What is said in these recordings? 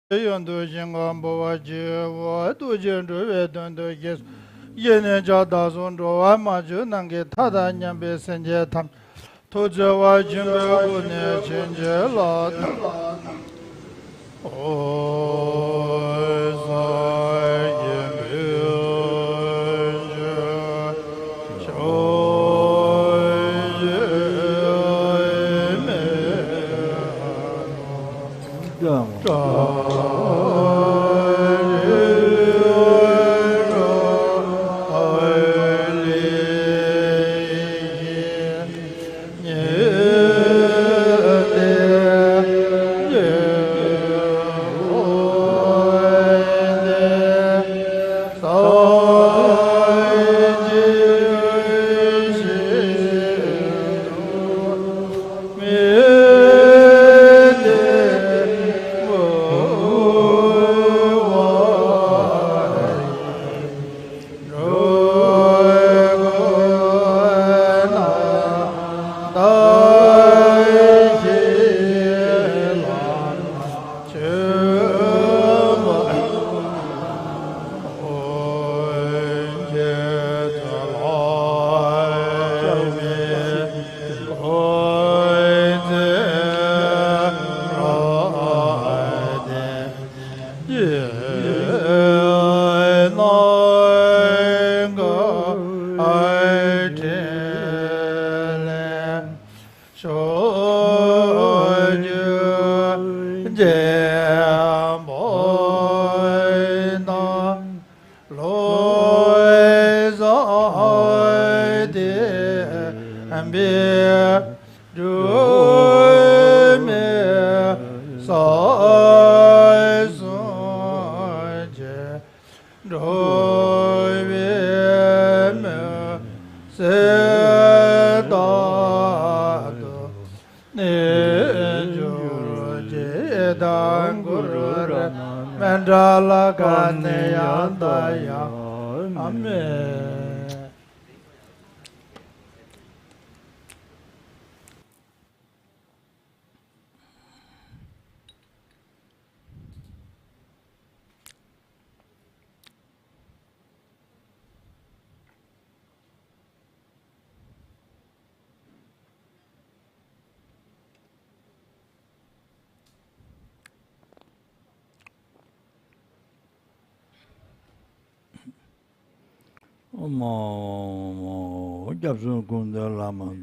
Yondo Jingam Bowaji, Wadu Jendru, Dondo Yes, Yeneja Dazon, Maju, Nangi, Tada, Nyambe, Senja Tam, Tojawa Jimbo, Change, Lord. Lama,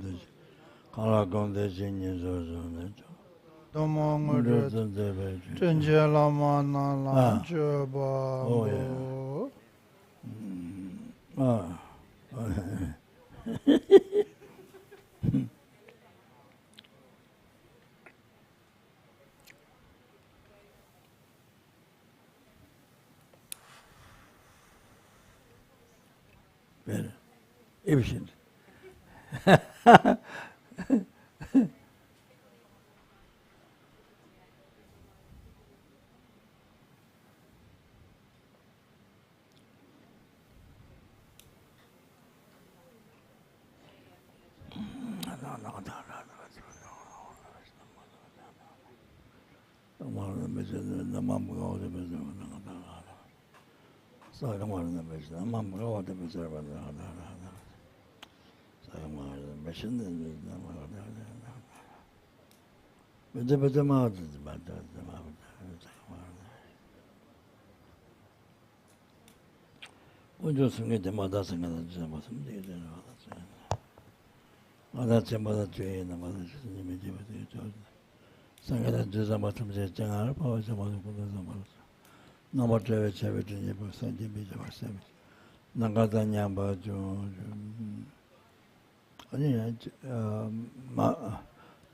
very efficient.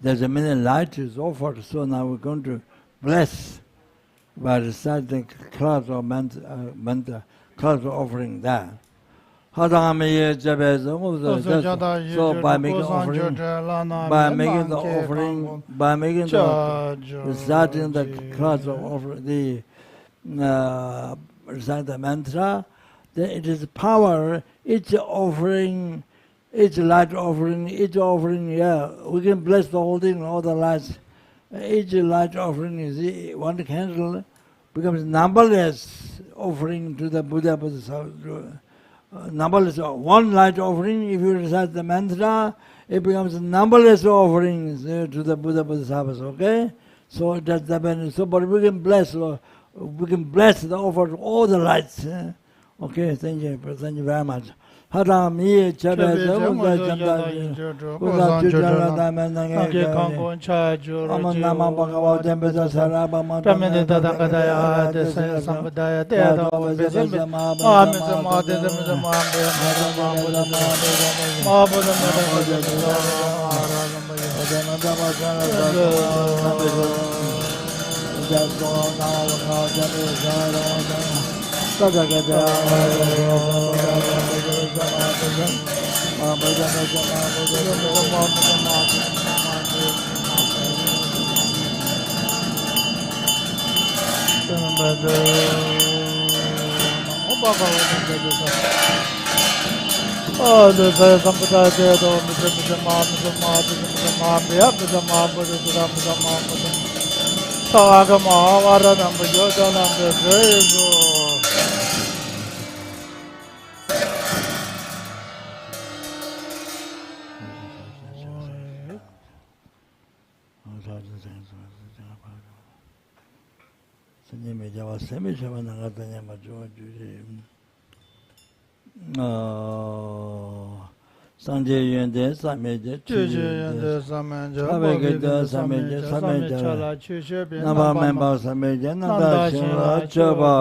There's a many light is offered, so now we're going to bless by reciting clouds of mantra, clouds of offering that. So by making the offering, by making the reciting the clouds of offering, the recite the mantra, then it is power. Each offering, each light offering, yeah, we can bless the whole thing, all the lights. Each light offering is one candle, becomes numberless offering to the Buddha Bodhisattva. Numberless, one light offering, if you recite the mantra, it becomes numberless offerings to the Buddha Bodhisattvas, okay? So that's the benefit. So, but we can bless the offer to all the lights. Okay, thank you very much. Haram ye chara zamuza chanda kuza chujala damena ngega amanama bhagava dembesa saraba Pramene Tadangaya, the Sambadaya, the Adamo, the Mahamisa, Oh, the Sampradaya, Sanje yende sameje chuje yende sabegede sameje sameje naba memba sameje nanda shira chaba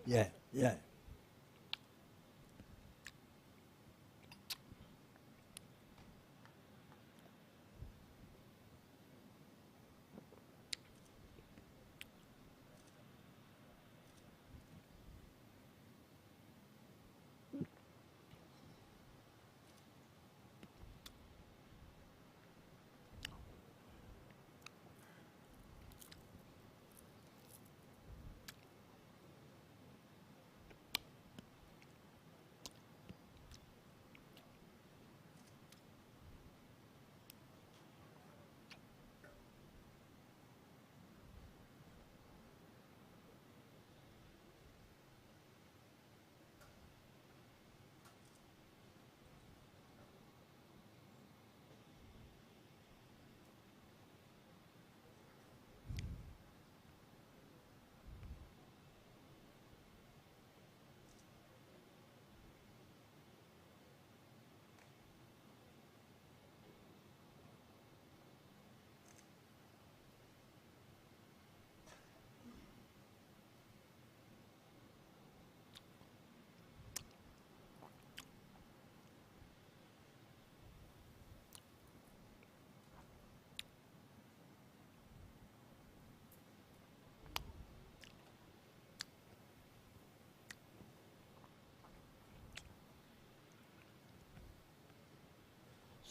Yeah, yeah.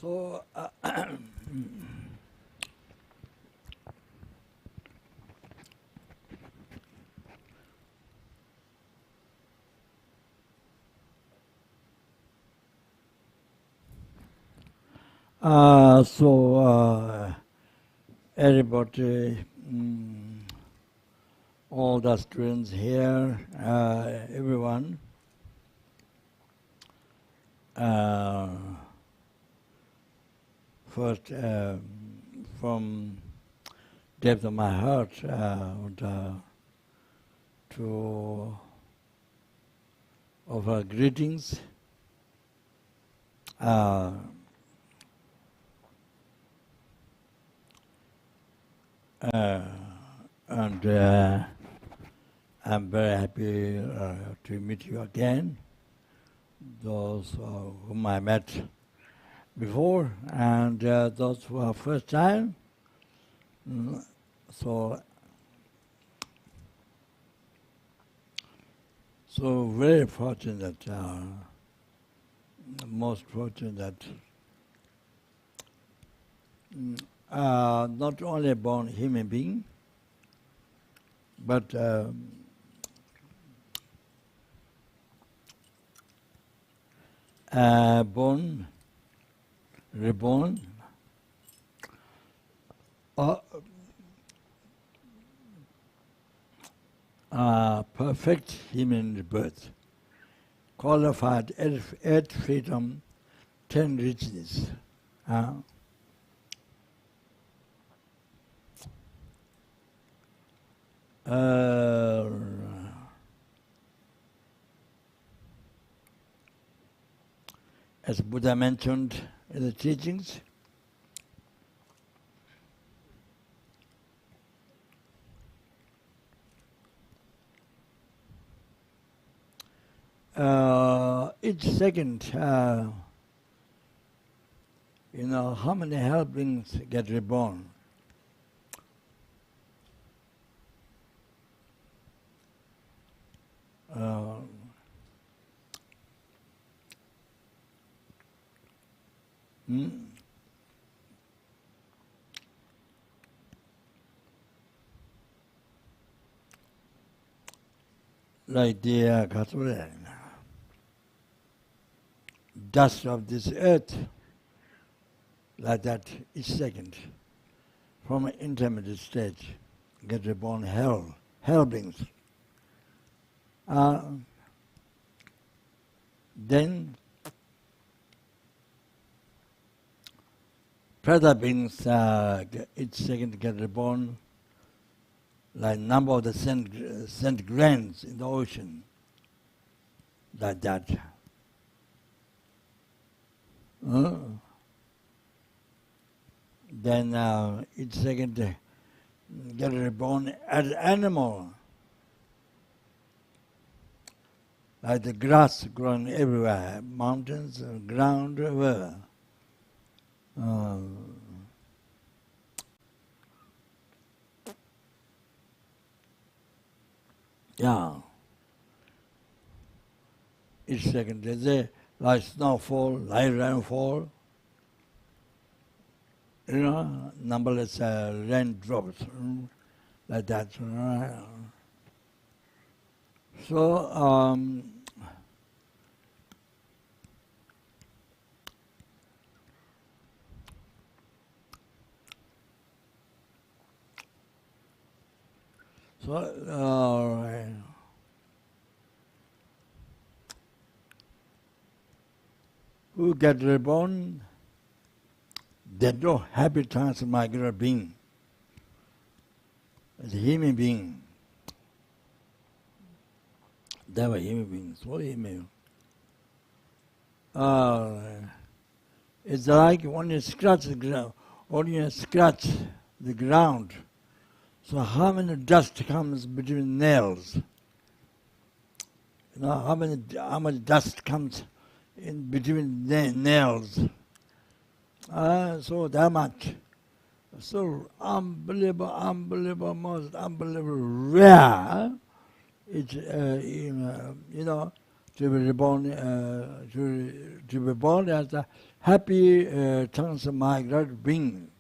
So, everybody, all the students here, everyone, first from depth of my heart, to offer greetings. And I'm very happy to meet you again, those whom I met before, and those who are first time. So very fortunate, most fortunate. Not only born human being, but born, reborn, perfect human birth, qualified 8 freedom, 10 richness. As Buddha mentioned in the teachings, each second, how many helpings get reborn? Like the dust of this earth, like that each second, from an intermediate stage, get reborn hell beings. Then Prada beings each second get reborn like number of the sand grains in the ocean, like that. Then each second get reborn as animal, like the grass growing everywhere, mountains, ground, everywhere. Yeah. Each second there's a like snowfall, like rainfall, numberless raindrops, like that. So who get reborn, they don't happy transmigrant being. As a human being. They were human beings, all human. It's like when you scratch the ground, so how many dust comes between nails? How much dust comes in between nails? So that much. So unbelievable, most unbelievable rare. It's to be reborn, to be born as a happy transmigrant being.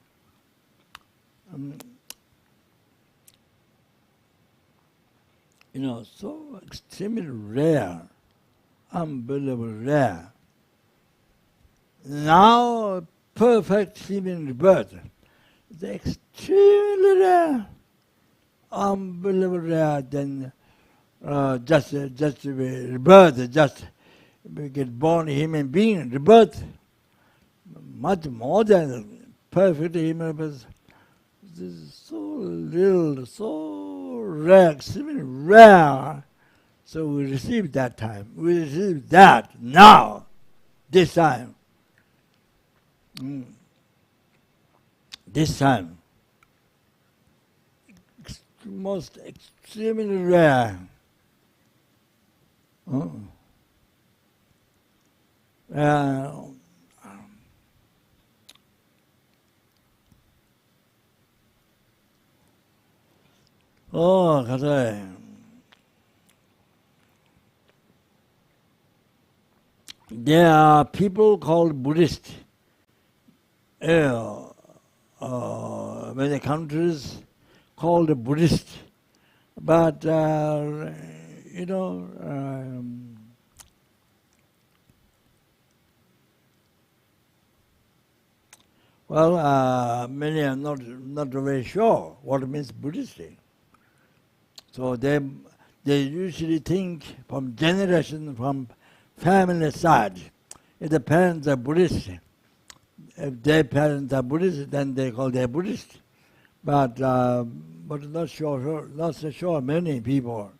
So extremely rare, unbelievable rare. Now, perfect human rebirth is extremely rare, unbelievable rare. Then just to be rebirth, just get born a human being, rebirth, much more than perfect human rebirth. This is so little, so rare, extremely rare. So we receive that time. We receive that now, this time. This time. Most extremely rare. There are people called Buddhist. Many countries called Buddhist, but many are not very sure what it means Buddhist. So they usually think from generation, from family side, if the parents are Buddhist, if their parents are Buddhist, then they call them Buddhist. But not so sure many people.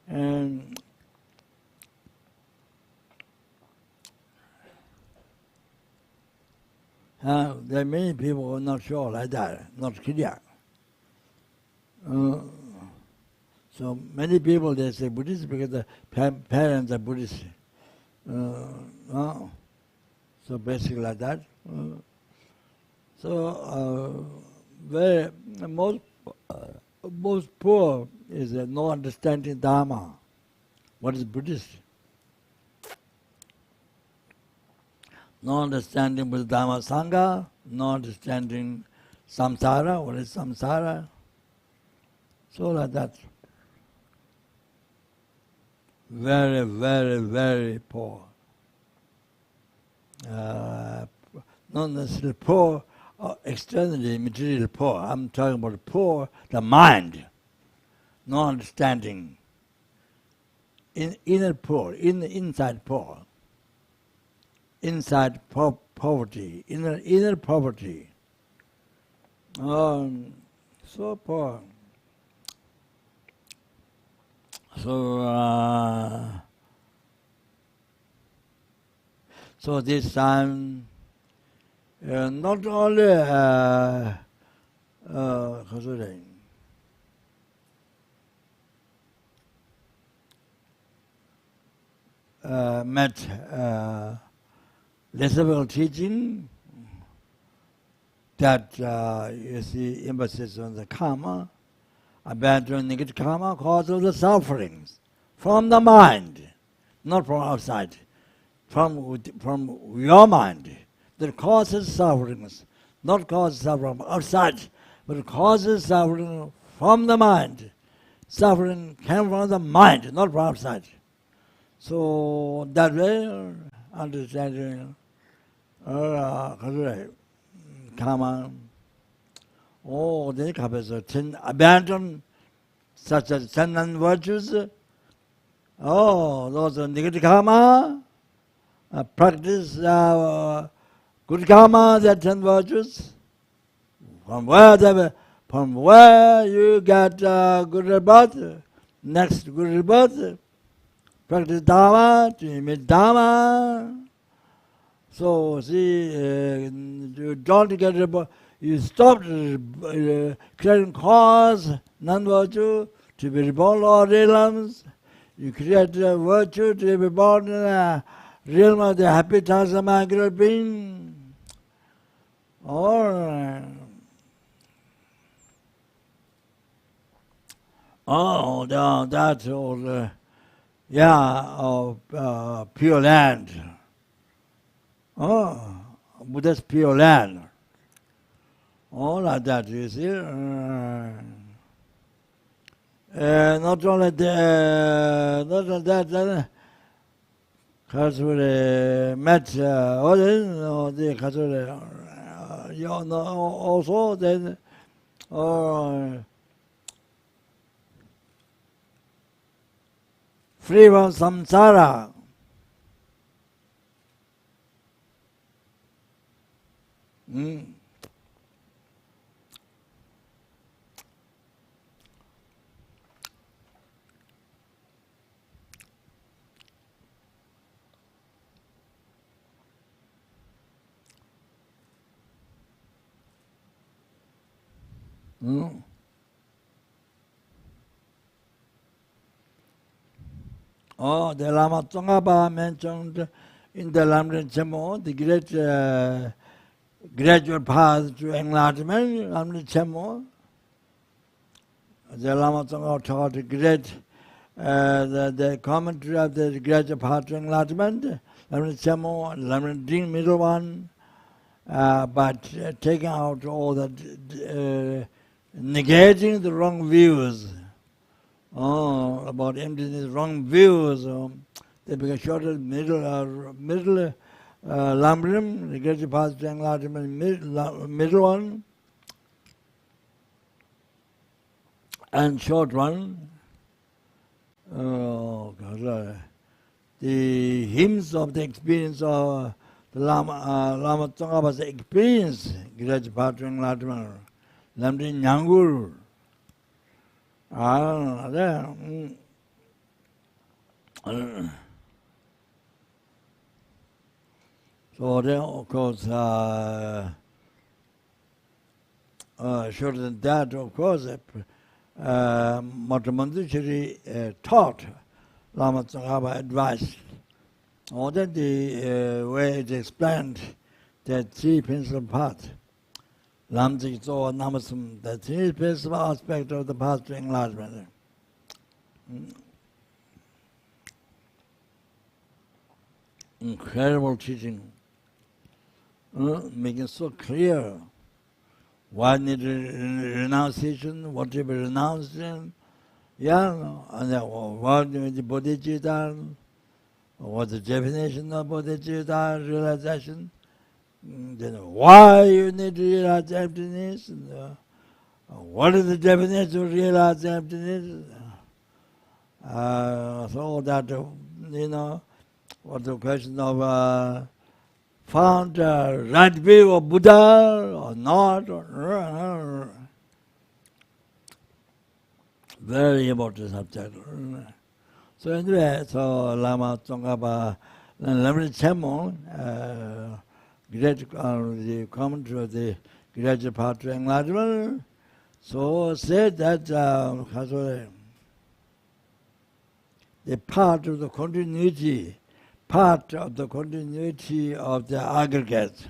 And there are many people who are not sure like that, not clear. So many people, they say Buddhist because the parents are Buddhist. So basically like that. Most poor is no understanding dharma. What is Buddhist? No understanding with dharma sangha, no understanding samsara. What is samsara? So like that. Very, very, very poor. Not necessarily poor, externally material poor. I'm talking about poor, the mind, no understanding. Inner poor, inside poor. Inside poverty, inner poverty. So poor. So this time, not only met lesser teaching that you see emphasis on the karma, abandon negative karma, cause of the sufferings from the mind, not from outside, from your mind, that causes sufferings, not causes suffering from outside, but causes suffering from the mind. Suffering came from the mind, not from outside. So that way, understanding karma, then abandon such as 10 non-virtues, those are negative karma, practice good karma, that 10 virtues. From where you get good rebirth, next good rebirth, practice dharma, to emit dharma. So see, you don't get rebirth, you stop creating cause, non-virtue, to be reborn all realms. You create virtue to be born in a realm of the happy transmigrant being. Or that's all of Pure Land. Oh, Buddha's Pure Land. All like that, you see. Not only that, because we met others, because also then free from samsara. Oh, the Lama Tsongkhapa mentioned in the Lamrim Chemo, the great gradual path to enlightenment, Lamrim Chemo. The Lama Tsongkhapa taught the great, the commentary of the gradual path to enlightenment, Lamrim Chemo, Lamrim Ding, middle one, but taking out all that, negating the wrong views. About emptiness, wrong views. They become shorter, middle Lamrim, the great path to enlightenment, middle one, and short one. The hymns of the experience of the Lama Tsongkhapa's experience, great path to enlightenment, Lamrim Nyangur. So then, of course, shorter than that, of course, Matamanduchari taught Lama Tsongkhapa advice. Or that the way it explained the three principal paths. Lamjik Zo Namasum, the three principal aspect of the path to enlightenment. Incredible teaching, making so clear what need renunciation, what to be renounced, and then what the Bodhichitta, what the definition of Bodhichitta realization. Then why you need to realize emptiness? What is the definition of realize emptiness? So that, what the question of found right view of Buddha or not? Very important subject. So anyway, so Lama Tsongkhapa, Lamrim Chemo, great the commentary of the gradual path to enlightenment, so said that the part of the continuity of the aggregate,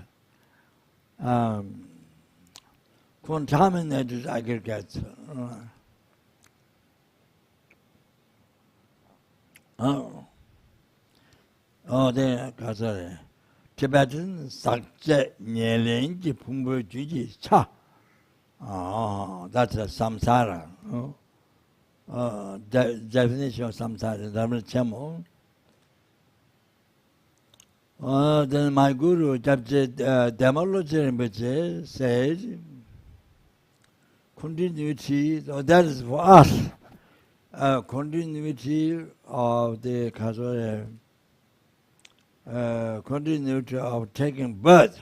contaminated aggregate. Then Tibetan Sakje Nyelenji Pumbu Juji Cha. That's a samsara. Definition of samsara, Dharma Chemo. Then my guru, Kyabje Demology Rinpoche, said, continuity, so that is for us, continuity of the continuity of taking birth,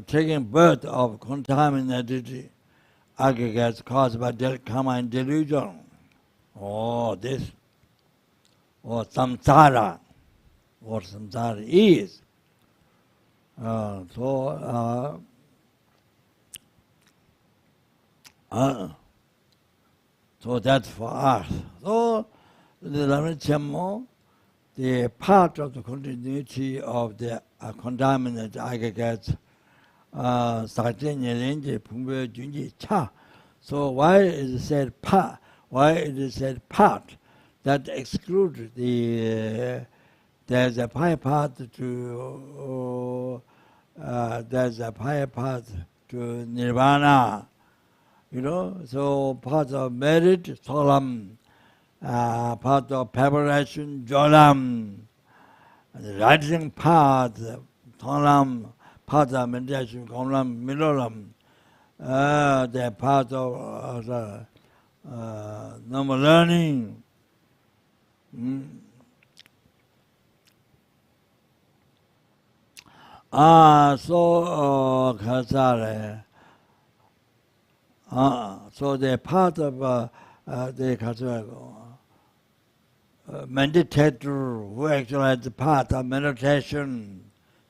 taking birth of contaminated aggregates caused by karma and delusion. This, or samsara, what samsara is. So that's for us. So the Lamrim Chemo, the part of the continuity of the contaminated aggregates, Sakje Nyelenje Pumbu Junji Cha. So why is it said part? Why it is said part? That excludes the. There's a higher path to. There's a higher path to nirvana. You know, so part of merit, solam, part of preparation, jolam, the rising path, solam, part of meditation, kolam, midolam, the part of normal learning. So Khasare. So the part of the meditator who actually has the part of meditation,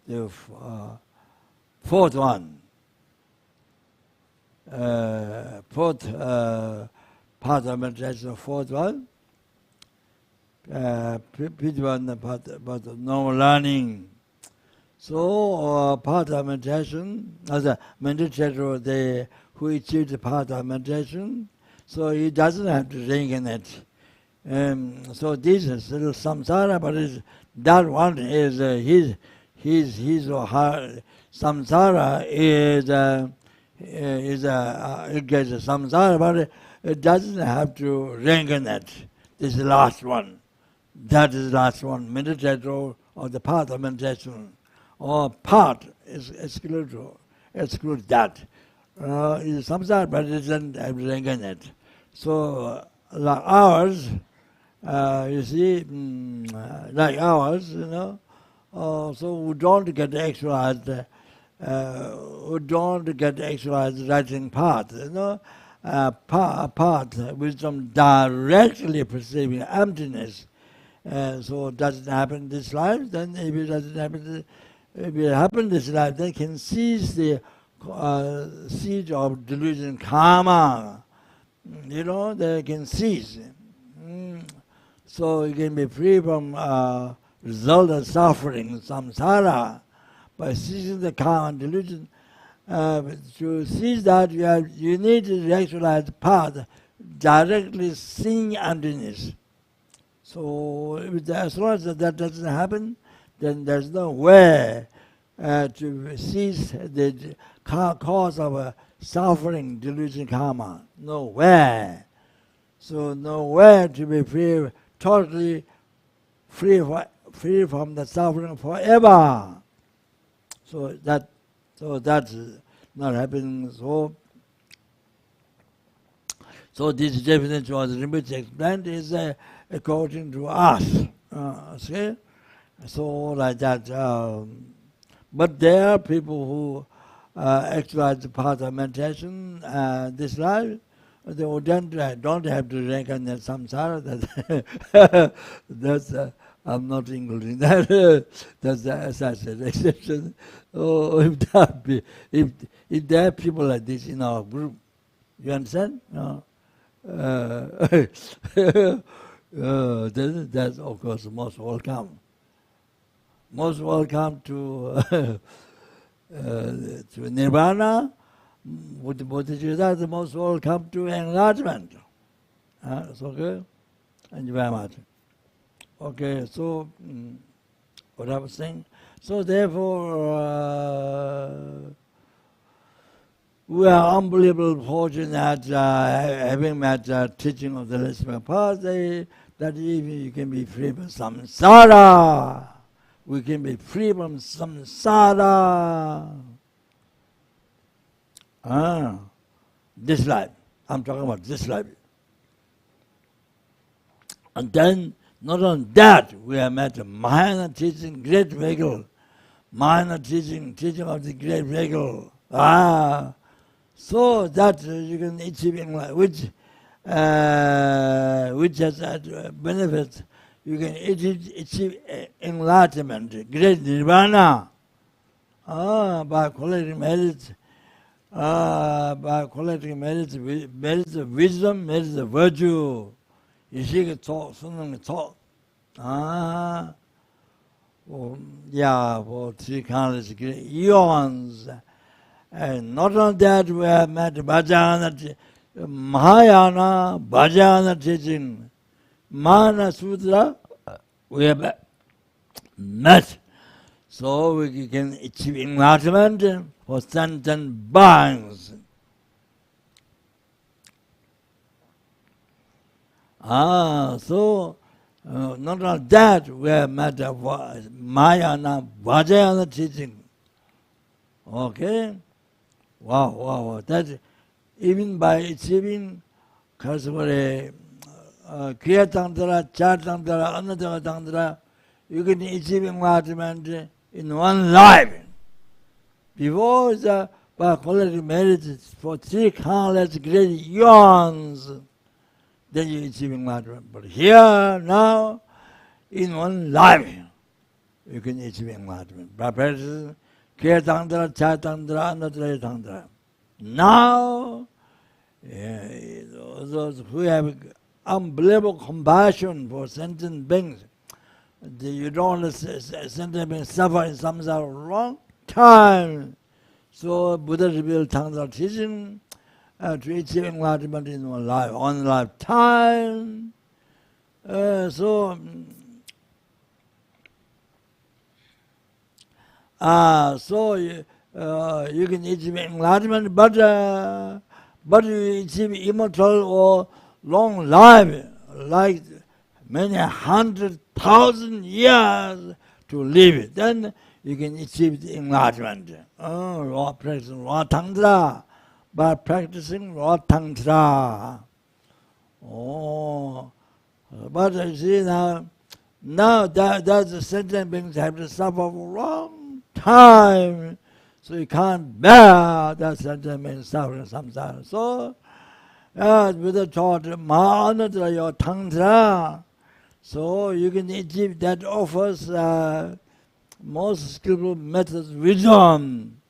the fourth one, fourth part of meditation, fourth one, fifth one part of normal learning. So part of meditation, as a meditator, who achieved the part of meditation, so he doesn't have to reincarnate. So this is little samsara, but that one is his or her samsara it gets a samsara, but it doesn't have to reincarnate. This is the last one. That is the last one. Meditator or the path of meditation, or part is exclude that. Is samsara, but it doesn't have reincarnate. So, like ours, you see, like ours, you know, so we don't get actualized, writing path, you know, path, wisdom directly perceiving emptiness. So it doesn't happen this life, then if it doesn't happen, if it happens this life, then can seize the seed of delusion karma. You know, they can seize. So you can be free from result of suffering, samsara, by seizing the karma and delusion. To seize that, you need to actualize the path, directly seeing emptiness. So as long as that doesn't happen, then there's no way to seize the cause of suffering, delusion, karma. No way. So no way to be free, totally free from the suffering forever. So that's not happening. So this definition was Rinpoche explained is according to us. See? So like that. But there are people who actualize the path of meditation this life. They don't have to reincarnate samsara. That's I'm not including that. That's as I said, exception. Oh, if there are people like this in our group, you understand? No. That's of course most welcome. Most welcome to nirvana. With the Bodhichitta, the most welcome to enlightenment. It's okay? Thank you very much. Okay, so what I was saying. So therefore, we are unbelievably fortunate having met teaching of the Lama path that even you can be free from samsara. We can be free from samsara. This life. I'm talking about this life. And then, not only that, we have met a Mahayana teaching, great vehicle. Mahayana teaching of the great vehicle. So that you can achieve which has benefits. You can achieve enlightenment, great nirvana, by collecting merits. By collecting merits of wisdom, merits of virtue. You see the talk, something talk. For 3 countless eons. And not only that, we have met Mahayana Mahayana, Vajrayana teaching, Mahayana Sutra, we have met. So we can achieve enlightenment for sentient beings. So not only that, we have met Mahayana, Vajrayana teaching. Okay? Wow. That even by achieving Kriya Tantra, Char Tantra, Anatara Tantra, you can achieve enlightenment in one life. Before the quality merit for 3 countless great eons, then you achieve enlightenment. But here, now, in one life, you can achieve enlightenment. By practicing Kriya Tantra, Char Tantra, Anatara Tantra. Now, those who have unbelievable compassion for sentient beings, you don't let sentient beings suffer in samsara for a long time. So Buddha revealed Tantra teaching to achieve enlightenment in one life, one lifetime. So you can achieve enlightenment, but you achieve immortal or long life, like many 100,000 years to live it. Then you can achieve the enlightenment. Practicing raw Tantra, by practicing raw Tantra. But you see now that the sentient beings have to suffer for a long time. So you can't bear that sentient being suffering samsara. So Buddha taught Mahayana your Tantra. So you can achieve that offers most skillful methods, wisdom.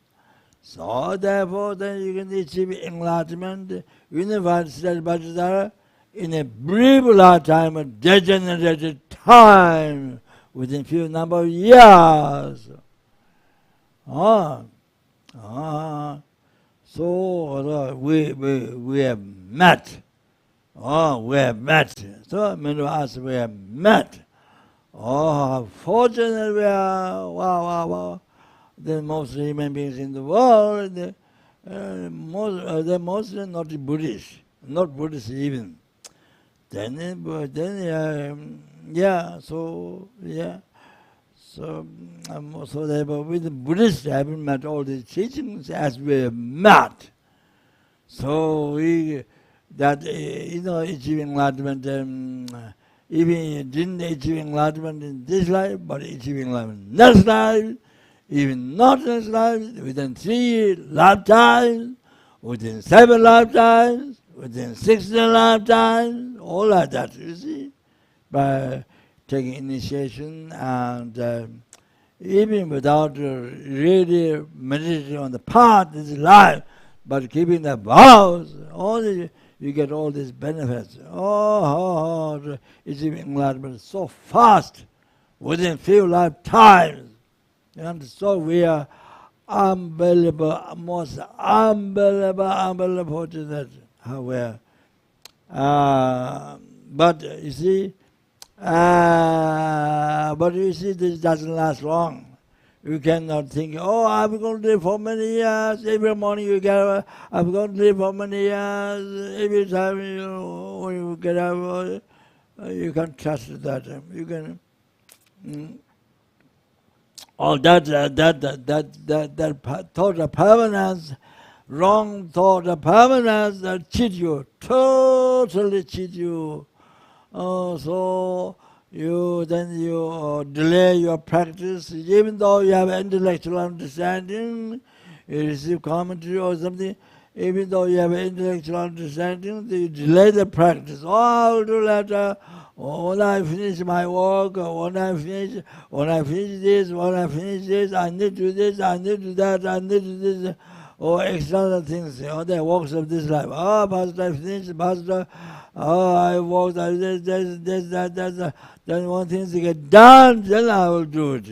So therefore then you can achieve enlightenment, unified state Bodhisattva in a brief lifetime, a degenerated time, within few number of years. So we have met. We have met. So many of us we have met. Fortunately we are the most human beings in the world. They're mostly not Buddhist, not Buddhist even. So therefore with the Buddhists haven't met all these teachings as we have met. So achieving enlightenment, even didn't achieve enlightenment in this life, but achieving enlightenment in next life, even not next life, within 3 lifetimes, within 7 lifetimes, within 16 lifetimes, all like that, you see, by taking initiation and even without really meditating on the path, this life, but keeping the vows, you get all these benefits. Achieving enlightenment so fast, within few lifetimes. And so we are unbelievable, most unbelievable fortunate how we are. But you see, this doesn't last long. You cannot think, I'm going to live for many years. Every morning you get up, I'm going to live for many years. Every time when you get up, you can trust that. You can. That thought of permanence, wrong thought of permanence that cheat you, totally cheat you. So you delay your practice, even though you have intellectual understanding, you receive commentary or something, even though you have intellectual understanding, you delay the practice. I will do later. When I finish my work, when I finish this, I need to do this, I need to do that, I need to do this, or external things, the works of this life. Pastor, I finished, Pastor, I worked, this, that. Then one thing to get done, then I will do it.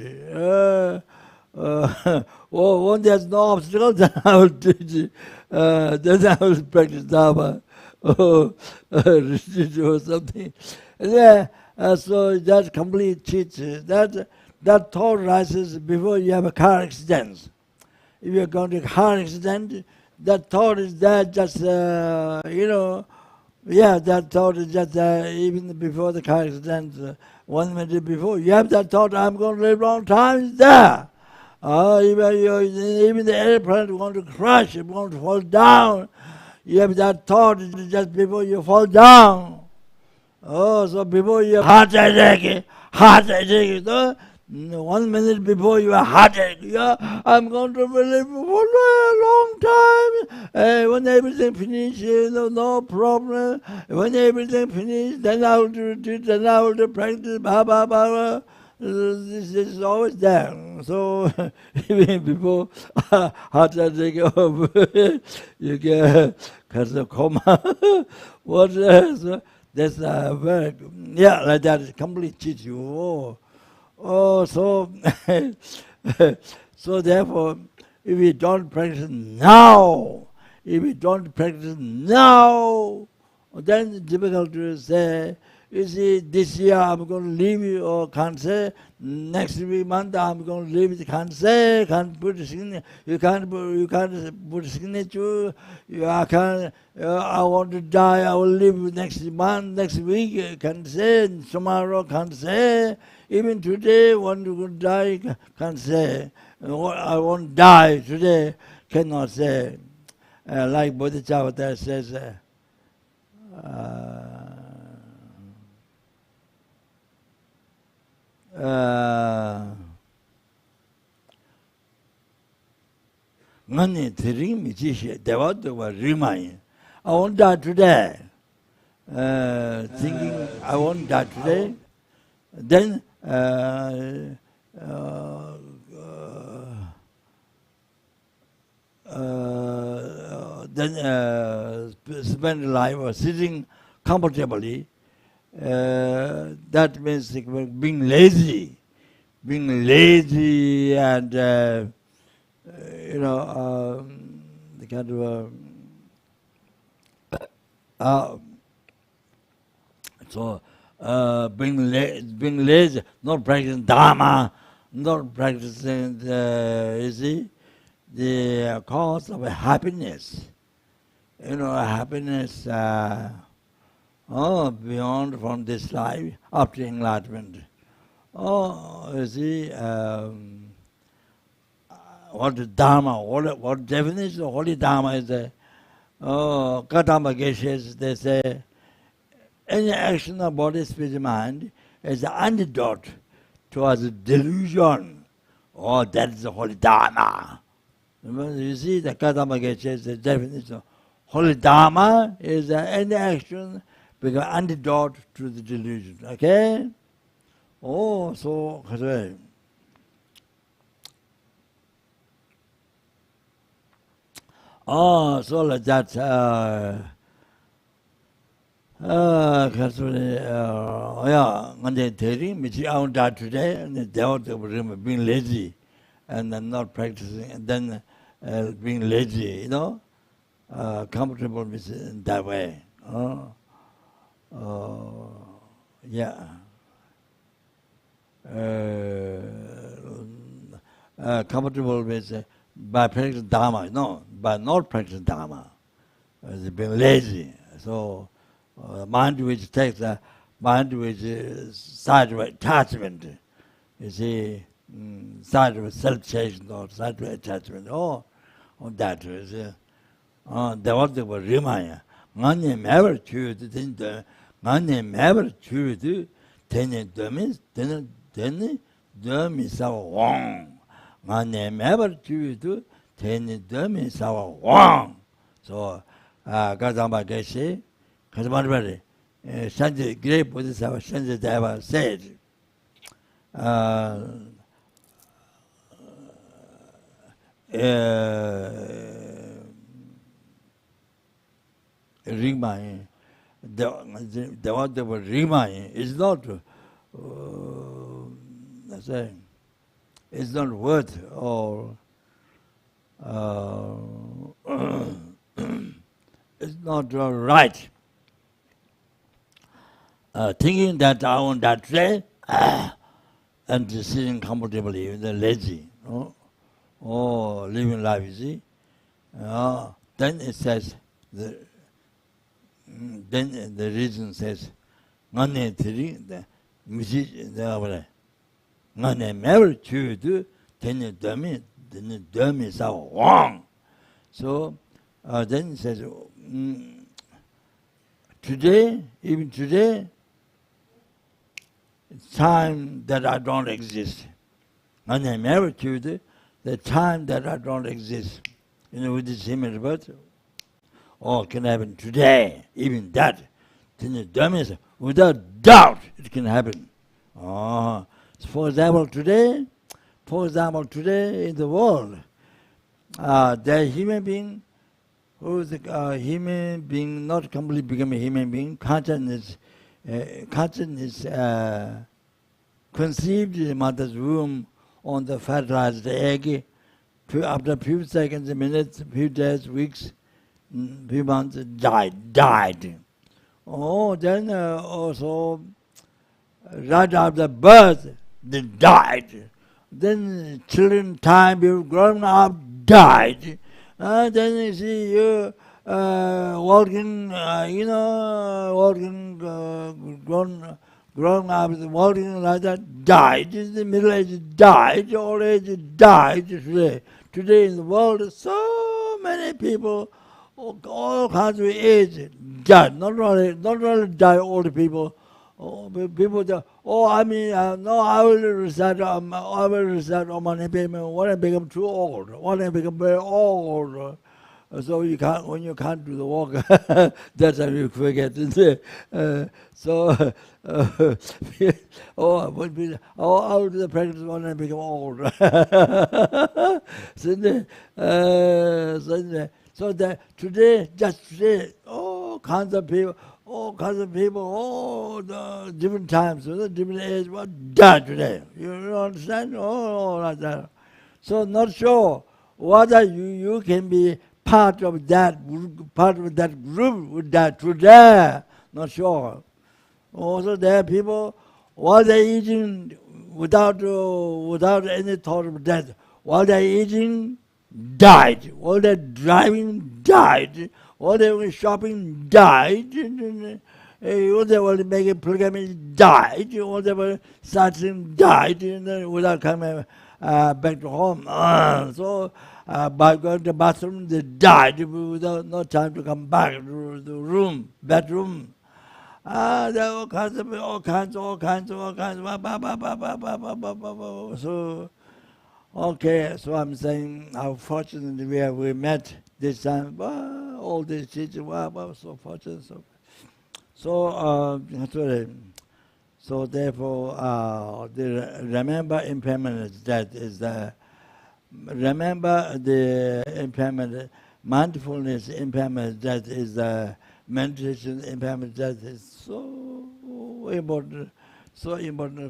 When there's no obstacle, then I will do it. Then I will practice dharma. or retreat or something. Yeah, so that complete cheat. That thought rises before you have a car accident. If you're going to a car accident, that thought is there just, yeah, that thought is just even before the car accident, 1 minute before. You have that thought, I'm going to live a long time, it's there. Even the airplane is going to crash, it's going to fall down. You have that thought just before you fall down. Oh, so before you have heart attack, 1 minute before you have heart attack, yeah, I'm going to live for a long time. When everything finishes, no problem. When everything finishes, then I will do it, then I will do practice, blah, blah, blah. This is always there. So even before heart attack, you get coma. What else? That's very, yeah, like that is complete teach you. So so therefore, if we don't practice now, then it's difficult to say. You see, this year I'm going to leave you, or can't say. Next month I'm going to leave it, can't say. Can't put a signature. You can't put a signature. I want to die. I will live next month, next week. Can't say. Tomorrow can't say. Even today, want to die, can't say. I won't die today, cannot say. Like Bodhichitta says. Ngani thiring mi chi she dewa dewa rima. I won't die today. Thinking I won't die today. Then spend life or sitting comfortably. That means being lazy and the kind of so being lazy, not practicing dharma, not practicing the cause of happiness. Happiness beyond from this life up to enlightenment. What is dharma? What definition of holy dharma is there? Kadamba Geshes, they say, any action of body, spirit, mind is the antidote towards delusion. That is the holy dharma. You see, the Kadamba Geshes, the definition of holy dharma is any action become antidote to the delusion. Okay? So like that. I won't die today, and they were being lazy, and then not practicing, and then being lazy, comfortable with it in that way. Comfortable with by practicing dharma, no, by not practicing dharma, being lazy. So mind which takes mind which is side of attachment, you see, side of self-chasing or side of attachment, on that is they want to remind ngani never choose the ngani never choose then demis then demis wrong. ngani never choose then demis wrong. So Gazamba Geshe Kazamari Sanjay great Bodhisattva Sanjay Deva said Ringmai, the what they were Ringmai is not it's not worth or it's not right. Thinking that I want that today, and sitting comfortably, the lazy, living life, you see. Then it says, then the reason says, ngane tiri, the message, the ngane never choose, then the dummy is wrong. So then it says, today, even today, time that I don't exist. And I'm never choose the time that I don't exist. With this image, but all can happen today, even that. Then the dummies, without doubt, it can happen. For example, today in the world, there are human being who is a human being, not completely become a human being. Consciousness conceived in the mother's womb on the fertilized egg. After a few seconds, minutes, few days, weeks, few months, died. Then also right after birth, they died. Then children, time, you're grown up, died. Then you see you walking, grown up, walking like that, died. In the middle age, died. Old age, died. Today in the world, so many people, all kinds of age, died. Not only die old people. People say, no, I will recite on my name when I become too old, when I become very old. So when you can't do the walk, that's how you forget. I will do the practice when I become old. So that today, just today, all kinds of people, all the different times, different ages, died today. You understand? Like that. So not sure whether you can be part of that group with that today. Not sure. Also, there are people while they're eating without any thought of death, while they're eating, died. While they're driving, died. While they were shopping, died. While they were making pilgrimage, died. While they were starting, died. Without coming back to home. By going to the bathroom, they died without no time to come back to the bedroom. There are all kinds. So, okay, so I'm saying how fortunate we met this time. All these teachers, so fortunate. So therefore, remember impermanence. That is remember the impermanence, mindfulness impermanence. That is the meditation impermanence. That is so important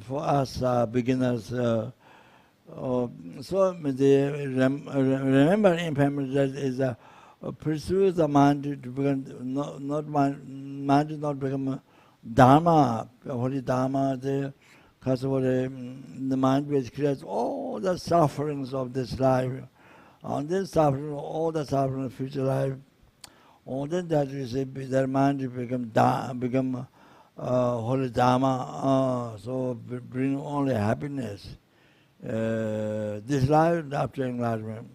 for us beginners. Remember impermanence. That is pursue the mind to become mind to not become dharma. Holy dharma. Because the mind which creates all the sufferings of this life, and then suffering, all the suffering of future life, all then that you say their mind become holy dharma. So bring only happiness. This life after enlightenment.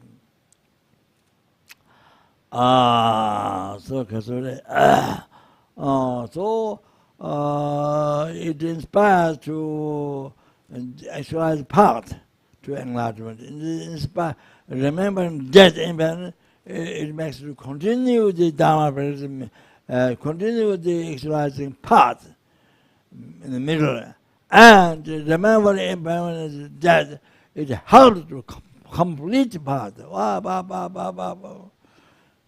It inspires to actualize path to enlightenment. Remembering that impermanence, it makes you continue the dharma practice, continue the actualizing path in the middle, and remember the impermanence that it helps to complete path.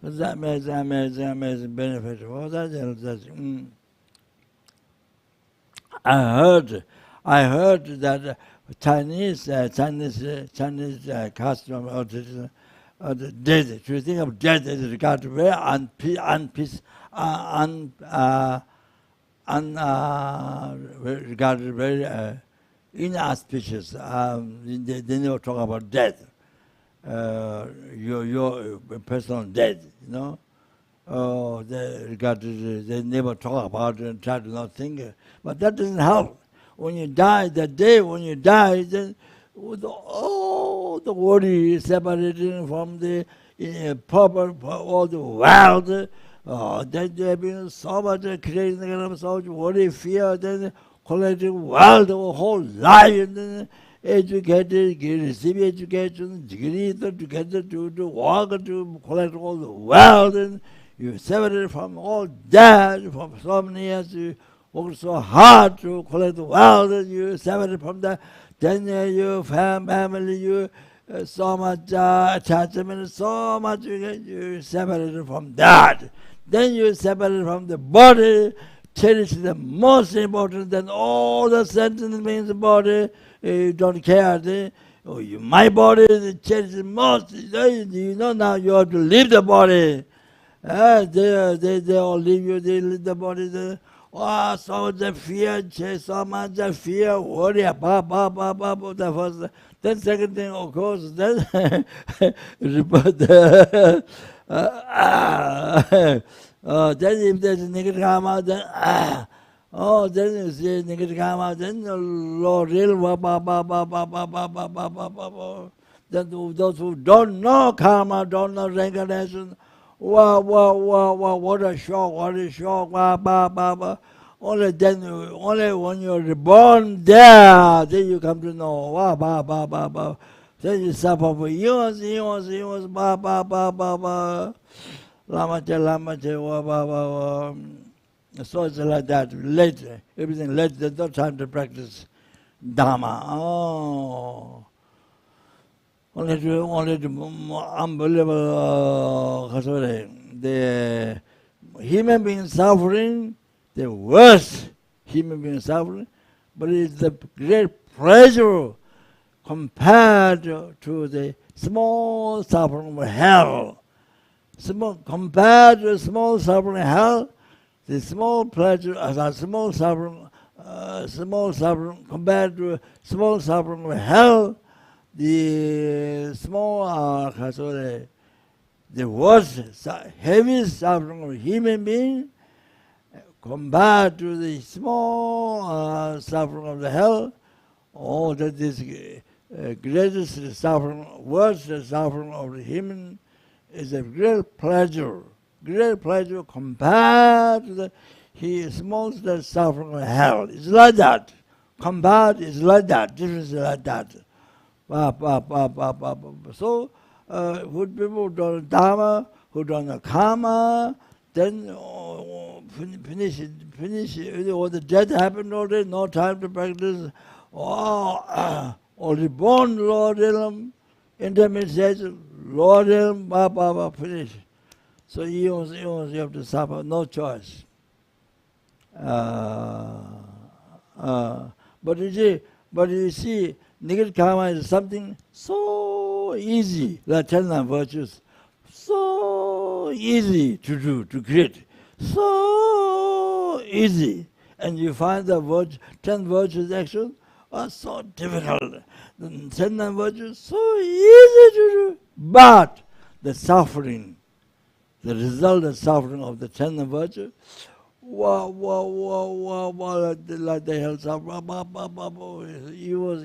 That amazing benefit. I heard that Chinese custom or tradition, the death. If you think of death as regard to very regarded very inauspicious. They never talk about death. Your personal death, you know. They never talk about it and try to not think it. But that doesn't help. When you die, that day when you die, then all the worry is separated from the proper, all the world. Then there have been so much creating, so much worry, fear, then collecting world, the whole life, and then educated, receive education, degree together to walk, to collect all the world, and you separated from all that, from so many years, you work so hard to collect the world, and you separated from that. Then you family, you so much attachment, so much you separated from that. Then you separated from the body, cherish the most important than all the sentient beings the body. You don't care. My body is cherish the most. You know now you have to leave the body. They all leave you, they leave the body. So much fear, so much fear, worry, the first. Then second thing, of course, then then if there's a negative karma, then then you see negative karma, then Lord real then those who don't know karma, don't know reincarnation, what a shock, only when you're reborn there, then you come to know, then you suffer for years, Lama, so it's like that. Later, everything later. There's no time to practice dharma. Only the unbelievable. The human being suffering, the worst human being suffering, but it's the great pleasure compared to the small suffering of hell. Compared to small suffering hell, the small pleasure, small suffering compared to small suffering of hell, the small, the worst, heaviest suffering of human being, compared to the small suffering of the hell, that is greatest suffering, worst suffering of the human is a great pleasure compared to the smallest suffering of hell. It's like that. Compared is like that. Difference is like that. So, who people who don't dharma, who don't know karma, then finish it. All the death happened already, no time to practice. Already born, Lord Ilum, intermediate, Lord Ilum, finish. So you have to suffer, no choice. But you see, negative karma is something so easy, like 10 virtues, so easy to do, to create, so easy. And you find the 10 virtues action are so difficult. The 10 virtues so easy to do, but the suffering, the result of suffering of the 10 virtues, like the hell suffer, years,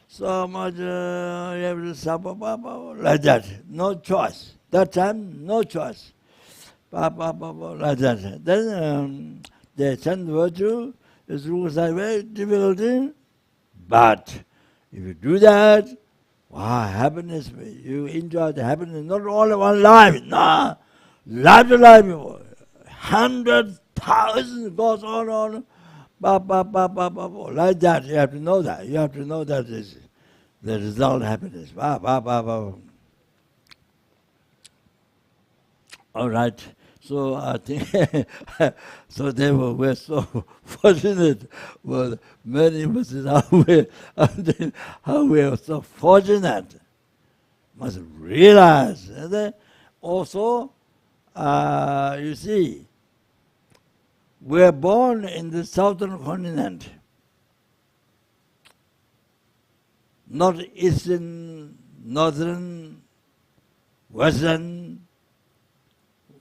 so much you have to suffer, like that. No choice. That time, no choice. Like that. Then the 10 virtue is very difficult thing, but if you do that, happiness, you enjoy the happiness, not only one life, no, life to life, 100,000 goes on, like that. You have to know that. You have to know that is the result of happiness. All right. So I think, so therefore we're so fortunate. Well, many of us how we are so fortunate. must realize. Also, you see, we are born in the southern continent, not eastern, northern, western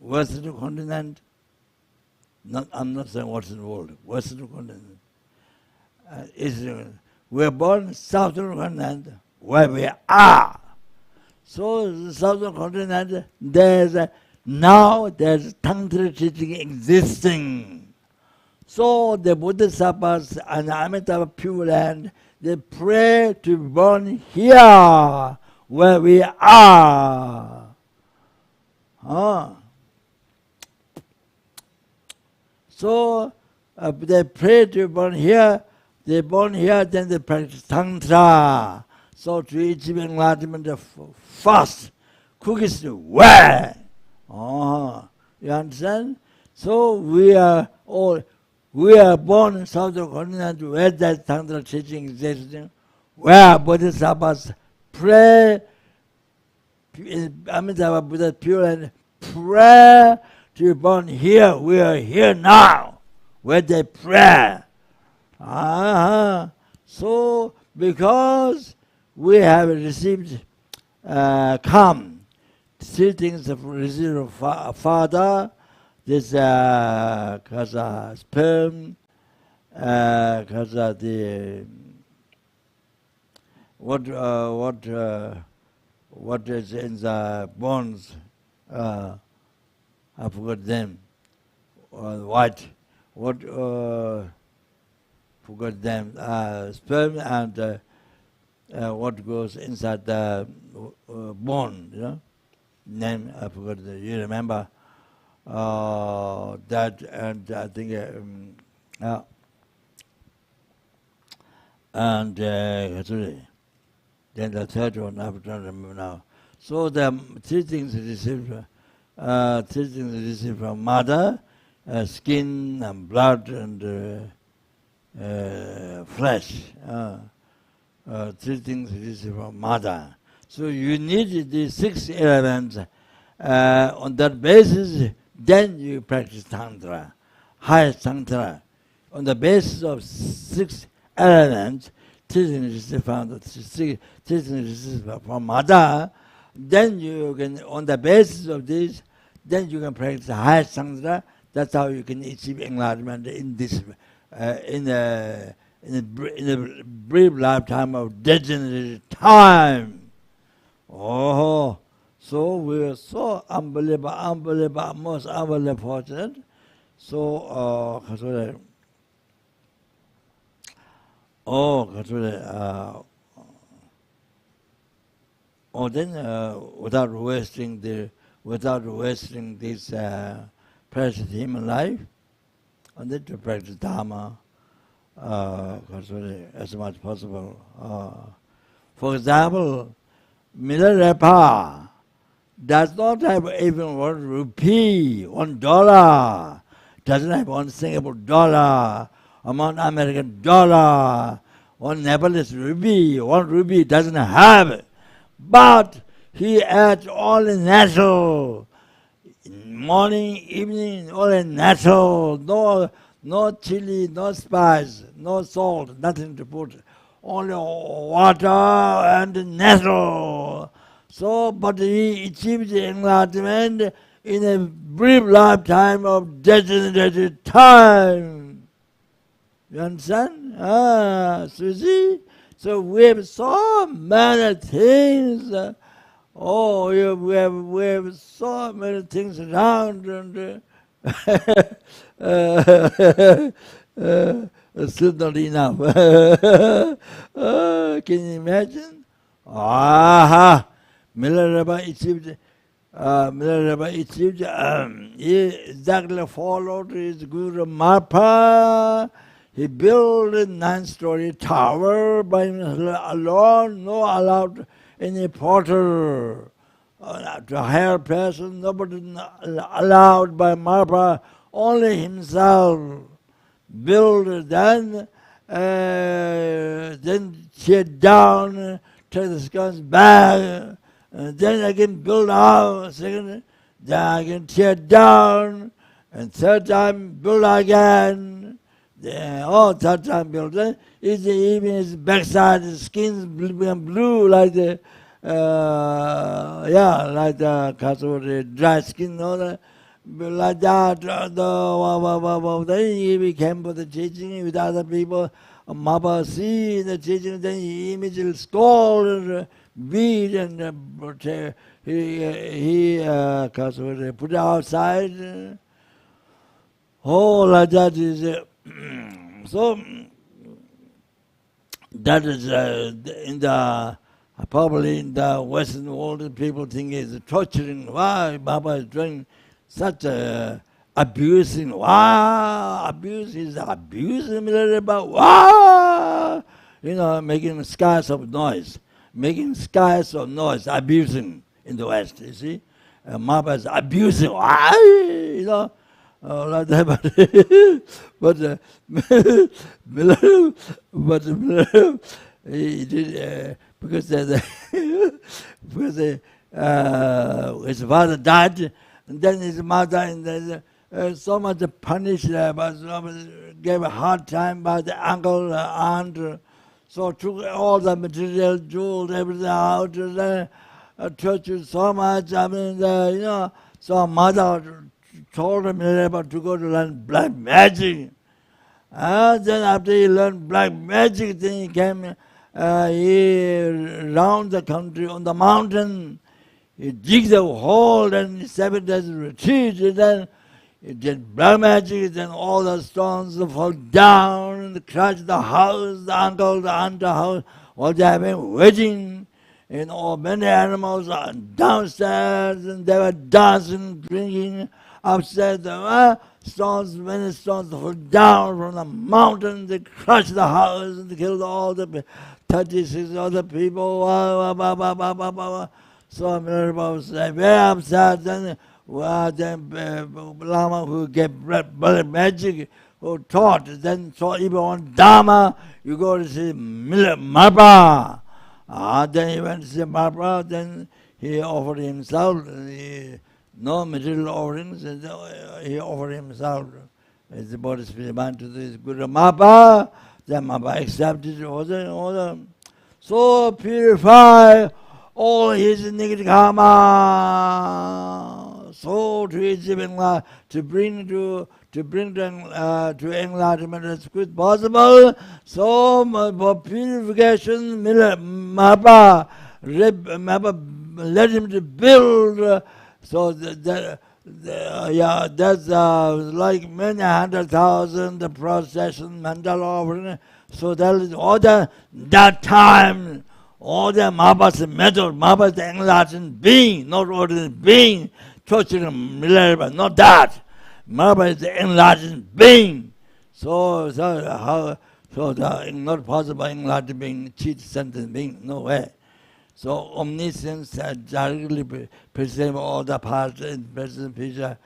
continent. I'm not saying western world, western continent. We are born in southern continent where we are. So the southern continent, there's Tantra teaching existing. So the Bodhisattvas and Amitabha Pure Land, they pray to be born here where we are. So they pray to be born here. They born here, then they practice Tantra. So to achieve enlightenment fast, quickest way. You understand? So we are born in southern continent where that Tantra teaching exists, where Bodhisattvas pray, Amitabha Buddha pure and pray to be born here. We are here now, where they pray. So because we have received three things have received from Father, this because sperm, because the what is in the bones, I forgot them, white, forgot them, sperm and what goes inside the bone, you know, name I forgot. You remember that, and I think, and sorry. Then the third one I don't remember now. So the three things received from mother, skin and blood and flesh. Three things received from mother. So you need the 6 elements. On that basis, then you practice Tantra, highest Tantra. On the basis of 6 elements, teaching received from mother, then you can, on the basis of this, then you can practice highest Tantra. That's how you can achieve enlightenment in this, in a brief lifetime of degenerate time. Oh, so we are so unbelievable, most unbelievable fortunate. So, then without wasting this precious human life, and then to practice dharma as much as possible. For example, Milarepa does not have even 1 rupee, $1, doesn't have 1 Singapore dollar, $1 American dollar, 1 Nepalese rupee, 1 rupee doesn't have it. But he adds all in natural, morning, evening, all in natural, no chili, no spice, no salt, nothing to put, only water and natural. So, but he achieved the enlightenment in a brief lifetime of degenerated time. You understand? So you see? So we have so many things. We have so many things around, and still not enough. Can you imagine? Milarepa achieved, he exactly followed his Guru Marpa. He built a 9-story tower by himself alone, no allowed any porter to hire person, nobody allowed by Marpa, only himself built, then tear down, take the scones back, Then again build up, second, then again tear down, and third time build again. Then, third time build. Then even his backside, his skin become blue like the, like the dry skin, all that. Like that, then he became for the teaching with other people. Mapa see the teaching, then he immediately scold, beat, and he put it outside. Like that is so. That is in the probably in the Western world, people think it's torturing. Why Baba is doing such abusing? Wow, abuse is abusing. Wow, making skies of noise, abusing in the West. You see, Baba is abusing. Why, like that, but he did because because his father died, and then his mother and so much punished, but gave a hard time by the uncle, aunt, so took all the material, jewels, everything out, tortured so much. I mean, so mother told him about to go to learn black magic. Then after he learned black magic, then he came, he round the country on the mountain. He digged a hole and he 7 days retreat, and then he did black magic, then all the stones fall down and crush the house, the uncle, the aunt, the house, all they have been waiting. Many animals are downstairs and they were dancing, drinking. Upstairs, many stones fall down from the mountain, they crush the house and they killed all the 36 other people. So Mirabal said, very upset. Then Lama, who gave blood magic, who taught, then so even on Dharma, you go to see Marpa. Then he went to see Marpa, then he offered himself. No material offerings, and he offered himself as the Bodhichitta to this Guru Mapa. Then Mapa accepted order. So purify all his negative karma, so to achieve enlightenment, to bring to enlightenment as quick as possible. So for purification, Mapa let him to build. So that's like many 100,000 the procession, mandala offering. So that is all that time, all the Maha's method, Maha's the enlightened being, not ordinary being, torturing millennia, not that. Maha is the enlightened being. So the not possible enlightened being, cheat sentient being, no way. So omniscience directly perceives all the parts in present Puja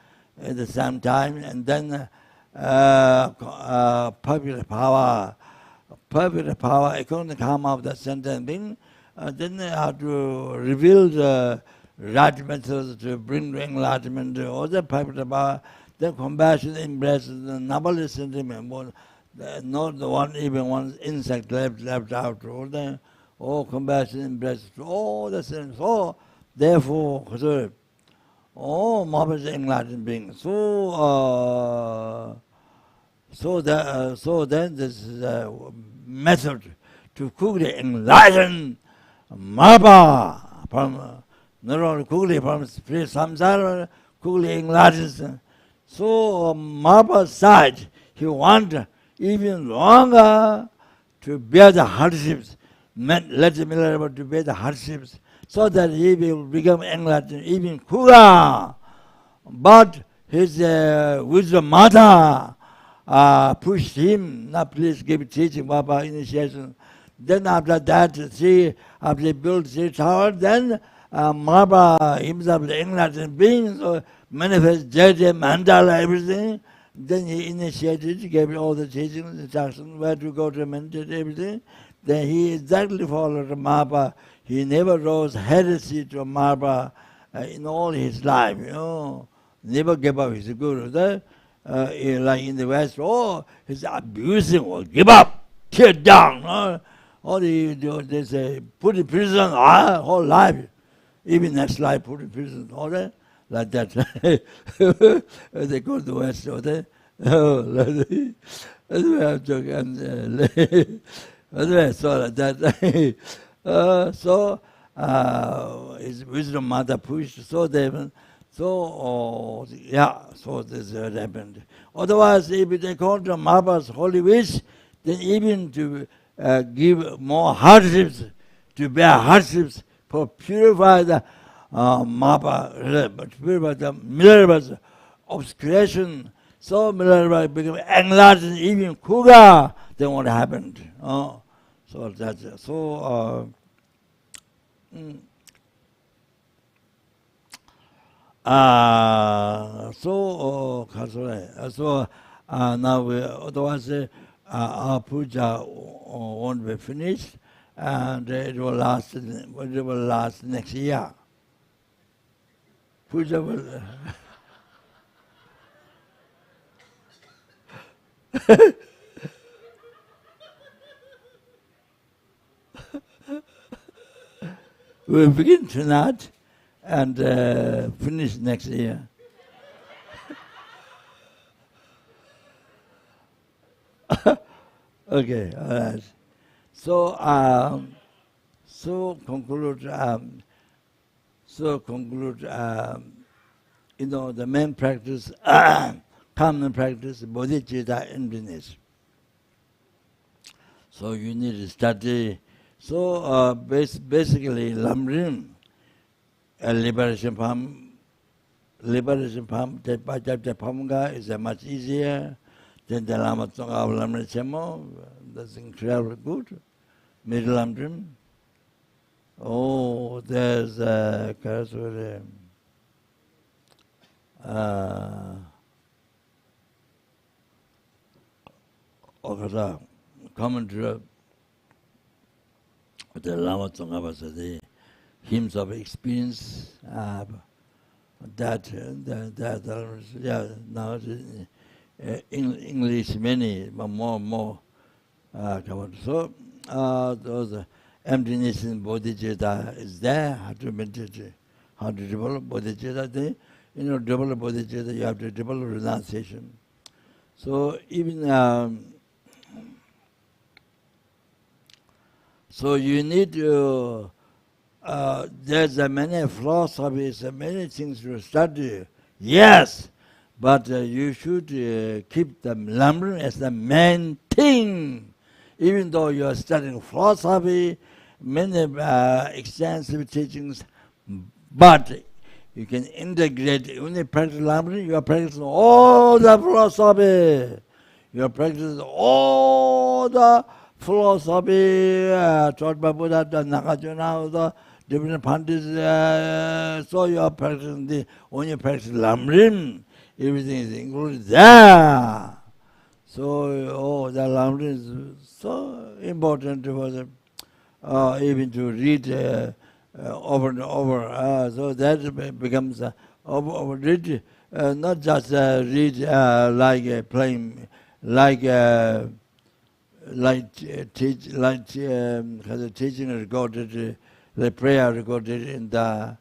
at the same time, and then popular power, economic karma of the sentient being, then they have to reveal the right methods to bring enlightenment, all the popular power, then compassion embraces the noble sentiment, not the one, even one insect left out, all compassion embraces all the sins. So therefore, all Maha's enlightened beings. So then this is a method to quickly enlighten Maha from not only quickly from spirit samsara, quickly enlightens. So Maha's side, he wants even longer to bear the hardships. Let him able to bear the hardships, so that he will become enlightened even quicker. But his wisdom mother pushed him, now please give teaching about initiation. Then after that, after he built 3 towers, then Mahaba himself, the enlightened being, so manifest Jaya, mandala, everything. Then he initiated, gave all the teachings, instructions, where to go to meditate, everything. Then he exactly followed Mahabharata. He never rose heresy to Mahabharata in all his life, Never gave up his guru. Like in the West, he's abusing, or give up, tear down. All they say, put in prison, whole life. Even next life, put in prison, all that. Like that. They go to the West, so that's why I'm joking. So like that. His wisdom mother pushed, so this happened. Otherwise, if they come to Mahabharata's holy wish, then even to give more hardships, to bear hardships, for purify the Mahabharata, but purify the Minerva's obscuration, so Minerva became enlarged, even Kuga, then what happened? So that's so. Now otherwise our puja won't be finished, and it will last next year. Puja will. We'll begin tonight and finish next year. Okay, all right. So conclude. The main practice, common practice, bodhicitta emptiness. So you need to study. So basically, Lamrim, liberation palm, Pamga is much easier than the Lama Tsonga of Lamrim Chemo. That's incredibly good. Middle Lamrim. Oh, there's commentary. The Lama Tsonga was the hymns of experience. That now English many, but more covered. So those emptiness in Bodhichitta is there. How to meditate, how to develop Bodhichitta. Develop Bodhichitta, you have to develop renunciation. So even so you need to, there's many philosophies, many things to study. Yes, but you should keep the Lamrim as the main thing. Even though you are studying philosophy, many extensive teachings, but you can integrate, when you practice Lamrim, you are practicing all the philosophy. You are practicing all the philosophy taught by Buddha, the Nagarjuna, the different pandits. So you are practicing when you practice Lamrim, everything is included there. So the Lamrim is so important for even to read over and over. So that becomes read, not just read like playing, teaching recorded, the prayer recorded in the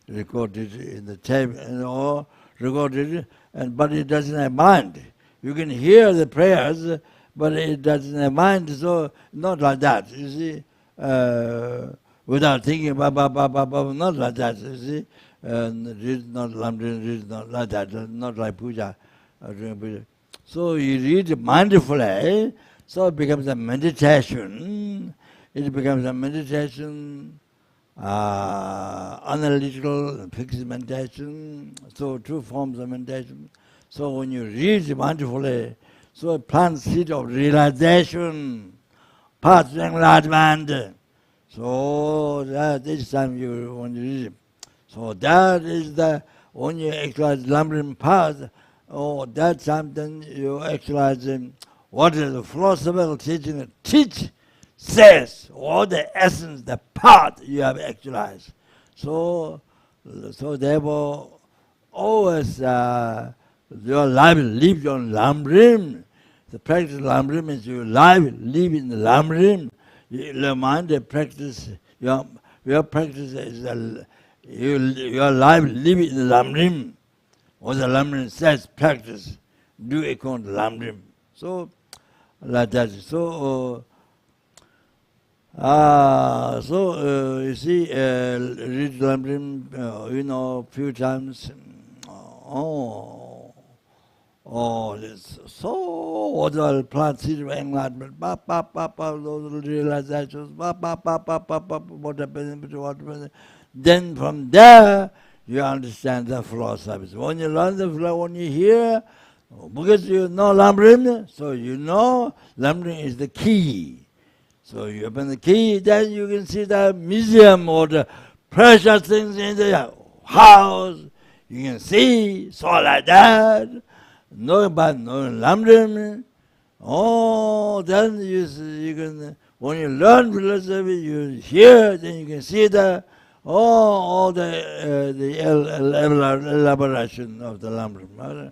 recorded in the tape or recorded, but it doesn't have mind. You can hear the prayers, but it doesn't have mind. So not like that. You see, without thinking, not like that. You see, read not like that. Not like puja. So you read mindfully, so it becomes a meditation. It becomes a meditation, analytical, fixed meditation. So two forms of meditation. So when you read mindfully, so it plants seed of realization, path to enlightenment. So that this time you want to read. So that is the when you actualize lumbering path, oh, that time then you actualize what is the philosophical teaching teach says, all the essence, the path you have actualized. So therefore, always your life lives on Lamrim. The practice of Lamrim is your life live in the Lamrim. The mind, the practice, your practice is your life live in the Lamrim. What the Lamrim says, practice, do according to Lamrim. So, like that. So, you see, read Lamrim, few times. It's so worthwhile plant seed of enlightenment. Those realizations. What happened? Then from there, you understand the philosophy. When you learn the philosophy, when you hear, because you know Lamrim, so you know Lamrim is the key. So you open the key, then you can see the museum or the precious things in the house. You can see, so like that. Know about knowing Lamrim. Oh, then you can, when you learn philosophy, you hear, then you can see all the elaboration of the Lamrim.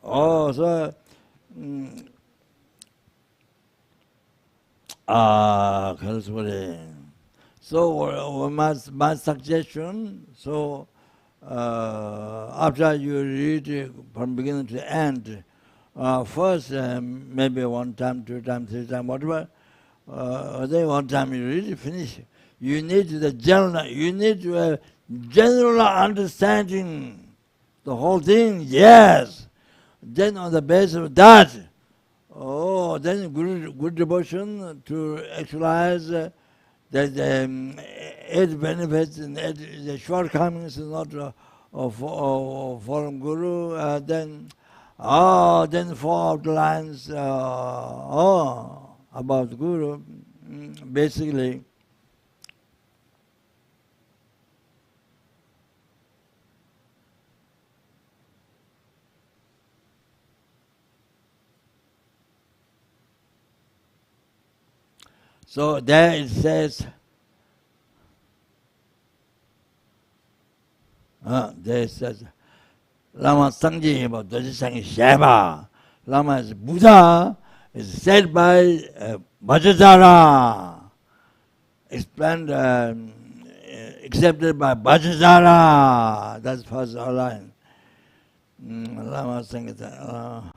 Oh, so so my suggestion, so after you read from beginning to end, first maybe one time, two times, three times, whatever, then one time you read, finish. You need the general, you need to have general understanding the whole thing, yes. Then on the basis of that, then good devotion to actualize that eight benefits and the shortcomings is not from Guru. Then 4 outlines about Guru, basically. So there it says, Lama Sangji about Bodhichitta Sheba. Lama is Buddha, is said by Bodhichitta, explained, accepted by Bodhichitta. That's first line. Lama Sangita.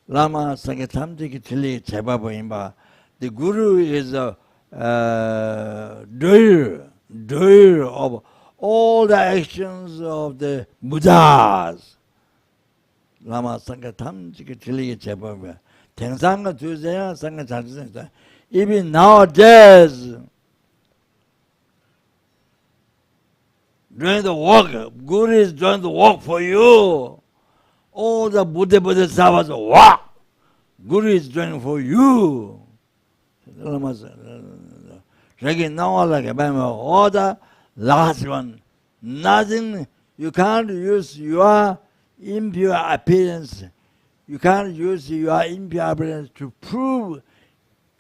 Lama Sangitam Dikitili Cheba Boimba. The Guru is a doer of all the actions of the Buddhas. Lama Sangatam Chikatili Chebaba. Tengsanga Tuzaya Sangha. Even nowadays, doing the work, Guru is doing the work for you. All the Bodhisattvas, what? Guru is doing for you. All the last one, nothing, you can't use your impure appearance. You can't use your impure appearance to prove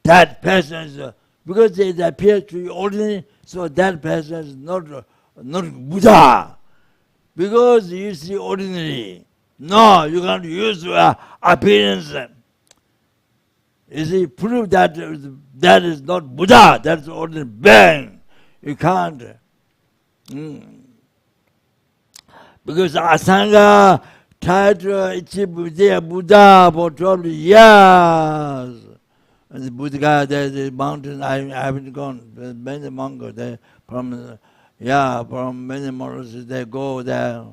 that person is, because it appears to be ordinary, so that person is not Buddha. Because you see ordinary. No, you can't use your appearance. You see, prove that that is not Buddha, that's ordinary bang. You can't. Because Asanga tried to achieve their Buddha for 12 years. And the Buddha, the mountain, I haven't gone. Many monks, they from many monasteries, they go there.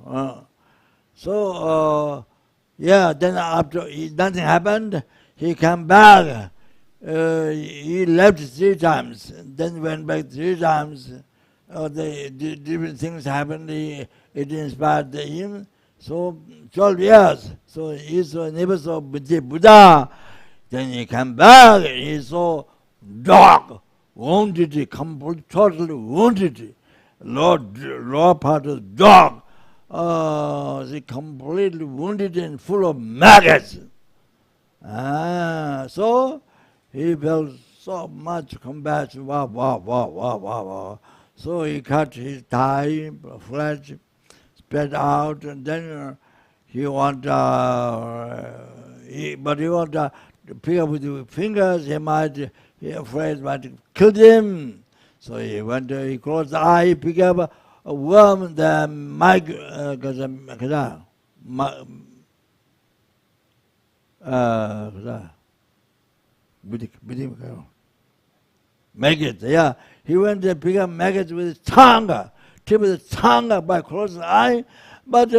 Then after nothing happened, he came back. He left 3 times, then went back 3 times. The different things happened. It inspired him. So 12 years. So he never saw Buddha. Then he came back. He saw dog, wounded, totally wounded. Lower part of dog. She completely wounded and full of maggots. So he felt so much compassion. Wow, wow, wow, wow, wow, wow. So he cut his thigh, flesh spread out, and then he want, but he want to pick up with the fingers. He afraid might kill him. So he went. He closed the eye. He picked up a worm. The maggot. Yeah, he went to pick up maggots with his tongue, tip of the tongue by closing the eye, but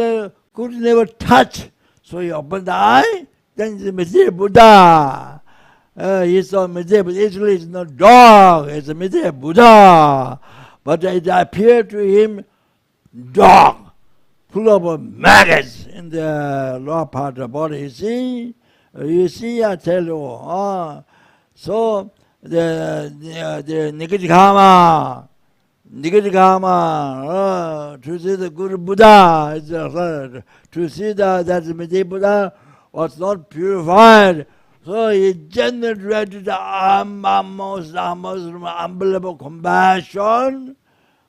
could never touch. So he opened the eye. Then the Messiah Buddha. He saw Messiah, but actually it's not dog. It's a Messiah Buddha. But it appeared to him dog, full of maggots in the lower part of the body. You see, I tell you. So the Nikajikama, to see the good Buddha, to see that the Messiah Buddha was not purified. So he generated the most unbelievable compassion.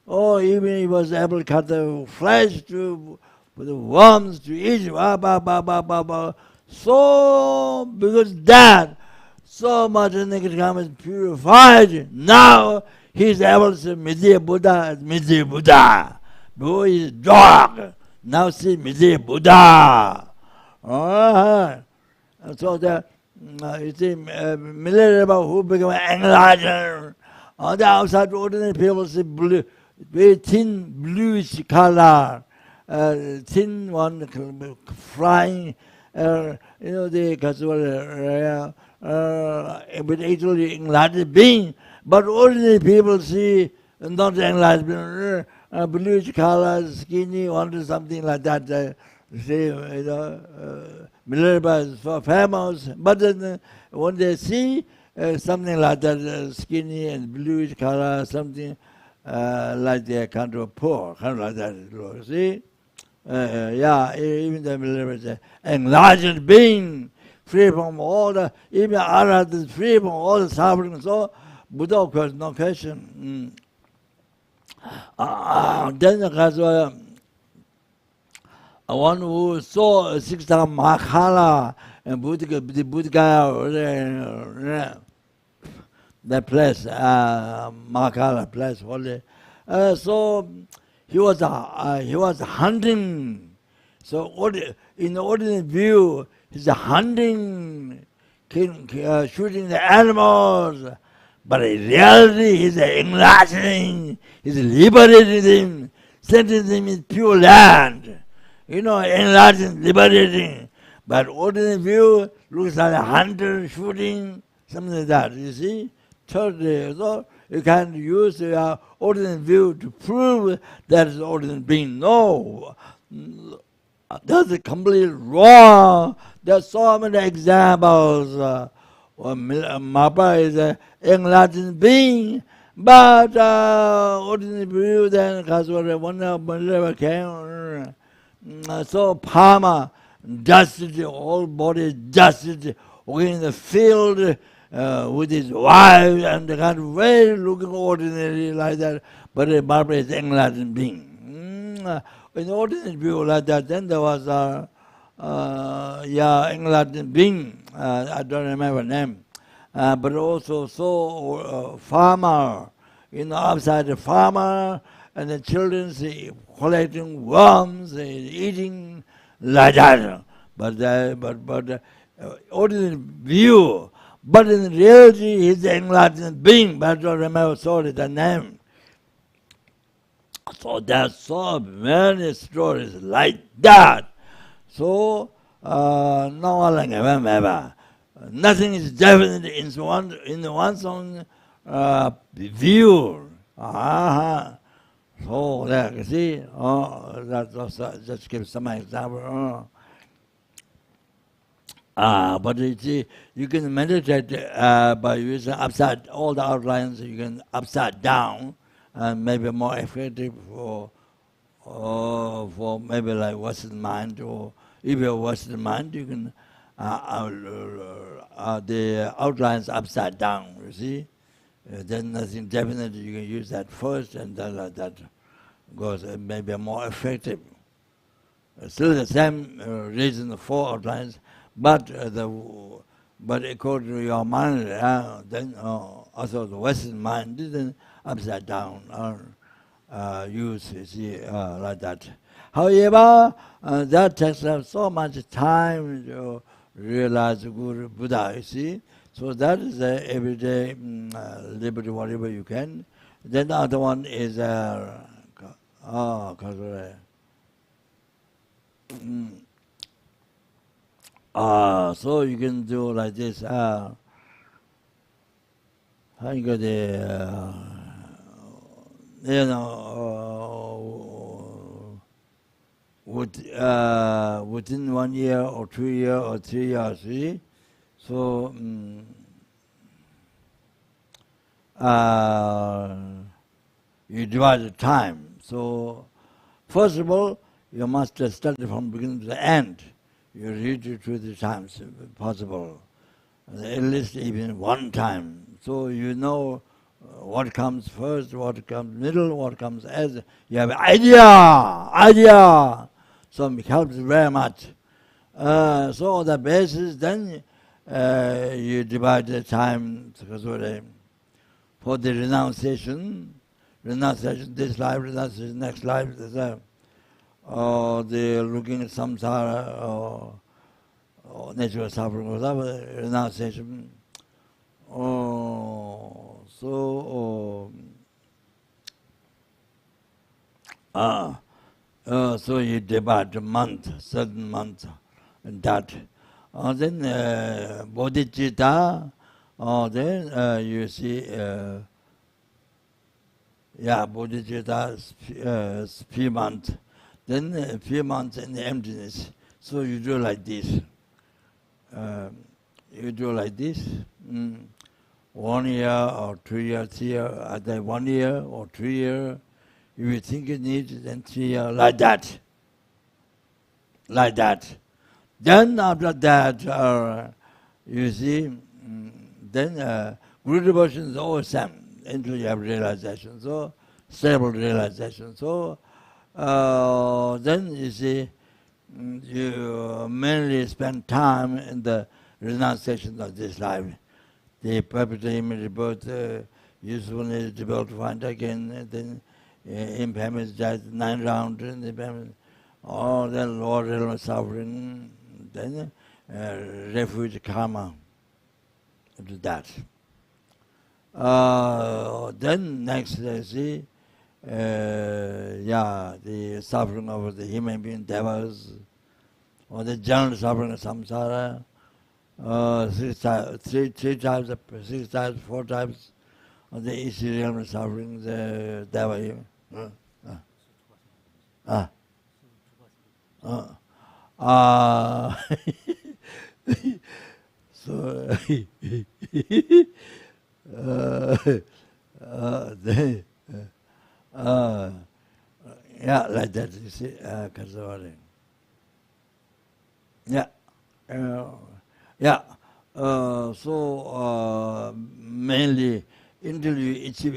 Oh, even he was able to cut the flesh for the worms to eat. So, because that, so much negative karma is purified. Now he's able to say Messiah Buddha as Messiah Buddha. Before he's dog. Now see Messiah Buddha. So the you see, Milarepa who become enlightened. On the outside, ordinary people see blue, very thin bluish color, thin one flying. They consider but actually enlightened being. But ordinary people see not enlightened, bluish color, skinny, or something like that. Say, Milarepa is so famous, but then when they see something like that, skinny and bluish color, something like they're kind of poor, kind of like that, see? Even the Milarepa is enlightened being, free from all the, even Arhat is free from all the suffering, so Buddha, of course, no question. Then the one who saw 6,000 Makhala and the Buddha, that place, Makhala place, holy. So he was hunting. So in the ordinary view, he's hunting, shooting the animals. But in reality, he's enlightening, he's liberating them, sending them in pure land. Enlightened, liberating. But ordinary view looks like a hunter shooting, something like that, you see? Thirdly, so you can use your ordinary view to prove that it's ordinary being. No, that's completely wrong. There's so many examples. Mapa is an enlightened being, but ordinary view then, because one never came. So Pama, dusted, whole body dusted, walking in the field with his wife, and the kind of very looking ordinary like that, but Barbara is enlightened being. In ordinary view like that, then there was enlightened being, I don't remember name, but also so farmer, outside the farmer, and the children collecting worms, eating like that. But ordinary view. But in reality, he's an enlightened being. But I don't remember, sorry, the name. So there's so many stories like that. So nothing is definite in one's own view. So there, you see, just give some example. But you see, you can meditate by using all the outlines. You can upside down, and maybe more effective for for maybe like Western mind, or if you're Western mind, you can the outlines upside down. You see, then nothing definitely. You can use that first, and then like that goes maybe more effective. Still the same reason for outlines, but but according to your mind, then also the Western mind didn't upside down use, you see, like that. However, that takes up so much time to realize the Guru Buddha, you see. So that is everyday liberty, whatever you can. Then the other one is so you can do like this. How you got the you know within 1 year or 2 years or 3 years. See? So you divide the time. So first of all, you must study from beginning to the end. You read it 2 times if possible, at least even 1 time. So you know what comes first, what comes middle, what comes as. You have idea. So it helps very much. So on the basis, then you divide the time for the renunciation, this life, renunciation next life, the looking at samsara or natural suffering, or whatever, renunciation. So you divide the month, certain month, and that. Then Bodhichitta, then you see, Bodhichitta is few months. Then a few months in the emptiness. So you do like this. You do like this. 1 year or 2 years, 3 years, either 1 year or 2 years. If you think you need it, then 3 years, like that. Like that. Then after that, you see, then Guru devotion is always same until you have realization. So, stable realization. So, then you see, you mainly spend time in the renunciation of this life. The perpetual immediate birth, usefulness, developed to find again, then impermanence, just 9 rounds, and impermanence, all the lower realm of suffering, then refuge karma, to that. Then next, you see, the suffering of the human being, devas, or the general suffering of samsara, 6 times, 4 times of the easy realm of suffering, the deva. So, like that, you see, Kasawari. So mainly until you achieve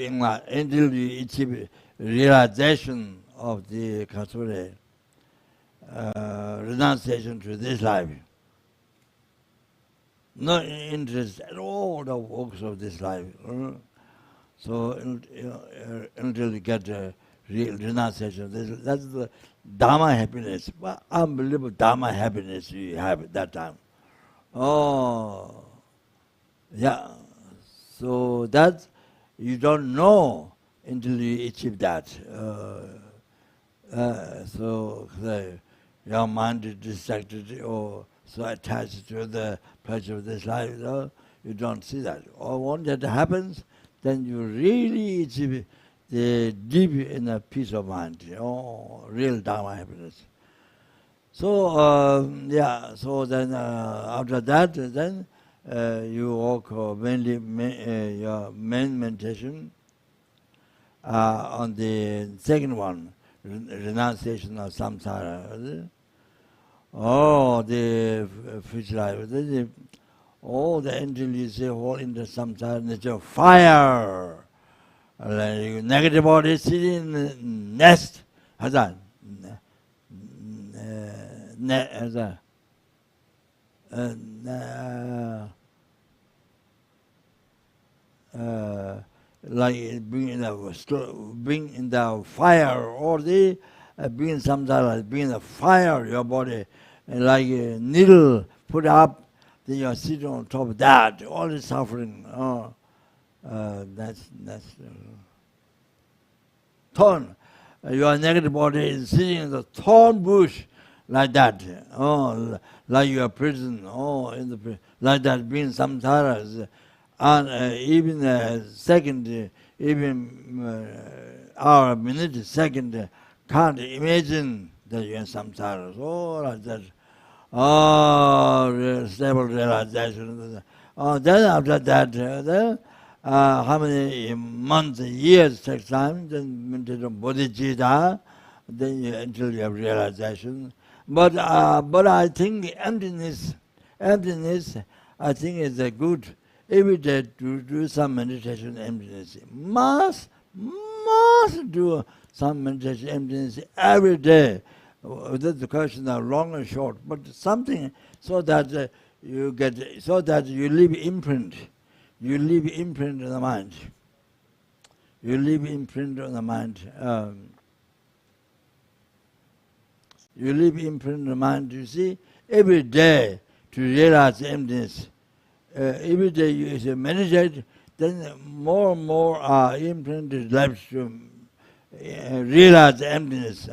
realization of the Kasure, renunciation to this life. No interest at all the works of this life. So until you get real renunciation, that's the dharma happiness. Unbelievable dharma happiness you have at that time. So that you don't know until you achieve that. So your mind is distracted or so attached to the pleasure of this life, you don't see that. Or when that happens, then you really achieve the deep inner peace of mind, real Dharma happiness. So, so then after that, then you walk mainly your main meditation on the second one, renunciation of samsara. Oh, the future life. Oh, the angel you say all in the samsara nature fire. Like negative body sitting in the nest. How's that? How's that? Like being in the fire, or the being samsara, being the fire your body, and like a needle put up, then you are sitting on top of that, all the suffering. Oh, that's thorn. Your negative body is sitting in the thorn bush, like that. Oh, like your prison. Oh, in the like that, being samsara. And even a second, even hour, minute, second, can't imagine that you're in samsara. So like that. Oh, stable realization. Oh, then after that, then, how many months, years takes time, then meditation bodhichitta, then until you have realization. But I think emptiness, I think is a good. Every day to do some meditation emptiness. Must do some meditation emptiness every day. That's the question of long or short, but something so that you get, so that you leave imprint. You leave imprint on the mind. You leave imprint on the mind. You leave imprint on the mind. You see, every day to realize emptiness. Every day you meditate, then more and more imprinted lives to realize the emptiness.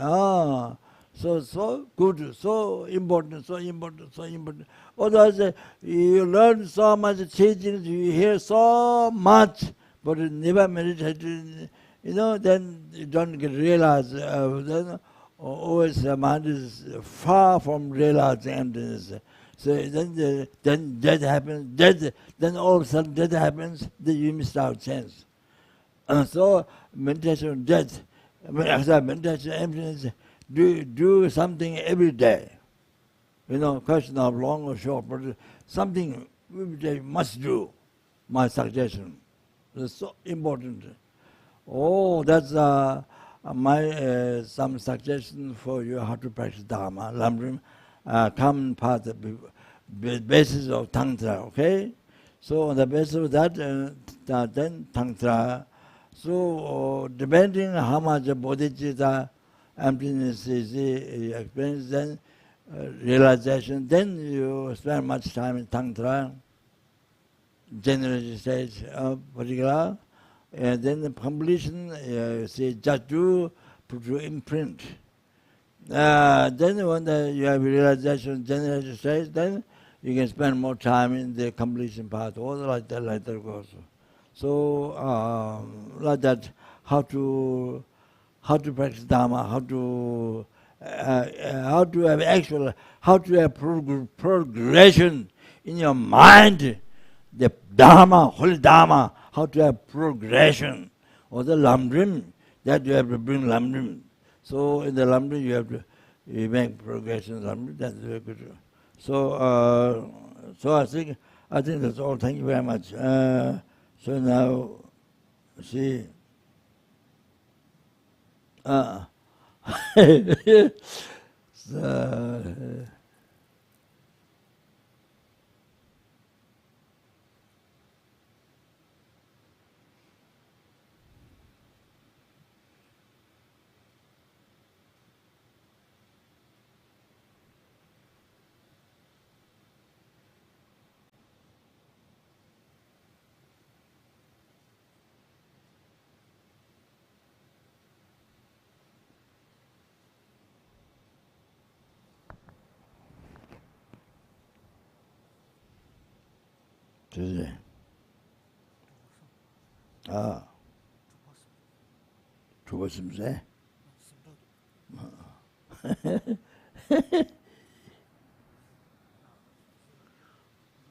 So good, so important. Otherwise, you learn so much teachings, you hear so much, but you never meditate. Then you don't get realized. Then always the mind is far from realizing emptiness. So then death happens. Then all of a sudden death happens. Then you miss out chance. So meditation, death, meditation, emptiness. Do something every day. Question of long or short, but something every day must do. My suggestion. It's so important. Oh, that's my some suggestion for you how to practice dharma. Lamrim. Common path, the basis of Tantra, okay? So on the basis of that, then Tantra. So depending on how much bodhicitta emptiness is experienced, then realization, then you spend much time in Tantra, general stage particular, and then the completion, say, just do imprint. Then when you have realization, general stage, then you can spend more time in the completion part, all like that goes. So like that, how to practice dharma, how to have progression in your mind, the dharma, holy dharma, how to have progression, or the lamrim, that you have to bring lamrim. So in the lamrim you make progression. Lamrim, that's very good. So I think that's all. Thank you very much. So now, see. So, today. Tuvasimse.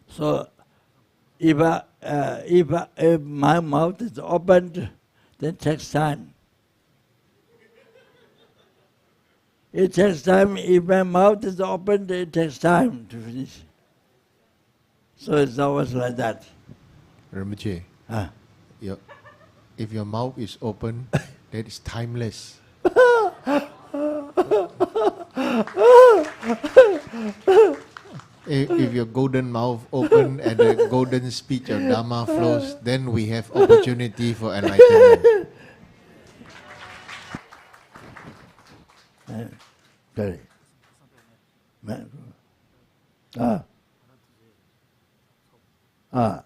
So if my mouth is opened, then takes time. It takes time. If my mouth is open, it takes time to finish. So it's always like that. Rinpoche, Ah. if your mouth is open, that is timeless. If your golden mouth open and the golden speech of Dharma flows, then we have opportunity for enlightenment. Correct. Ah. Ah.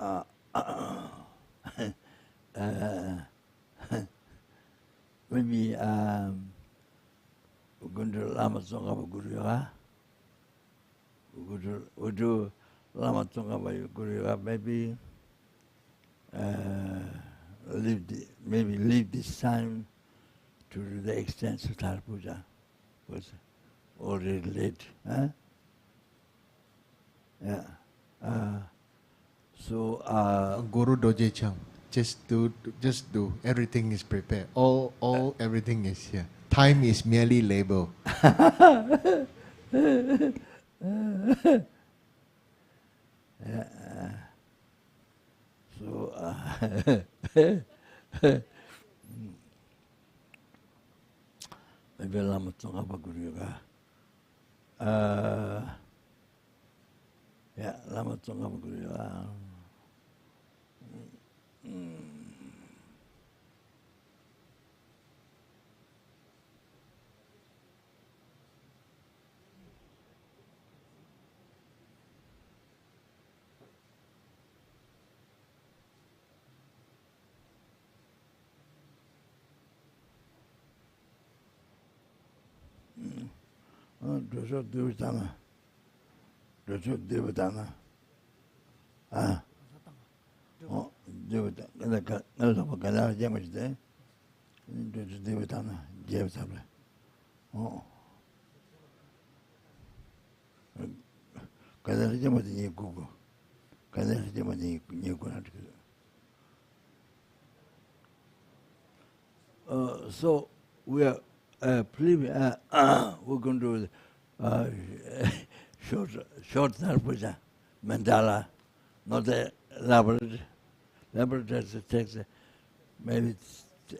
Ah. Maybe we're going to Lama Tsongkhapa Guru Yoga. We do Lama Tsongkhapa Guru Yoga. Maybe leave this time to the extent of Thar Puja. Was already late. Huh? Yeah. So Guru Doje Chang, just do. Everything is prepared. All everything is here. Time is merely label. So maybe Lama Tsongkhapa Guru Yoga. Yeah, Lama Tsongkhapa Guru Yoga. Dosho Devitana. Dosho Devitana. Ah. Oh, Devitana. Kana Jamajde. Dosho Devitana. Devitana. Oh. Kana Jamajde Gugu. Kana Jamajde Gugu. So we are we're going to short Puja mandala, not a elaborate. Elaborate takes maybe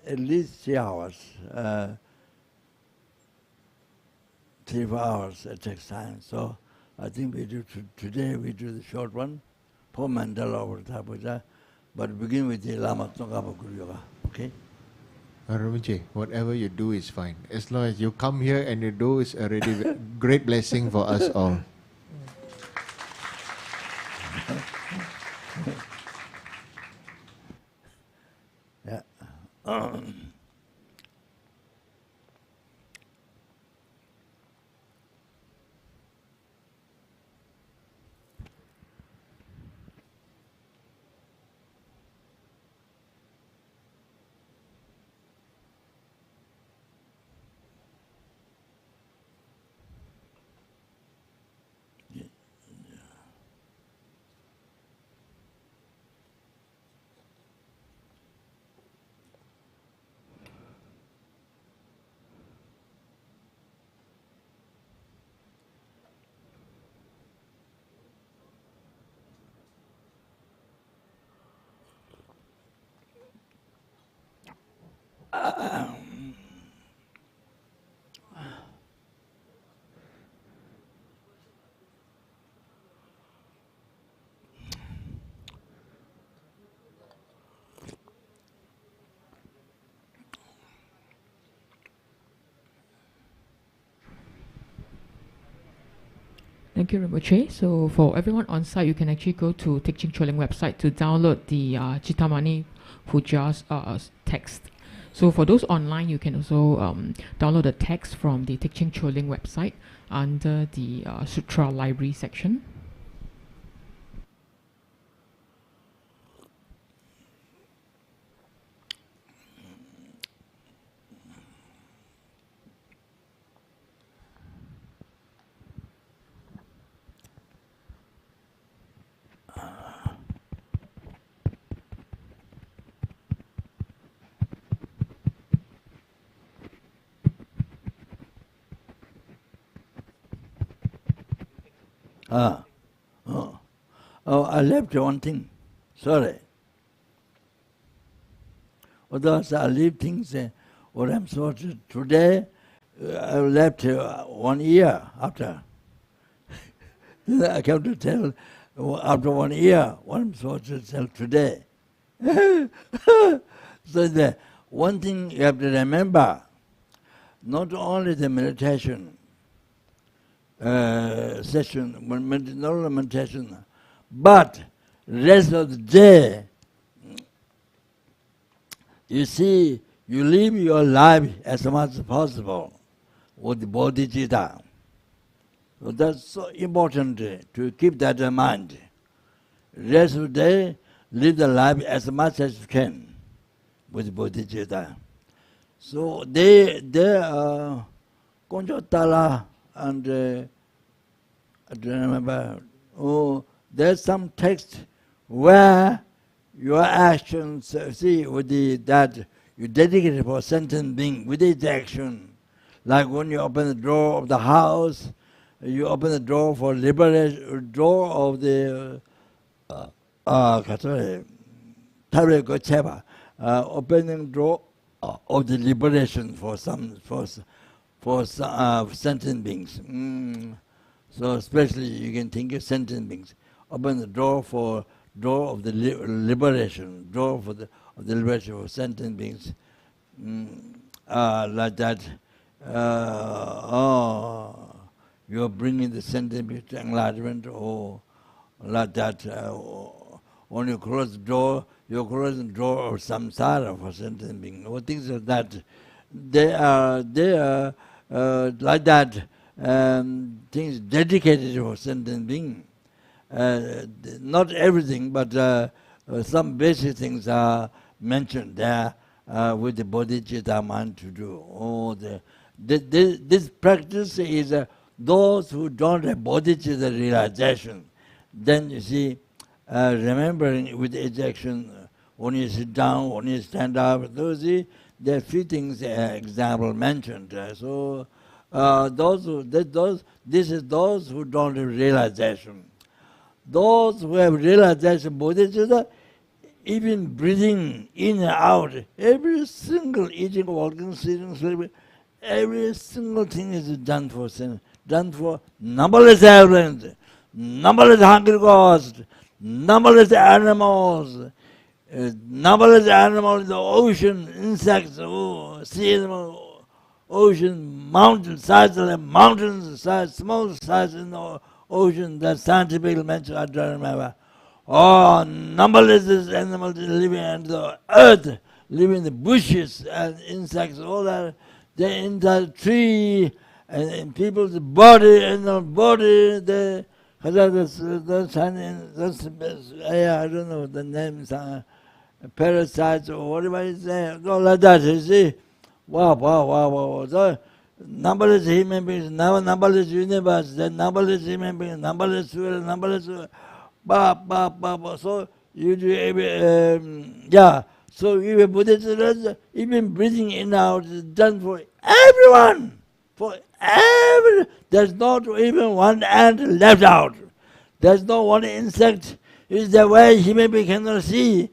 at least 3 hours. 3-4 hours. It takes time. So I think we do today. We do the short one, 4 mandala over Puja, but begin with the Lama Tsongkhapa Guru Yoga. Okay. Rinpoche, whatever you do is fine. As long as you come here and you do, is already great blessing for us all. Yeah. Thank you, Rinpoche. So for everyone on site, you can actually go to Teaching Choling website to download the Cittamani Puja's text. So for those online, you can also download the text from the Teaching Choling website under the Sutra Library section. I left one thing. Sorry. Otherwise, I leave things. What I'm supposed to today, I left 1 year after. Then I come to tell after 1 year what I'm supposed to tell today. So the one thing you have to remember, not only the meditation session, not only meditation, but rest of the day, you see, you live your life as much as possible with the Bodhichitta. So that's so important to keep that in mind. Rest of the day, live the life as much as you can with Bodhichitta. So they Konjotala and I don't remember. There's some text where your actions, see, with that you dedicate it for a sentient being with its action. Like when you open the door of the house, you open the door for liberation, door of the opening door of the liberation for some sentient beings. So especially you can think of sentient beings. Open the door of the liberation, door of the liberation for sentient beings. Like that. You're bringing the sentient beings to enlightenment, or like that. When you close the door, you're closing the door of samsara for sentient beings, or things like that. They are like that. Things dedicated for sentient being. Not everything, but some basic things are mentioned there with the Bodhichitta mind to do. This practice is those who don't have Bodhichitta realization. Then you see, remembering with each action, when you sit down, when you stand up, those there are few things example mentioned. This is those who don't have realization. Those who have realization, Bodhichitta, even breathing in and out, every single eating, walking, sitting, sleeping, every single thing is done for sin, done for numberless airplanes, numberless hungry ghosts, numberless animals, numberless animals in the ocean, insects, sea animals, ocean, mountains, size of the mountains, size, small size in the ocean, that scientific mention I don't remember. Oh, numberless animals living on the earth, living in the bushes and insects, all that. They're in the tree and in people's body, in the body, they, I don't know the names, parasites or whatever it's there, go like that, you see. Wow. So, numberless human beings, numberless universe, then numberless human beings, numberless spirit, numberless. So you do every, so even Buddhists, even breathing in and out is done for everyone. For every, there's not even one ant left out. There's no one insect. Is the way human being cannot see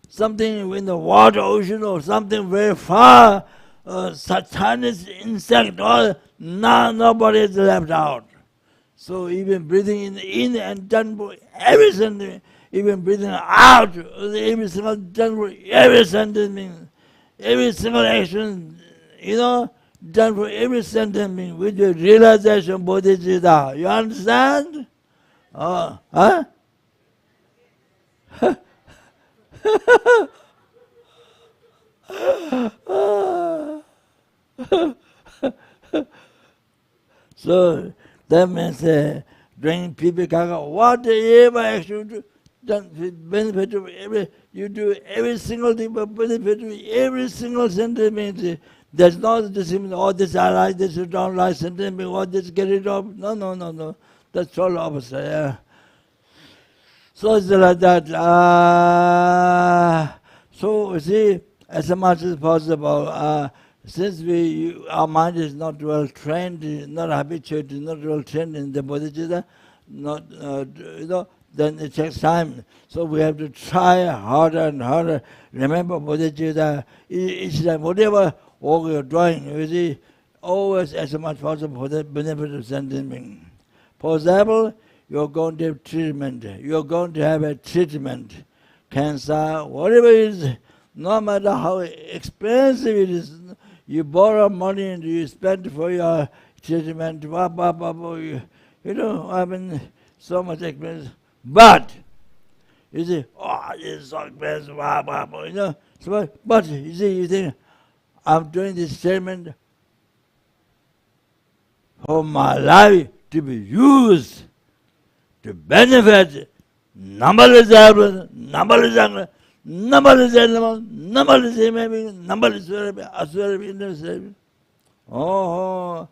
something in the water, ocean, or something very far, such tiny insect, or nobody is left out. So even breathing in and done for every sentence, even breathing out, every single done for every sentence, every single action, done for every sentence with the realization Bodhichitta. You understand? Huh? So that means during people whatever action you do, benefit of every, you do every single thing for benefit of every single sentence. There's no discrimination, this I like, this I don't like, sentence, this get it off. No. That's all opposite. Yeah. So it's like that. So you see, as much as possible, since our mind is not well trained, not habituated, not well trained in the Bodhichitta, then it takes time. So we have to try harder and harder. Remember Bodhichitta, each time, whatever work you're doing, you see, always as much as possible for the benefit of sentient being. For example, you're going to have treatment. You're going to have a treatment. Cancer, whatever it is, no matter how expensive it is, you borrow money and you spend for your treatment, I mean, so much expense. But, you see, this is so expensive, So, but, you see, you think, I'm doing this treatment for my life to be used to benefit numberless animals, numberless animals, numberless human beings, numberless asura beings. Oh,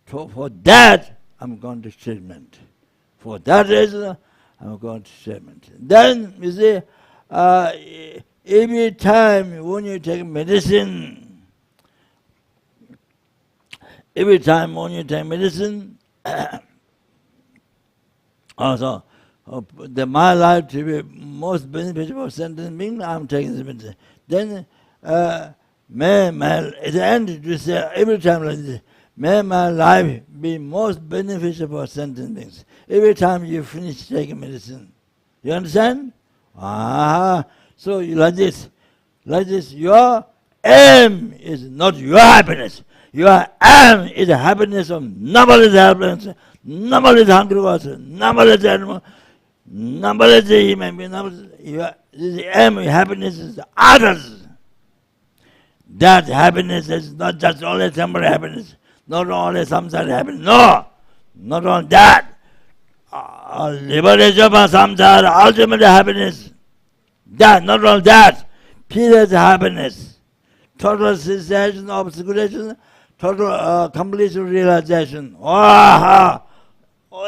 so for that, I'm going to treatment. For that reason, I'm going to treatment. Then, you see, every time when you take medicine, also, my life to be most beneficial for sentient being, I'm taking this medicine. Then, at the end, you say every time like this, may my life be most beneficial for sentient beings. Every time you finish taking medicine. You understand? So like this, your aim is not your happiness. Your aim is the happiness of numberless airplanes, numberless hungry waters, numberless animals, numberless human beings. This aim of happiness is others. That happiness is not just only temporary happiness, not only samsara happiness. No, not only that. Liberation from samsara, ultimate happiness. That, not only that, peerless happiness, total cessation, obscuration, total complete realization.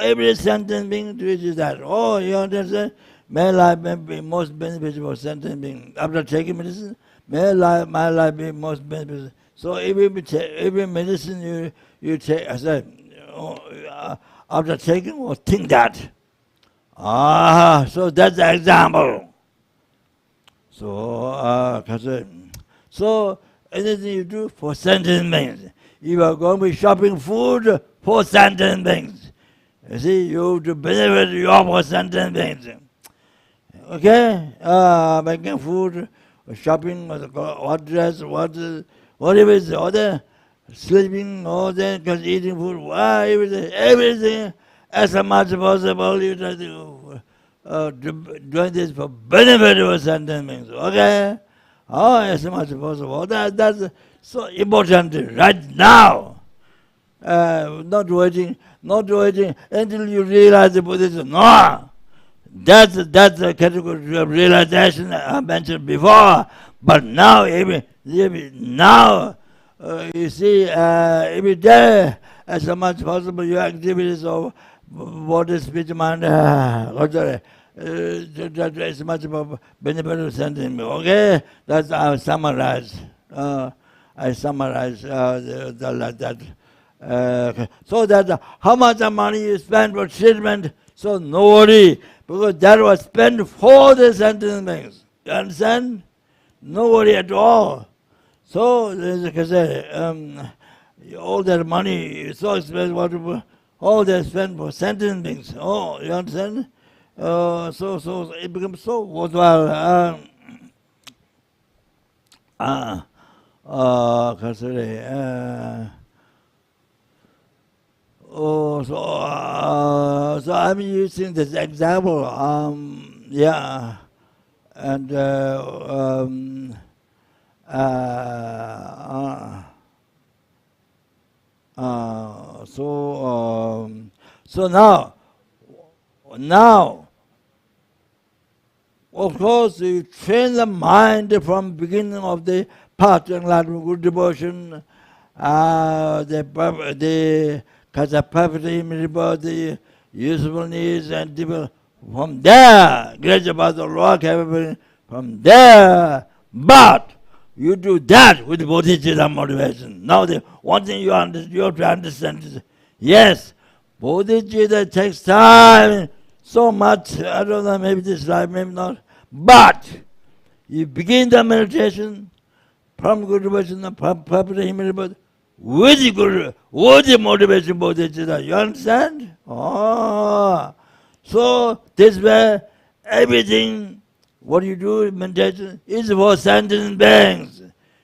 Every sentient being reaches that. You understand? May life be most beneficial for sentient being. After taking medicine, may my life be most beneficial. So every medicine you take, I said, after taking, think that. So that's the example. So anything you do for sentient beings. You are going to be shopping food for sentient beings. You see, you have to benefit your for sentient beings. Okay? Making food, shopping, what dress, whatever is the order, sleeping, all that, because eating food, everything, as much as possible, you try to doing this for benefit of sentient beings. Okay? Oh, as much as possible. That's so important right now. Not waiting until you realize the Buddhism. No! That's the category of realization I mentioned before. But now, you see, every day, as much as possible, your activities of body, speech, mind, as much about benefit of sentiment. Okay, that's I summarize. Like that. So that how much money you spend for treatment, so no worry, because that was spent for the sentient beings. You understand? No worry at all. So, like I say, all that money is so expensive, all that spent for sentient beings. Oh, you understand? So it becomes so worthwhile. So I'm using this example. Yeah, and so now, of course, you train the mind from beginning of the path to enlightenment, good devotion, the capacity, the useful needs, and from there, gradually about the lower capability, from there, but you do that with Bodhichitta motivation. Now, the one thing you have to understand is, yes, Bodhichitta takes time, so much, I don't know, maybe this life, maybe not, but you begin the meditation from good motivation, with the motivation Bodhichitta. You understand? Oh, so this way, everything what you do in meditation is for sentient beings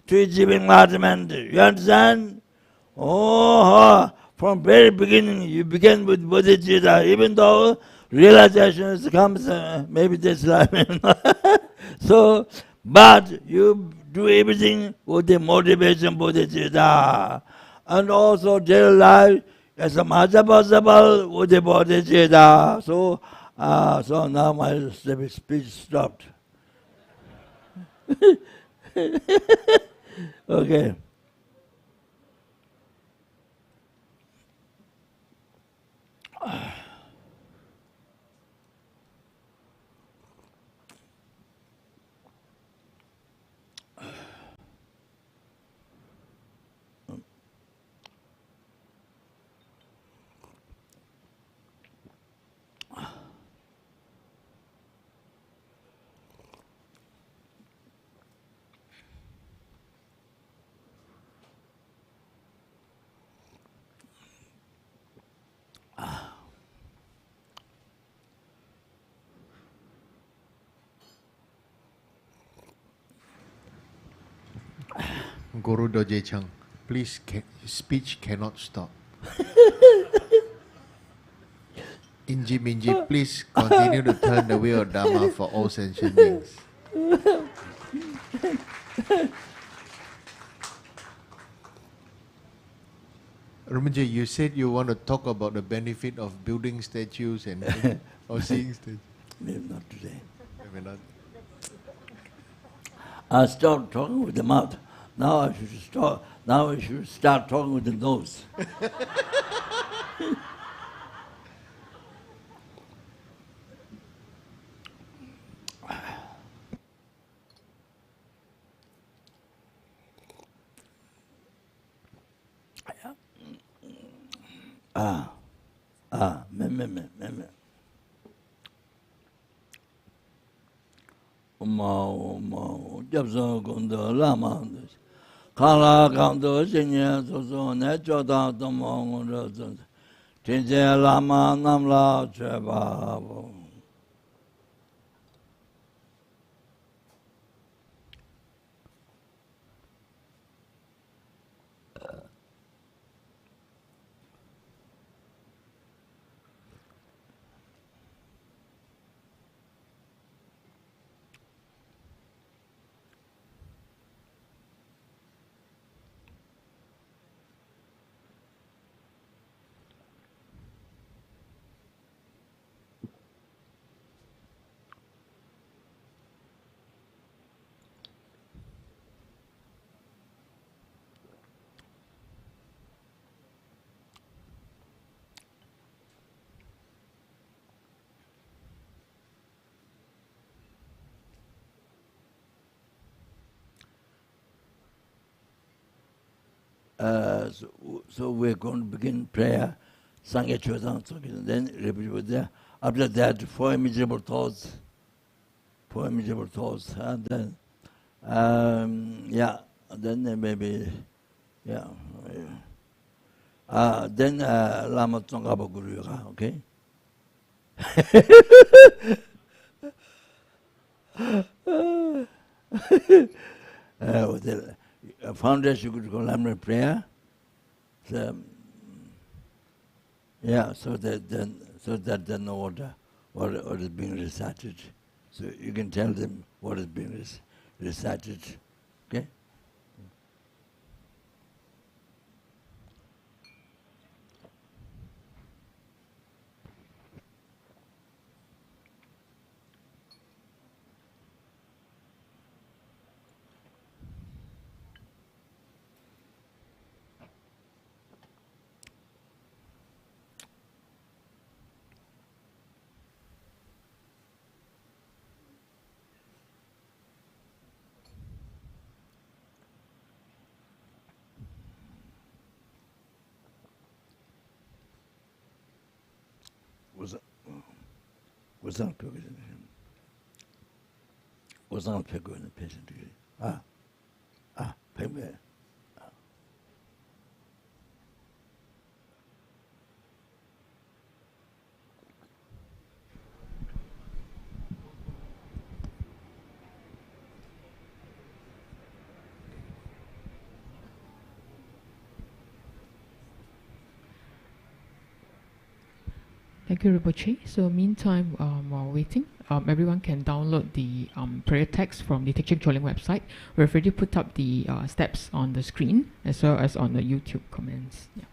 to achieve enlightenment. You understand? Oh, from very beginning you begin with Bodhichitta, even though realization comes maybe this life. So, but you do everything with the motivation Bodhichitta. And also daily life as much as possible with the Bodhichitta. So now my speech stopped. Okay. Guru Doje Chang, please, speech cannot stop. Inji Minji, please continue to turn the wheel of Dharma for all sentient beings. Rinpoche, you said you want to talk about the benefit of building statues and or seeing statues. Maybe not today. Maybe not. I stopped talking with the mouth. Now I should stop. Now I should start talking with the nose. Me. Lama Kala Kanto Shinyan Susu Nechoda Tomo Rosun Tinje Lama Namla Cheba. So we're going to begin prayer, Sangha Chodang, then Rinpoche was there. After that, four immeasurable thoughts, and then, then maybe, then Lama Tsongkhapa Guru Yoga, okay? With the foundation could call Lamra prayer. So, so that they know what is being recited. So you can tell them what is being recited. Okay? Was that good? Was not good in the patient? Payment. Thank you, Rinpoche. So meantime, while waiting, everyone can download the prayer text from the Teaching Choling website. We've already put up the steps on the screen as well as on the YouTube comments. Yeah.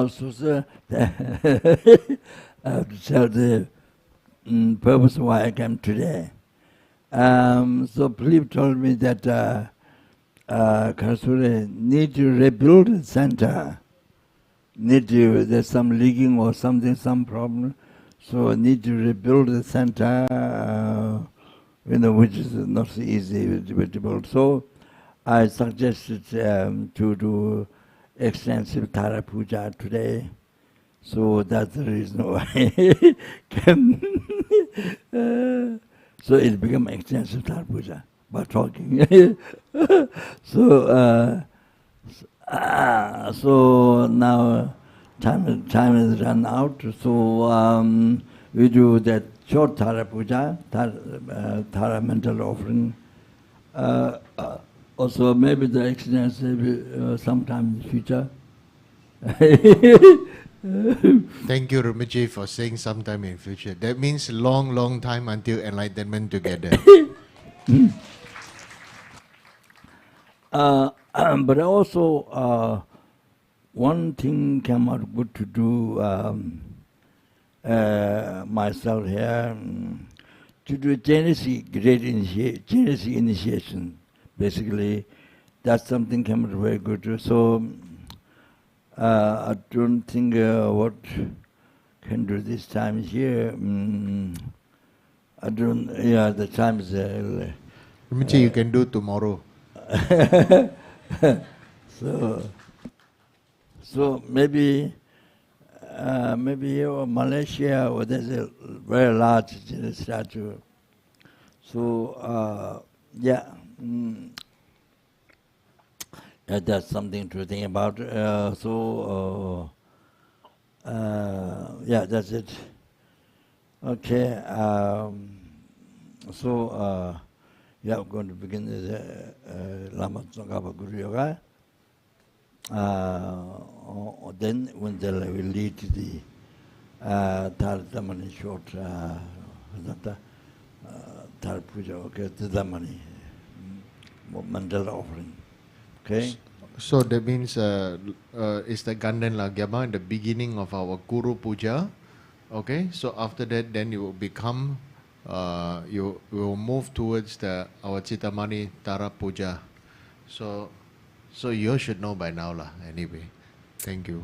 So I have to tell the purpose why I came today. So Philip told me that Kasure need to rebuild the center. There's some leaking or something, some problem. So need to rebuild the center, which is not so easy to build. So I suggested to do extensive Tara Puja today. So that's the reason why I came. So it became extensive Tara Puja by talking. So now time has run out. So we do that short Tara Puja, Tara mental offering. Also maybe the extensive sometime in the future. Thank you, Rinpoche, for saying sometime in future. That means long time until enlightenment together. But also one thing came out good to do myself here, to do Genesis initiation. Basically, That's something came out very good. So I don't think what can do this time here. I don't. Yeah, the time is. Rinpoche, you can do tomorrow. So maybe Malaysia, or there's a very large statue. So yeah, that's something to think about. Yeah, that's it. Okay. Yeah, I'm going to begin the Lama Tsongkhapa Guru Yoga. Then when they will lead the Cittamani short Puja, okay, Cittamani mandala offering. Okay. So that means it's the Ganden Lagyama in the beginning of our Guru Puja. Okay, so after that, then you will become, you will move towards our Cittamani Tara Puja. So you should know by now lah. Anyway, thank you.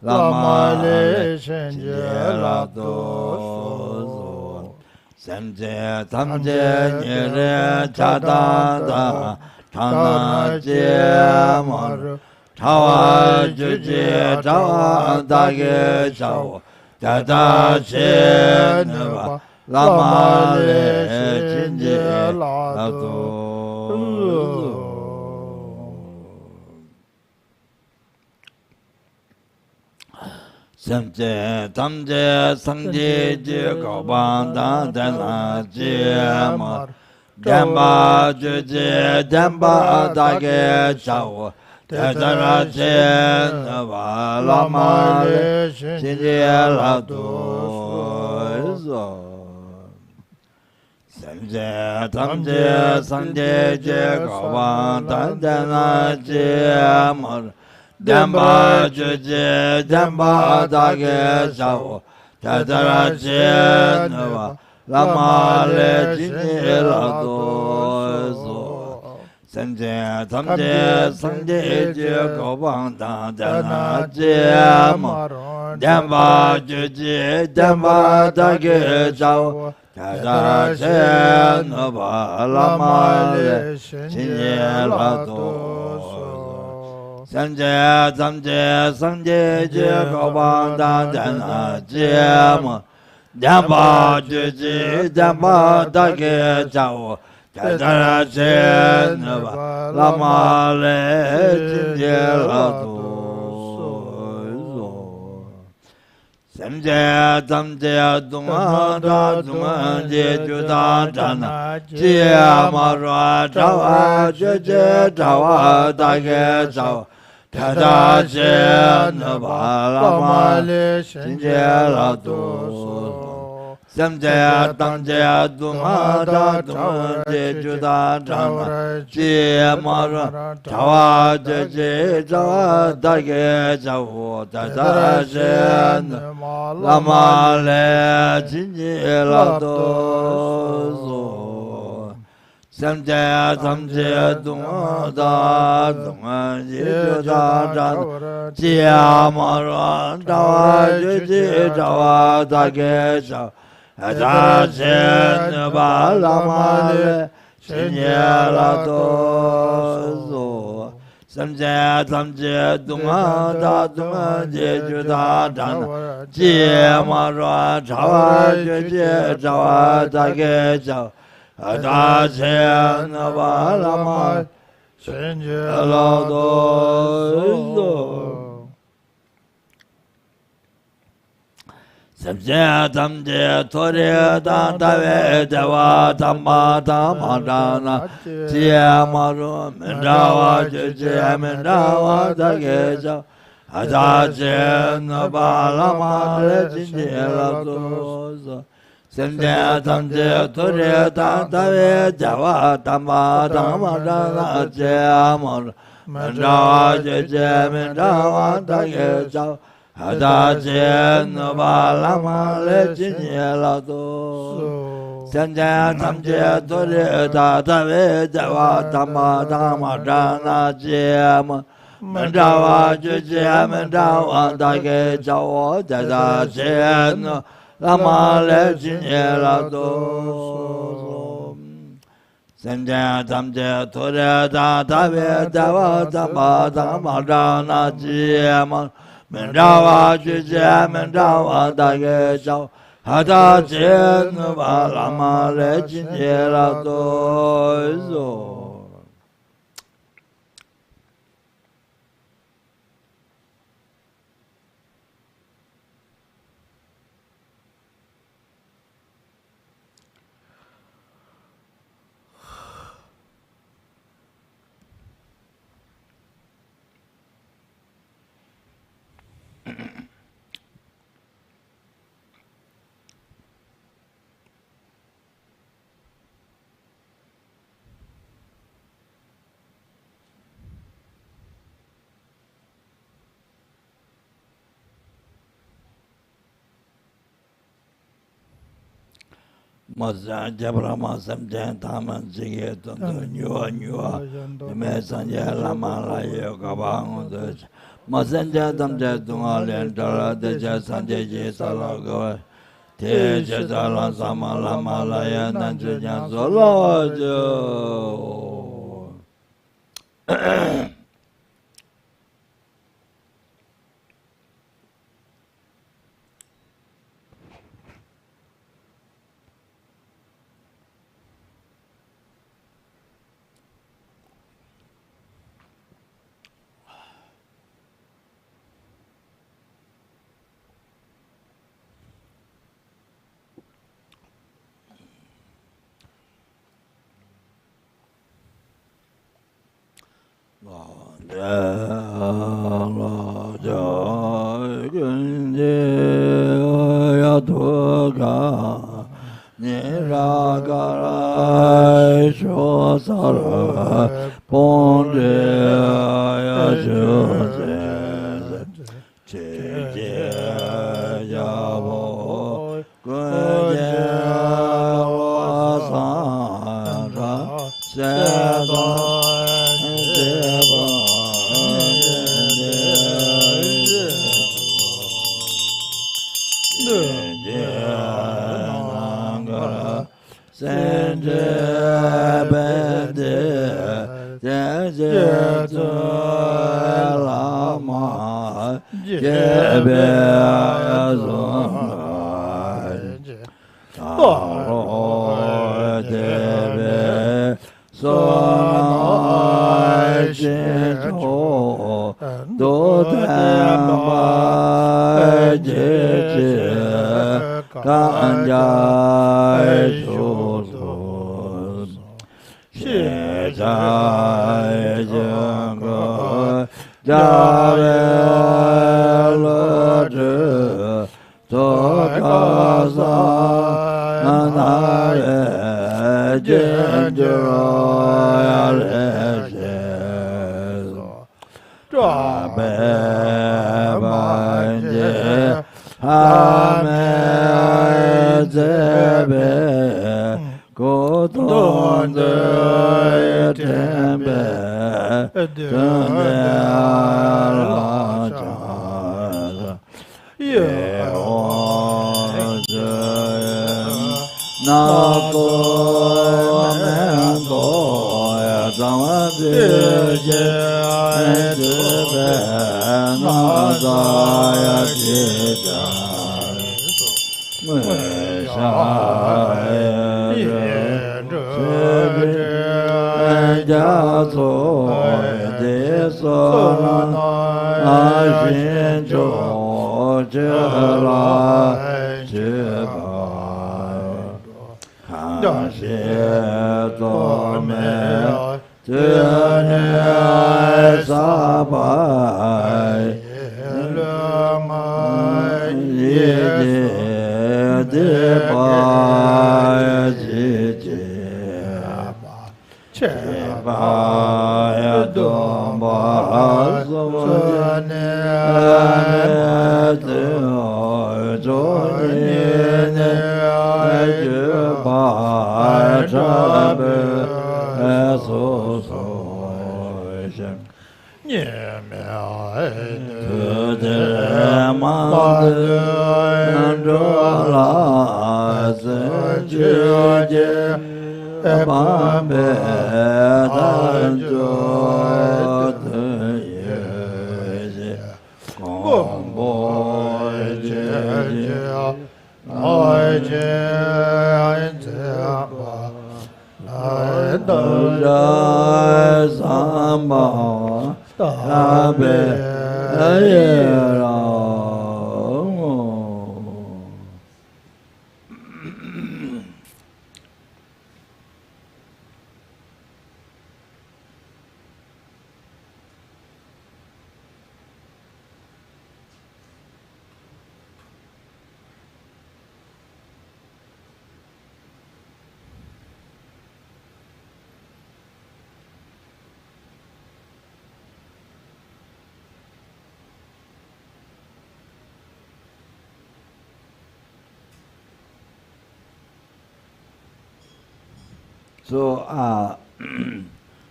Lama le shenje la do so Samje tamje nyere chadanda chana je mar chawa juje chawa dage chawa dada che neva lama le chinje lado Samje tamje sangje je goban dan dana je mar Damba juje damba dage chao Tadara je nava lama le chinje lado Samje tamje sangje je goban dan dana je mar Damba juje damba dage chao Tadara je nava lama le chinje lado Samje tamje sangje je gobang dan dana je mar Damba juje damba dage chao Tadara je nava lama le chinje lado Samje tamje sangje je gobang dan dana je mar Damba juje damba dage chao Tadara je nava lama le chinje lado Samje tamje dunga da dunga je juda jana je amarwa chawa juje chawa dage chao Tada je nava lama le chinje lado Samje tamje dunga da dunga je juda jana je amarwa chawa juje chawa dage chao Tada je nava lama le chinje lado Samje tamje dunga da dunga je juda jana je amarwa chawa juje chawa dage chao Tada je nava lama le chinje lado Samje tamje dunga da dunga je juda jana je amarwa chawa juje chawa dage chao Tada je nava lama chinje lado Samje tamje tori da dave deva dhamma dhamma dana je amaru mendawa je mendawa dage chao Tada je nava lama le chinje lado Samje tamje tori da dave deva dhamma dhamma dana je amaru mendawa je mendawa dage chao Tada je nava lama le chinje lado Samje tamje tori da dave deva dhamma dhamma dana je amaru mendawa je mendawa dage chao Tada je nava lama le chinje lado Samje tamje tori da dave deva dhamma dhamma dana je amaru mendawa je mendawa dage chao Tada je nava lama le chinje lado Masa Jabrama Samje Taman Sige Tondo Nyua Nyua Me Sanje Lama Layo Kabang Masanja Tamje Tunga Len Tara Deja Sanje Je Sala Gawa te je la sama lama la ya nan je nya so lo jo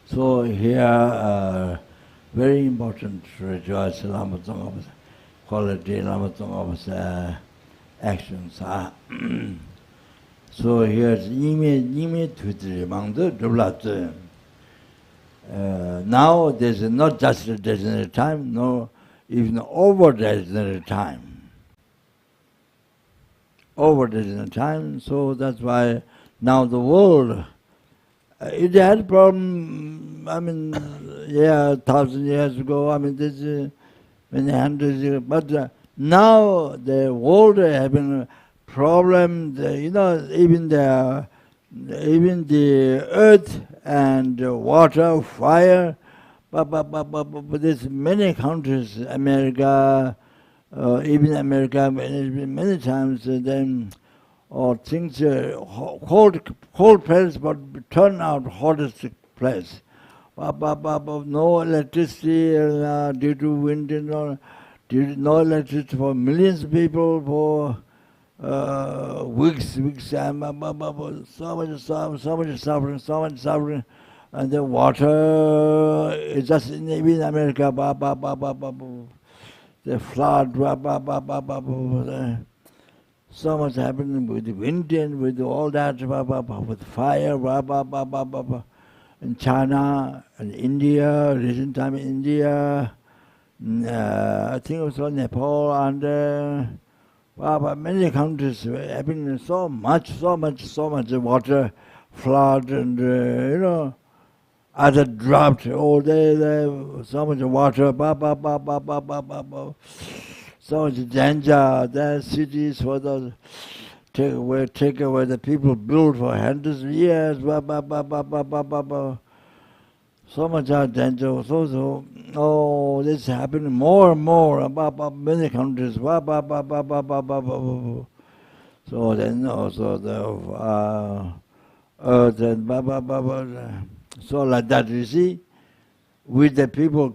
So here, very important to rejoice Lama Tsongkhapa quality, Lama Tsongkhapa's actions. So here's now there's not just a designated time, no, even over designated time. Over designated time, so that's why now the world, it had problem, 1,000 years ago, there's many hundreds years, but now the world having problems, even the earth and water, fire, but there's many countries, America, even America, many times, then things, cold place, but turn out hottest place. No electricity due to wind, no electricity for millions of people for weeks, so much suffering, and the water is just even America, the flood, so much happening with the wind and with all that, with fire, in China and India, recent time in India, I think also Nepal and many countries having so much water, flood and other drought all day, so much water, so much danger. There cities for the take away the people built for hundreds of years, so much danger. So this is happening more and more about many countries. So then also the earth and so like that, you see. With the people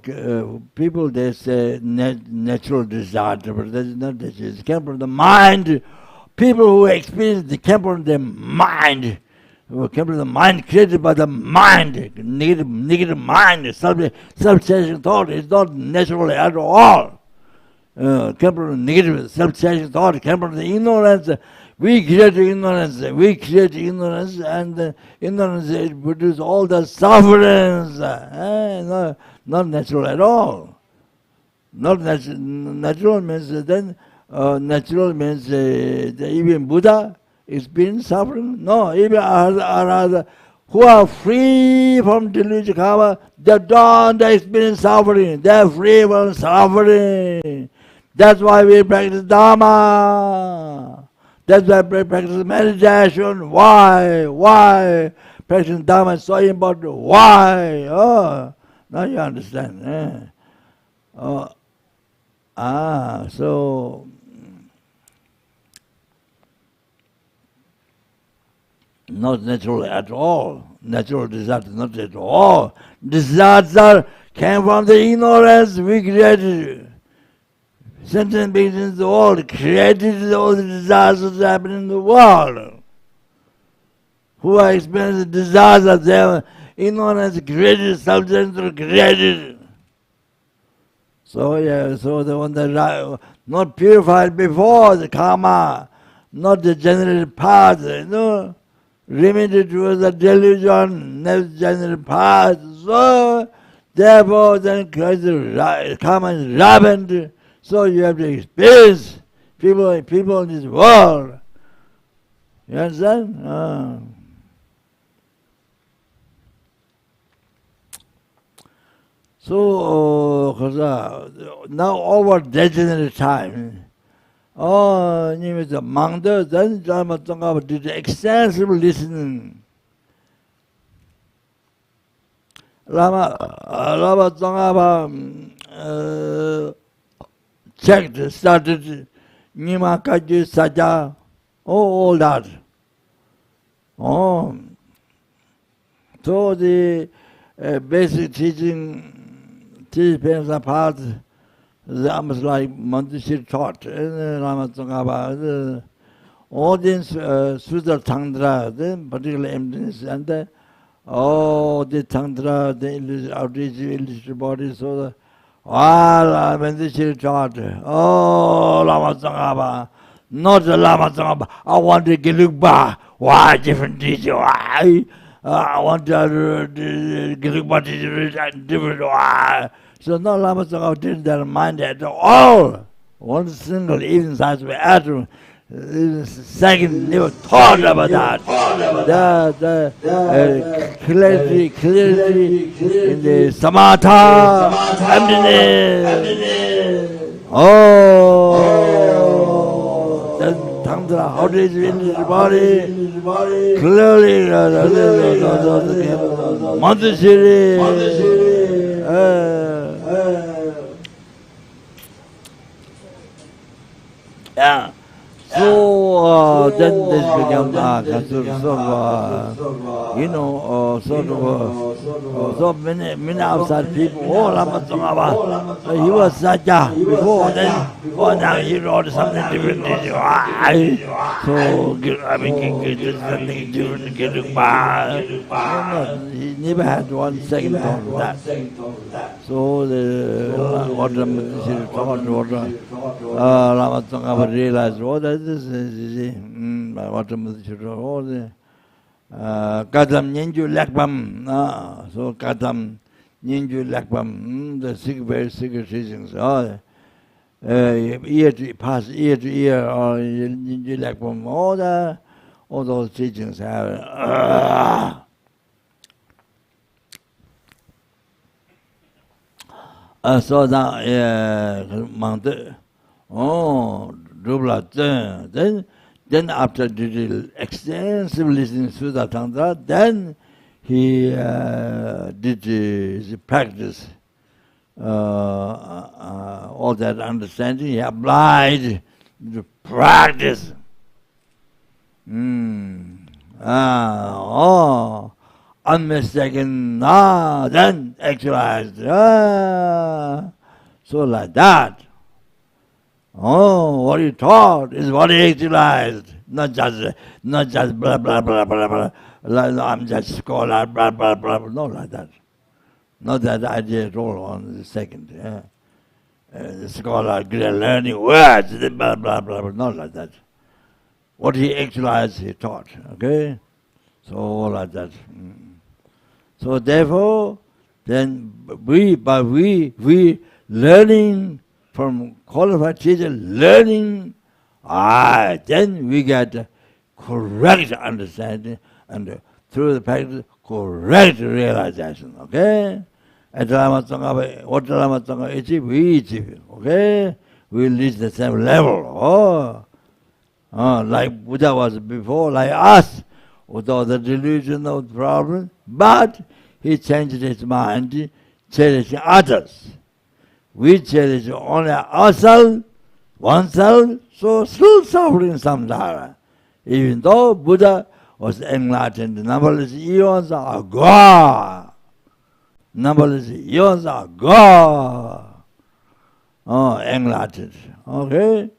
they say natural disaster, but that is not that. It came from the mind. People who experience it came from the mind. Who came from the mind created by the mind, negative mind, self-chasing thought. It's not natural at all. Came from the negative self-chasing thought. Came from the ignorance. We create ignorance, and ignorance it produces all the sufferings. Not natural at all. Not natural means then natural means even Buddha experienced suffering. No, even others who are free from delusion karma, they don't experience suffering. They're free from suffering. That's why we practice dharma. That's why we practice meditation. Why? Practicing dharma is so important. Why? Now you understand. So not natural at all. Natural disaster, not at all. Disaster came from the ignorance we created. Sentient beings in the world created all the disasters happening in the world. Who are experiencing disasters? Their ignorance created, self-censor created. So the one that not purified before the karma, not the generated path, limited towards the delusion, never generated path. So therefore then karma is rampant. So you have to experience people in this world. You understand? So now over designated time, the Mangda then Lama Tsongkhapa did extensive listening. Lama Tsongkhapa checked, started Nima Kaji Saja, all that. So the basic teaching parents apart, almost like Bodhichitta taught in Lama Tsongkhapa. Audience Sutta Tantra, then particular emptiness, and the Tantra, the outreach, illustrated body, so Bodhichitta taught, Lama Tsongkhapa, Not the Lama Tsongkhapa. I want to Gelugpa. Why different teacher? Why? I want to Gelugpa teacher different. Why? So no Lama Tsongkhapa didn't their mind at all. One single even size of atom. Second, never thought about that. The clarity in the samatha, emptiness. Oh, then Tantra, how it is in his body, clearly, Madhusiri. Yeah. So then this became so many outside people. Oh, Lama Tsongkhapa, he was Satya before. Then now he wrote something different. So I mean, something different. He never had 1 second thought of that. So the water Lama Tsongkhapa realized, oh, that is easy. Water Kadam Ninju Lakpam. So Kadam Ninju Lakpam, the very secret teachings. Ear to pass ear to ear, or Ninju Lakpam, all those teachings have. So now, then after did extensive listening to the Tantra, then he did his practice, all that understanding, he applied to practice. Unmistaken, then actualized. So like that. Oh, what he taught is what he actualized. Not just blah blah blah blah blah. I'm just scholar, blah blah blah. No, like that. Not that idea at all on the second. The scholar learning words, blah blah blah blah. Not like that. What he actualized, he taught. Okay, so like that. So therefore, then we learning from qualified teacher, learning, then we get correct understanding, and through the practice, correct realization. Okay? At Lama Tsongkhapa, what Lama Tsongkhapa achieve, we achieve. Okay? We reach the same level. Like Buddha was before, like us, without the delusion of the problem, but he changed his mind, cherishing others. We cherish only ourselves, oneself, so still suffering samsara. Even though Buddha was enlightened, numberless eons ago. Numberless eons ago. Enlightened. Okay?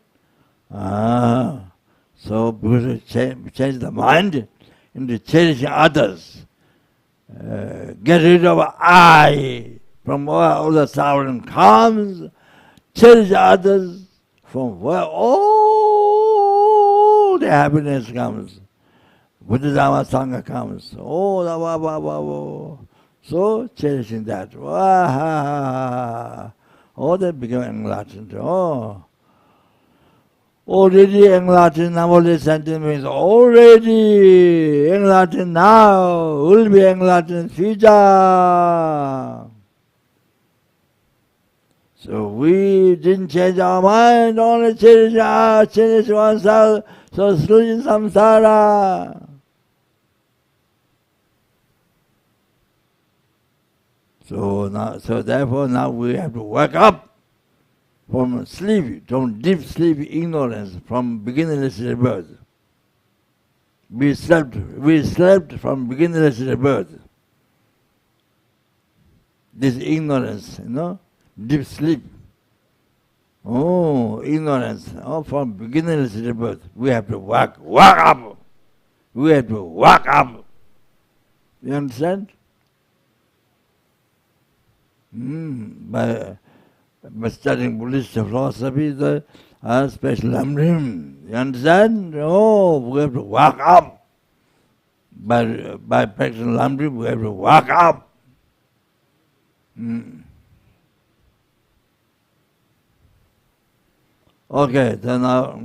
So Buddha changed the mind into cherishing others. Get rid of I. From where all the suffering comes, cherish others, from where all the happiness comes. Buddha Dhamma Sangha comes. So cherishing that. That became enlightened. Already enlightened, numberless sentiments, already enlightened now, will be enlightened in future. So we didn't change our mind, only change oneself, so still in samsara. So therefore now we have to wake up from sleep, from deep sleep ignorance, from beginningless rebirth. We slept from beginningless rebirth. This ignorance, deep sleep. Ignorance. From beginningless rebirth. We have to wake up. We have to wake up. You understand? By studying Buddhist philosophy, special lamrim. You understand? Oh, we have to walk up. By practicing lamrim, we have to walk up. Okay, then now,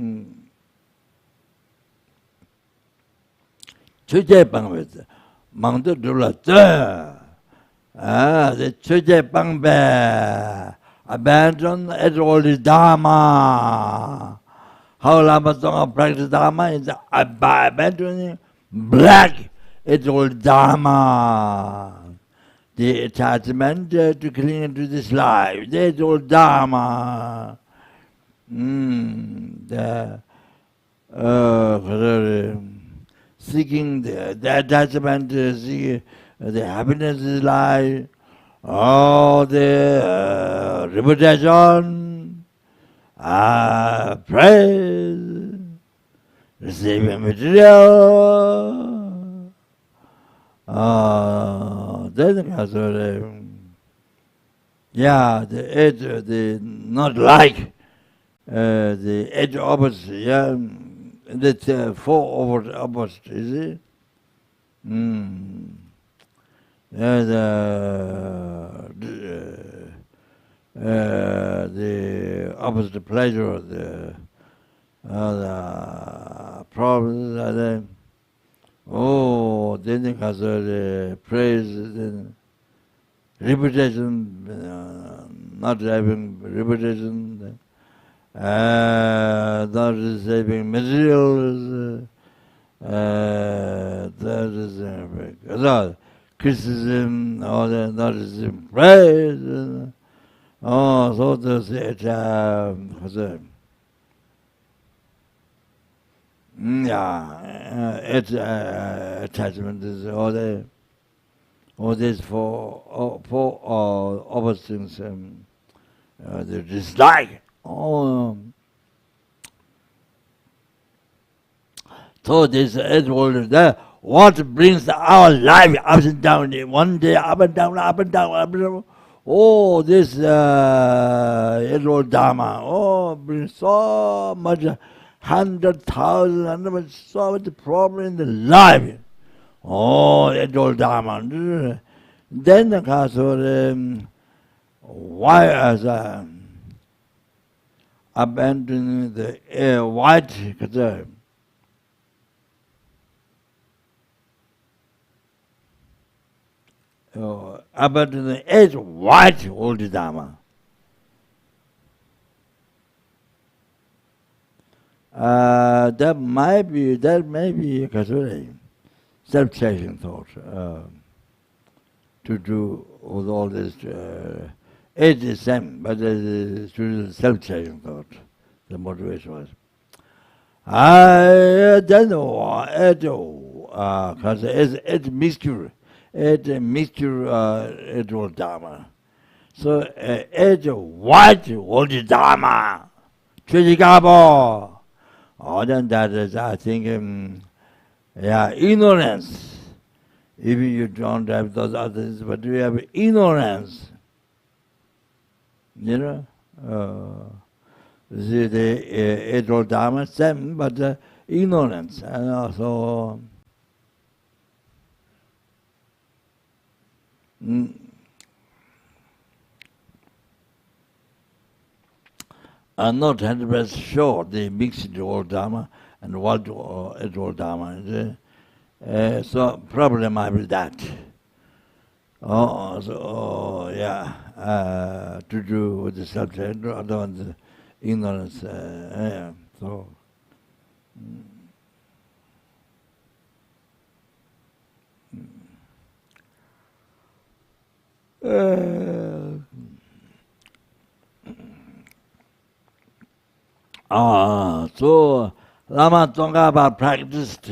Chuje Bangbe, Mangdu Dula, the Chuje Bangbe, abandon it all is dharma. How Lama Tsonga practice dharma is by abandoning black, it's all dharma. The attachment to cling to this life, that's all dharma. Seeking the attachment, seeking the happiness is life, all the reputation, praise, receiving material, the edge, the not like the edge opposite, yeah, that's four opposite, is it? The opposite pleasure, the problems, then because of the praise, then reputation, not having reputation, not receiving materials, that is criticism, all that, not receiving praise, so to say, attachment is all this for opposite things, the dislike. So this is all there. What brings our life up and down? One day up and down, up and down, up and down. Oh, this is all dharma. Oh, brings so much, 100,000, so much problem in the life. Oh, it's all dharma. Then the case of why as abandoning the white concern. Abandoning the edge white old dharma. That may be a self-chasing thought to do with all this. It is same, but it is self-chasing thought. The motivation was. I don't know. Because it's mixture. It's a mixture. It's all dharma. So it's white all the dharma. Chujikabo. Other than that is, I think, ignorance. Even you don't have those others, but you have ignorance. You know, the Edro Dharma, same, but ignorance, and also I'm not 100% sure they mixed the old Dharma and what Edro Dharma. So probably might be that. To do with the subject, other than the ignorance. So. So Lama Tsongkhapa practiced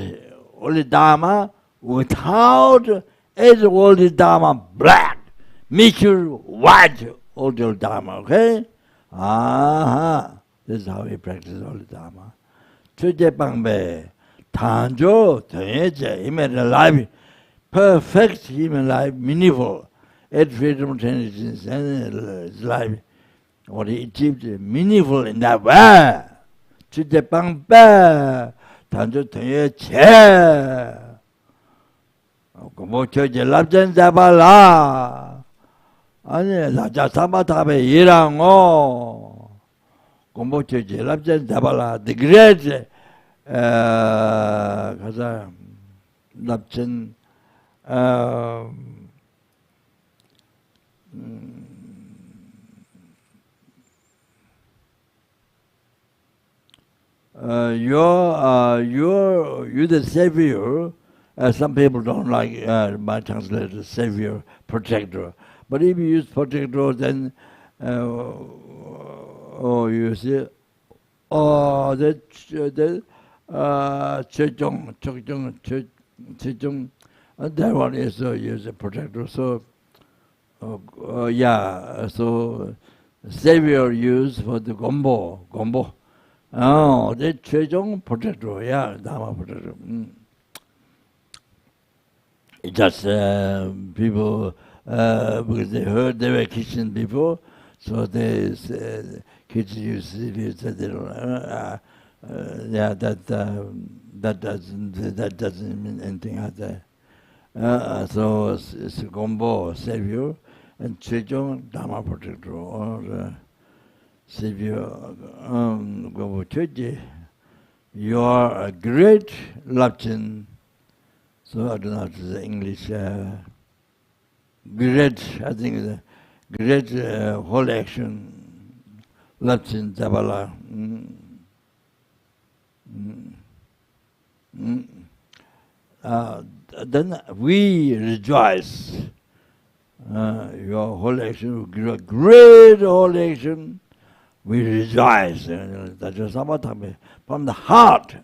only Dharma without all the Dharma black, mixture white, all the Dharma, okay? This is how he practices all the Dharma. Chuje Pangbe, Tanjo, Tenyeche, he made a life, perfect human life, meaningful. Eight freedom tendencies and his life, what he achieved, meaningful in that way. 주제 빵빼 단조 등에 제 뭐 저제 랍전 잡아라 아니 나자 사마탑에 일하고 뭐 저제 랍전 잡아라 the great 가자 랍전 you're the savior. Some people don't like my translator, savior, protector. But if you use protector, then you see, that one is use a protector. So yeah, so savior use for the gombo. The 최종 protector, yeah, dharma protector. Just people, because they heard they were Christian before, so they Christian use they don't. Yeah, that doesn't mean anything out there. So it's gombo savior and 최종 dharma protector or savior gombo 최지. You are a great Lapchin. So I don't know how to say English. Great, I think, great whole action. Lapchin Zabala. Then we rejoice. Your whole action, great whole action. We rejoice. That's from the heart.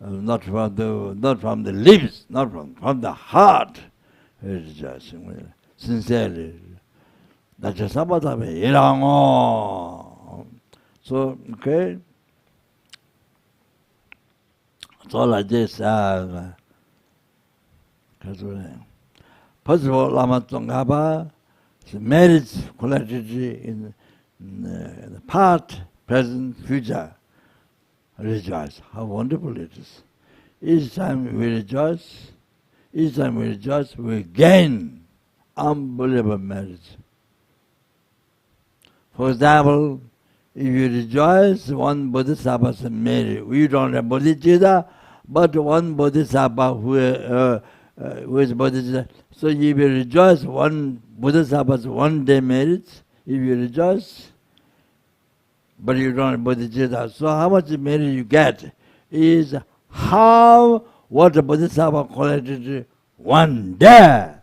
Not from the lips, not from the heart. Rejoicing, sincerely. That's a sabatame. So, okay. So like this. First of all, Lama Tsongkhapa merits quality in the past, present, future. Rejoice. How wonderful it is. Each time we rejoice, we gain unbelievable merit. For example, if you rejoice, one Bodhisattva is married. We don't have Bodhichitta, but one Bodhisattva who is Bodhichitta. So if you rejoice, one Bodhisattva's one day merits. If you rejoice, but you don't have Bodhichitta. So how much merit you get is how what the Bodhisattva collected one day.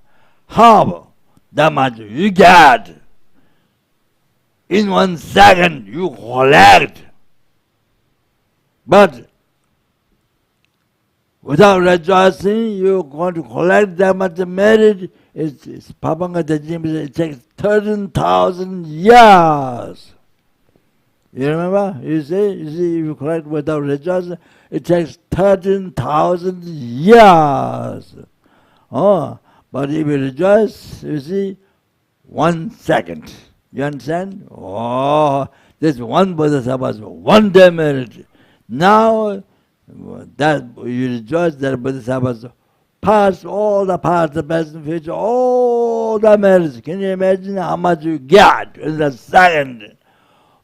How that much you get. In 1 second you collect. But without rejoicing, you're going to collect that much merit. It's Papanga Dajim, it takes 13,000 years. You remember? You see, if you collect without rejoicing, it takes 13,000 years. Oh, but if you rejoice, you see, 1 second. You understand? Oh, this one Bodhisattva, one day merit. Now, that you rejoice that Bodhisattva past all the past, the present, future, all the merits. Can you imagine how much you get in a second?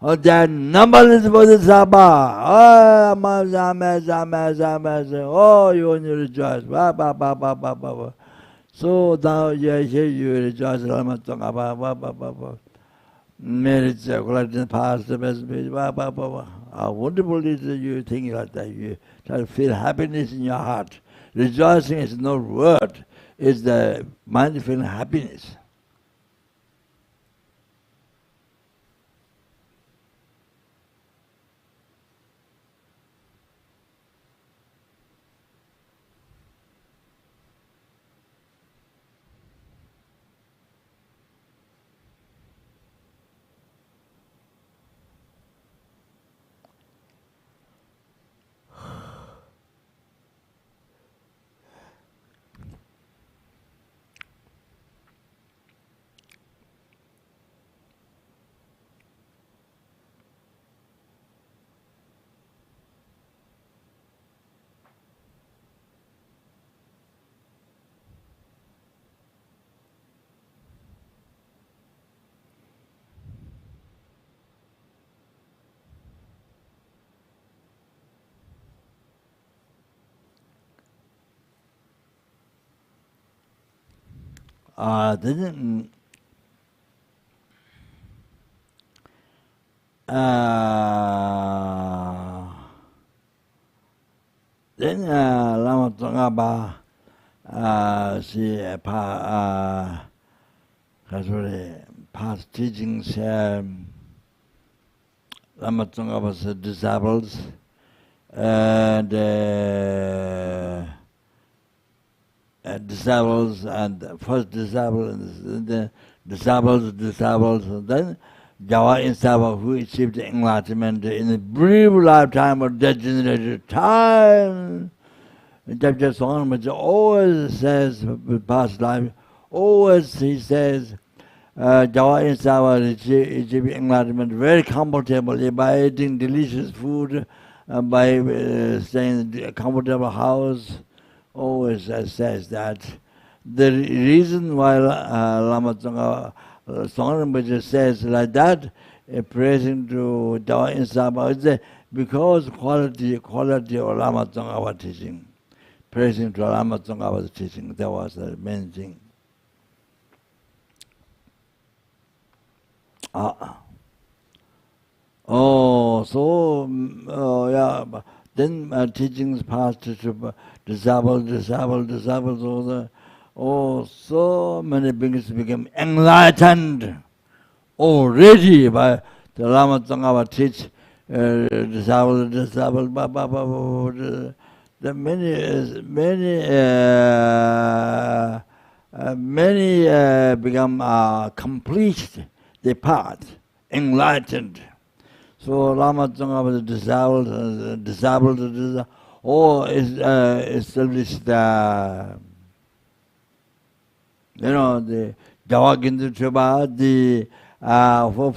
Oh, there are numberless Bodhisattva. Oh, you only rejoice. So now you are here, you rejoice. Merits collecting past, the best. How wonderful is it you think like that? You try to feel happiness in your heart. Rejoicing is no word. It's the mind feeling happiness. then Lama Tsongkhapa she past teachings Lama Tsongkhapa's disciples and disciples and first disciple and the disciples and then Jawa Insaba who achieved enlightenment in a brief lifetime or degenerated time. Kyabje Songkhapa always says, past life, always he says, Jawa Insaba achieved enlightenment very comfortably by eating delicious food, by staying in a comfortable house. Always says that. The reason why Lama Tsongkhapa says like that, praising to Jawa Insaba, is that because quality of Lama Tsongkhapa teaching, praising to Lama Tsongkhapa's teaching, that was the main thing. Then teachings passed to disciples, so many beings became enlightened already by the Lama Tsongkhapa teach disciples, the many become complete, they path, enlightened. So Lama Tsongkhapa's disciples, all established the Jawa Gindu Choba, the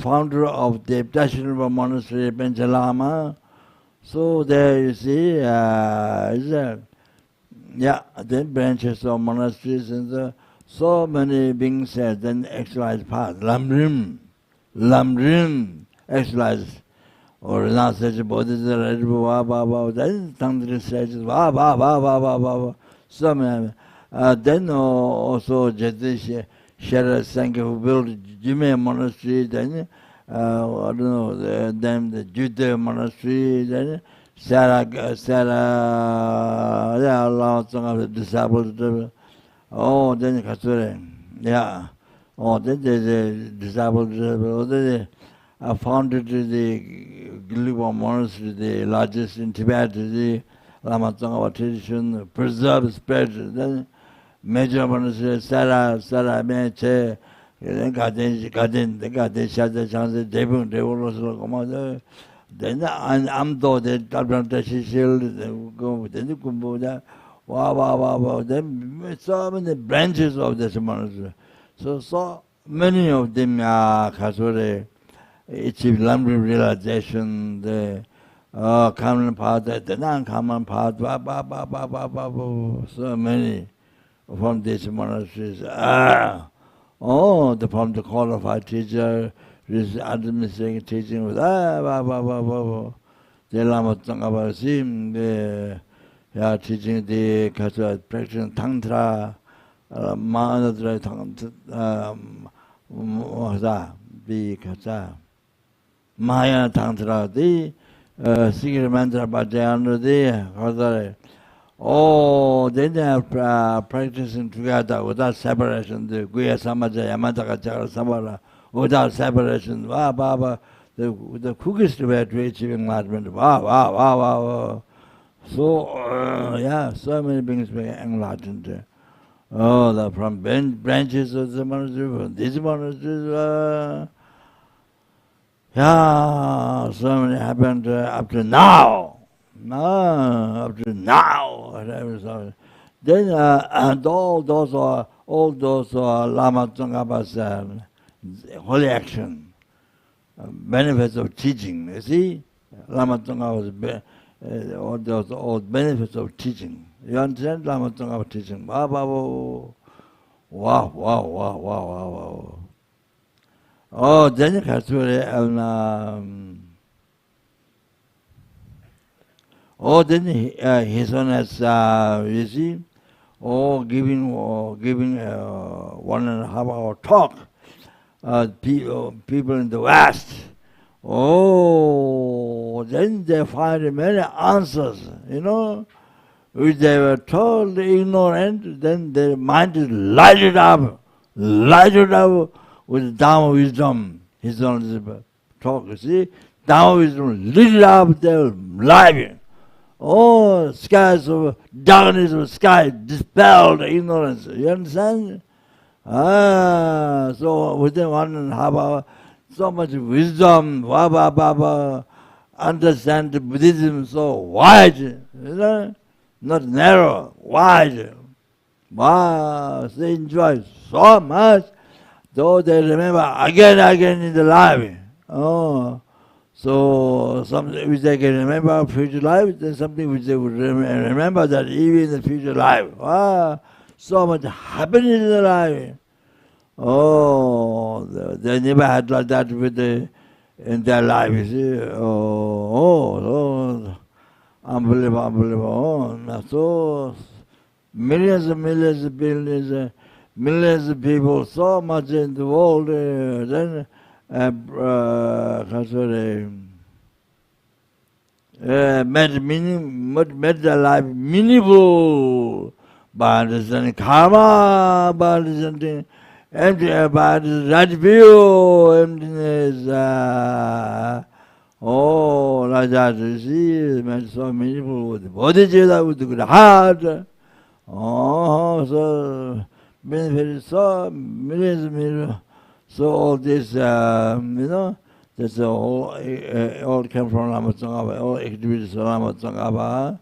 founder of the Tashinaba Monastery, Benja Lama. So there you see, then branches of monasteries and so many beings then exercise path. Lamrim, exercise. Or now such a Bodhichitta, then Tantra says, so many. Then also Jatish Shara Sanghas who built Jime monastery, then I don't know, then the Jude monastery, then Sarah, Lama Tsongkhapa disciples, then Katsure, then the disciples, I founded the Giliwa monastery, the largest in Tibet, the Lama Tsongkhapa tradition, preserved, spread, then major monastery, Sarah, Meche, Garden, Shada, Chance, Devon, then Amdo, the Tabrantashi Shield, then the Kumbuda, then so many branches of this monastery. So many of them are Kasure. Achieve Lamrim realization, the common path, the non-common path, so many from these monasteries. From the qualified teacher, this administrating teaching was the Lama Tsongkhapa teaching the practicing Tantra, Mahayana Tantra, Mahayana Tantra, the secret mantra Bhajayana, then they are practicing together without separation, the Guya Samaja, Yamataka Chakra Samara, without separation, the quickest way to achieve enlightenment. So, so many beings became enlightened. From branches of the monastery, from these monasteries, so many happened up to now. Then and all those Lama Tsongkhapa's holy action, benefits of teaching. You see, Lama Tsongkhapa's all benefits of teaching. You understand Lama Tsongkhapa teaching? Wow. Then then his own as you see, or giving 1.5 hour talk. People in the West, then they find many answers, which they were totally ignorant. Then their mind is lighted up with Dharma wisdom. His own talk, you see, Dharma wisdom lit it up, they were live. Oh, skies of darkness of sky dispelled ignorance. You understand? So within 1.5 hour, so much wisdom, understand the Buddhism so wide, not narrow, wide. Wow, they enjoy so much, though they remember again in the life. So something which they can remember future life, then something which they would remember that even in the future life. So much happiness in the life. They never had like that in their life, you see. Unbelievable. So millions and millions of billions, millions of people, so much in the world, then made their life meaningful by understanding karma, by understanding empty, by the right view, emptiness. Like that, you see, it's made so meaningful with the Bodhichitta, with the good heart. So benefited so millions and millions. So all this, that's all came from Lama Tsongkhapa, all activities of Lama Tsongkhapa.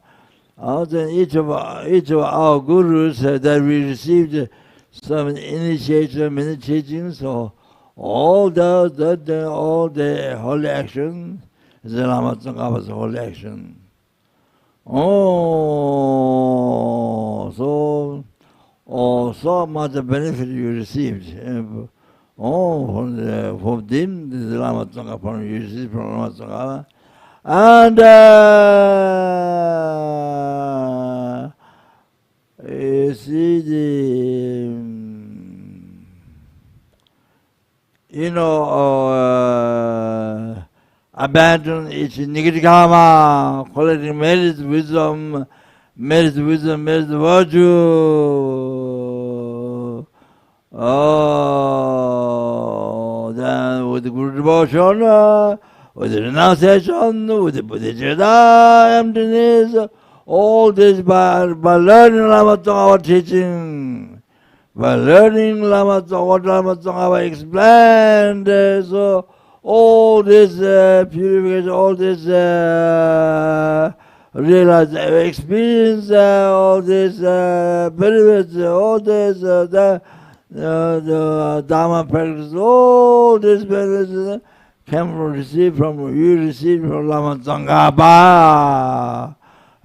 Then each of our gurus that we received some initiation, many teachings, so all the holy action is the Lama Tsongkhapa's holy action. So much benefit you received. From them, the Lama Tsongkhapa, you received from Lama Tsongkhapa. And you see abandon each negative karma, collecting merit, wisdom, virtue. Then with the good devotion, with the renunciation, with the Bodhichitta, emptiness, all this by learning Lama Tsongkhapa teaching, by learning what Lama Tsongkhapa explained, so all this purification, all this realize, experience, all this benefits, all this the Dharma practice, all this benefits received from Lama Tsongkhapa.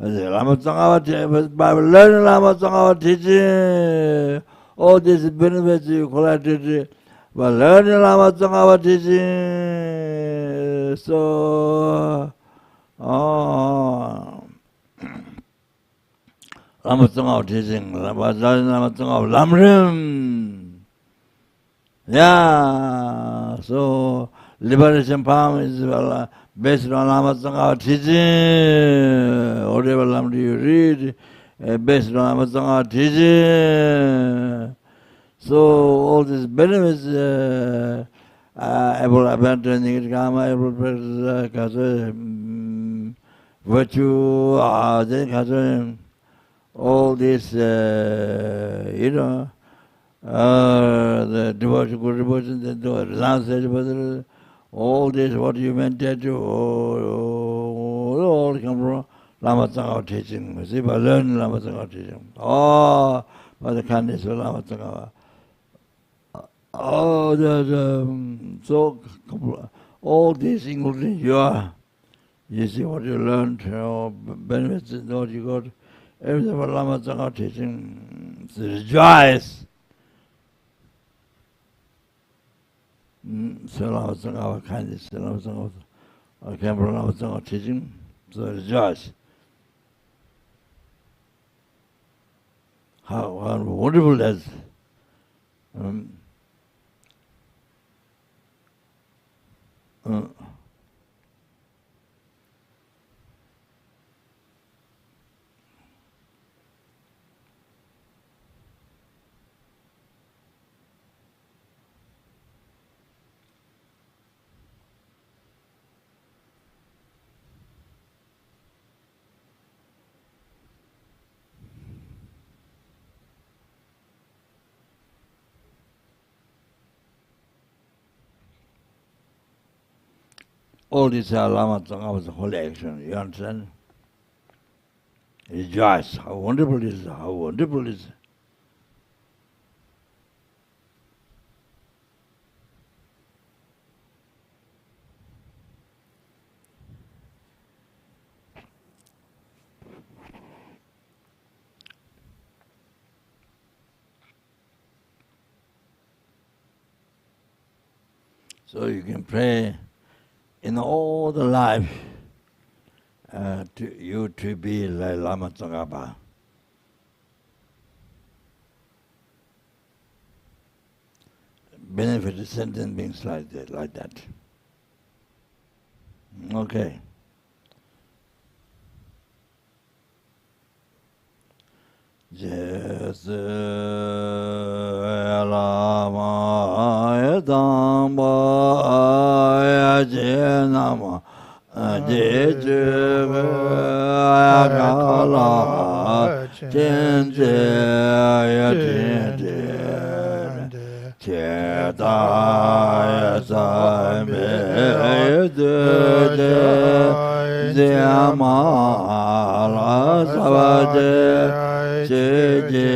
Lama Tsongkhapa, by learning Lama Tsongkhapa teaching, all these benefits you collected by learning Lama Tsongkhapa teaching. So, Lama Tsongkhapa teaching, by learning Lama Tsongkhapa Lamrim. Yeah, so liberation palm is based on Lama Tsongkhapa teaching. Whatever Lam you read, based on Lama Tsongkhapa teaching. So all these benefits, able abandoning karma, able practice virtue, then all this, the devotion, good devotion, the renunciation, all this, what you meditate to, all come from Lama Tsongkhapa teaching. See, by learning Lama Tsongkhapa teaching. By the kindness of Lama Tsongkhapa. So all these, including you see what you learned, benefits, what you got, everything about Lama Tsongkhapa teaching. So rejoice. So Lama Tsongkhapa kindness, Lama Tsongkhapa, I came from Lama Tsongkhapa teaching, so rejoice. how wonderful that. Uh, all these are Lama Tsongkhapa's holy action, you understand? Rejoice, how wonderful it is, how wonderful it is. So you can pray in all the life to be like Lama Tsongkhapa. Benefit sentient beings like that. Okay. Jesu Lama Dhamma Jenama Jeju Kala Jenje Chedaya Zame Ziyamala Savade Jeje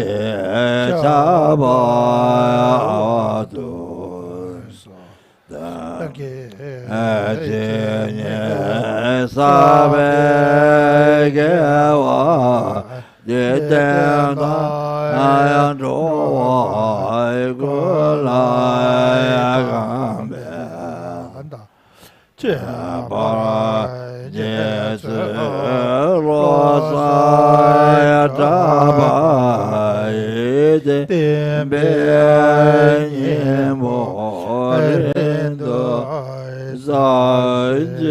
Sabadu Ajenye Sabegewa Jitenda Ayandowa Gulaya Jabara Jesu Rosaya Tabaide Benyemo Rindo Zajeyo.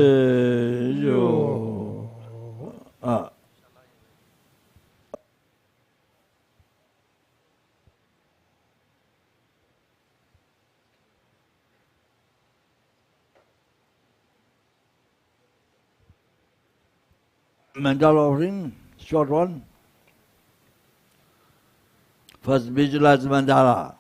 Mental offering, short one. First visualize mandala.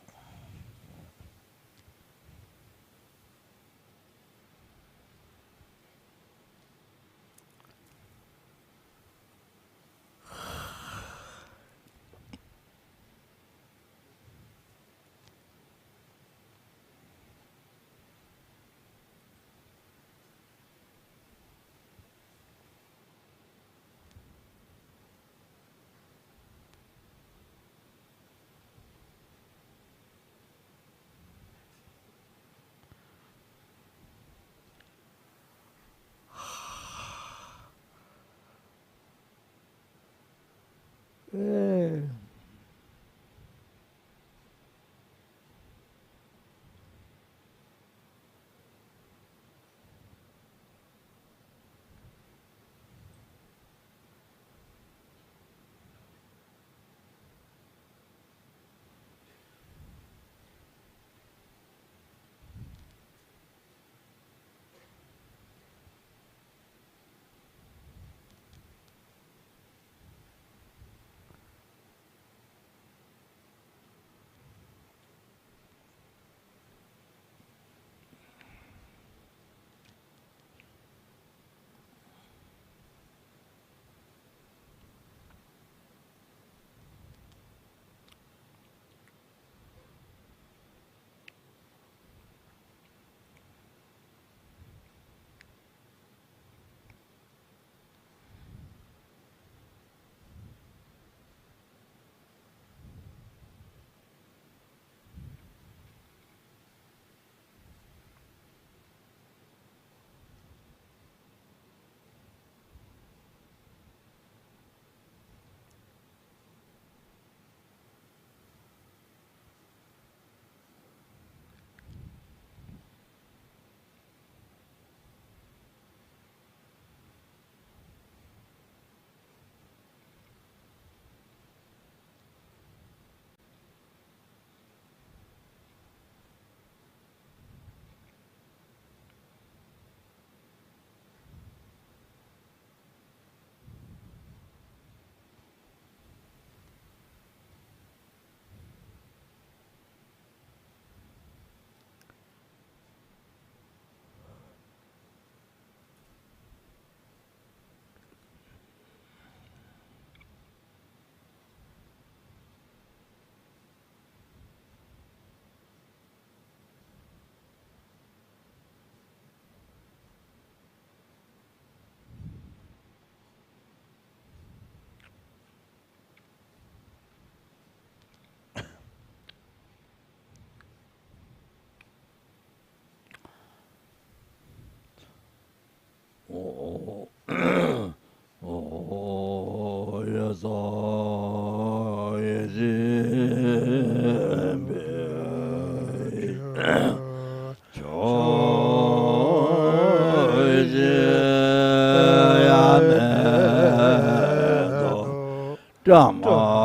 Dhamma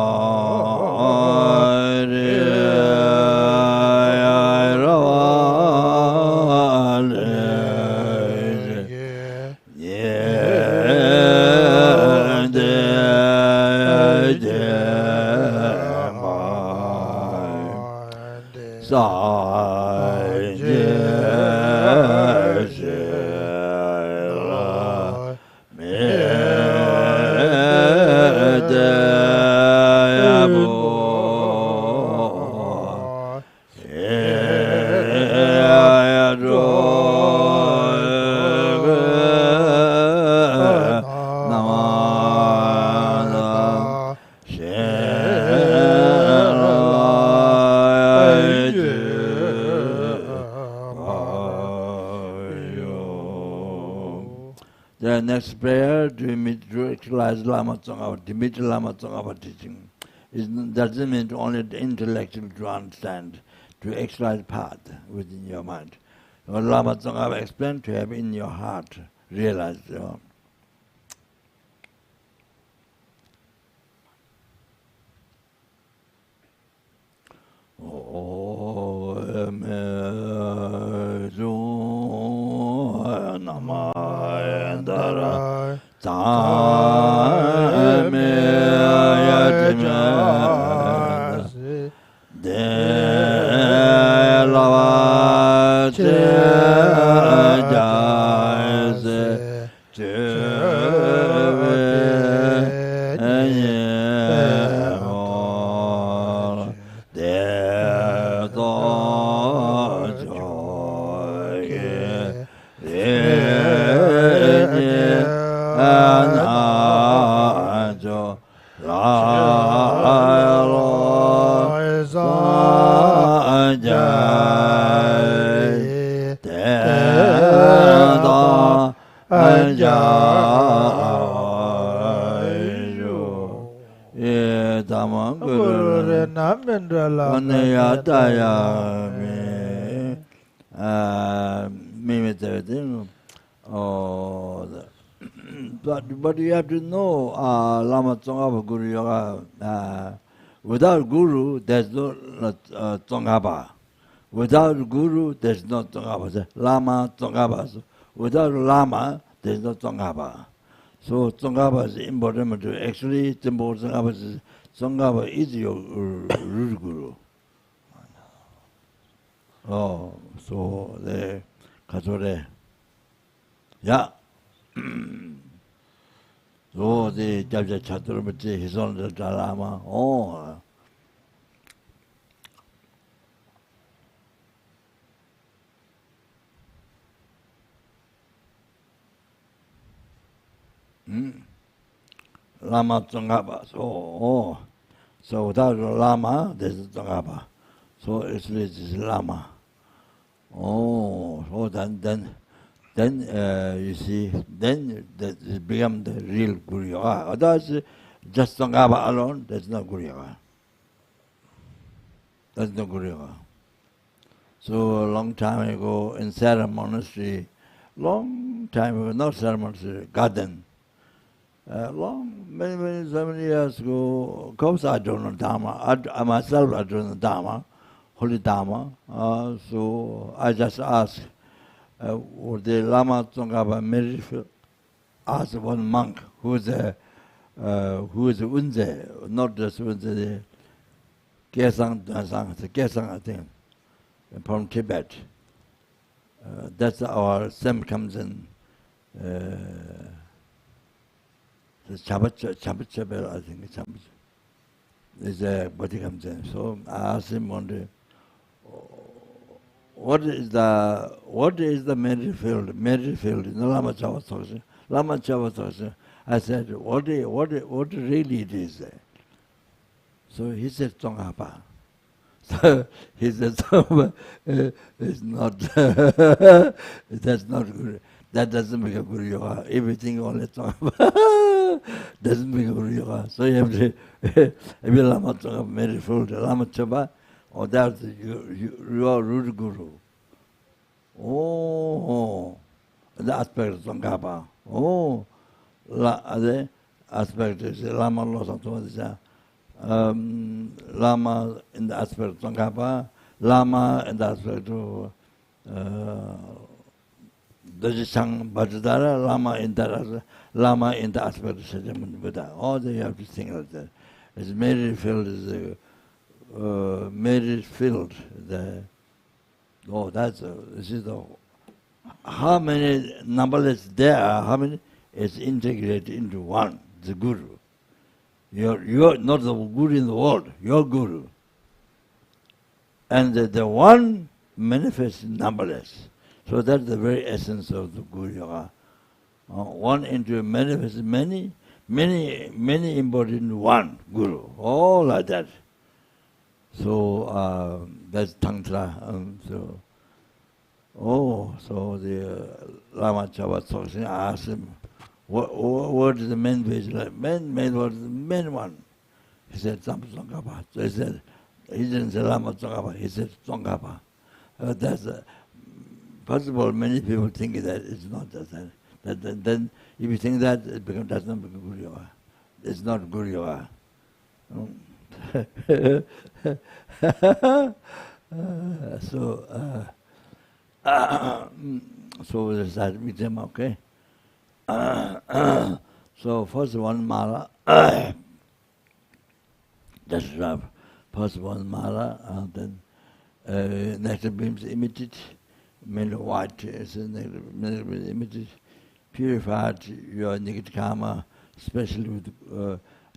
The next prayer to actualize Lama Tsongkhapa, to meet Lama Tsongkhapa teaching. It doesn't mean only the intellectual to understand, to actualize path within your mind. What Lama Tsongkhapa explained, to have in your heart, realize. But you have to know, Lama Tsongkhapa Guru Yoga, without Guru, there's no Tsongkhapa. Without Guru, there's no Tsongkhapa. Lama Tsongkhapa. So without Lama, there's no Tsongkhapa. So Tsongkhapa is important. Actually, Tsongkhapa is your root Guru. Oh, so the Katore. Yeah. So the Kyabje Chaturmati, his own Lama. Oh. Lama Tsongkhapa. So without Lama, there's Tsongkhapa. So it's Lama. Oh, so then you see, then that it become the real Guru Yoga. Otherwise, just Tsongkhapa alone, that's not Guru Yoga. That's not Guru Yoga. So a long time ago in Sarah Monastery, long time ago, not Sarah Monastery, garden. Many years ago, of course I don't know Dharma. I myself I don't know Dharma, Holy Dharma. So I just asked, the Lama Tsongkhapa Merifil asked one monk who is Unze, not just Unze, the Gesang, I think, from Tibet. That's our Sem comes in. The Chabad, I think it's Chabad. There's a Bodhi comes in. So I asked him one day, what is the marriage field? Marriage field in the Lama Chava Lama Chava. I said, what really it is? So he said Tsongkhapa. So he said it's not that's not good. That doesn't make a Guru Yoga. Everything only Tsongkhapa doesn't make a Guru Yoga. So you have to every Lama Tsongkhapa marriage field, Lama Chava. Oh, that's your root Guru. Oh, the aspect of Tsongkhapa. Oh, aspect is Lama Losang Lama in the aspect of Tsongkhapa, Lama in the aspect of Dojichang Bhattacharya, Lama in the aspect of Cittamani Buddha. All you have to think like that. It's merit filled is merit filled. This is the how many numberless there are, how many is integrated into one, the Guru. You're not the Guru in the world, your Guru. And the one manifests numberless. So that's the very essence of the Guru Yoga. One into manifests many embodied in one Guru. All like that. So that's Tantra. So the Lama Chava Tsoksing asked him, what is the main vision? What is the main one? He said, Tsongkhapa. So he said, he didn't say Lama Tsongkhapa, he said Tsongkhapa. First of all, many people think that it's not that. Then if you think that, that's not Guru Yoga. It's not Guru Yoga. So we start with them, okay? So first one mala, just rub. First one mala, then nectar beams emitted, many white nectar beams emitted, purified your negative karma, especially with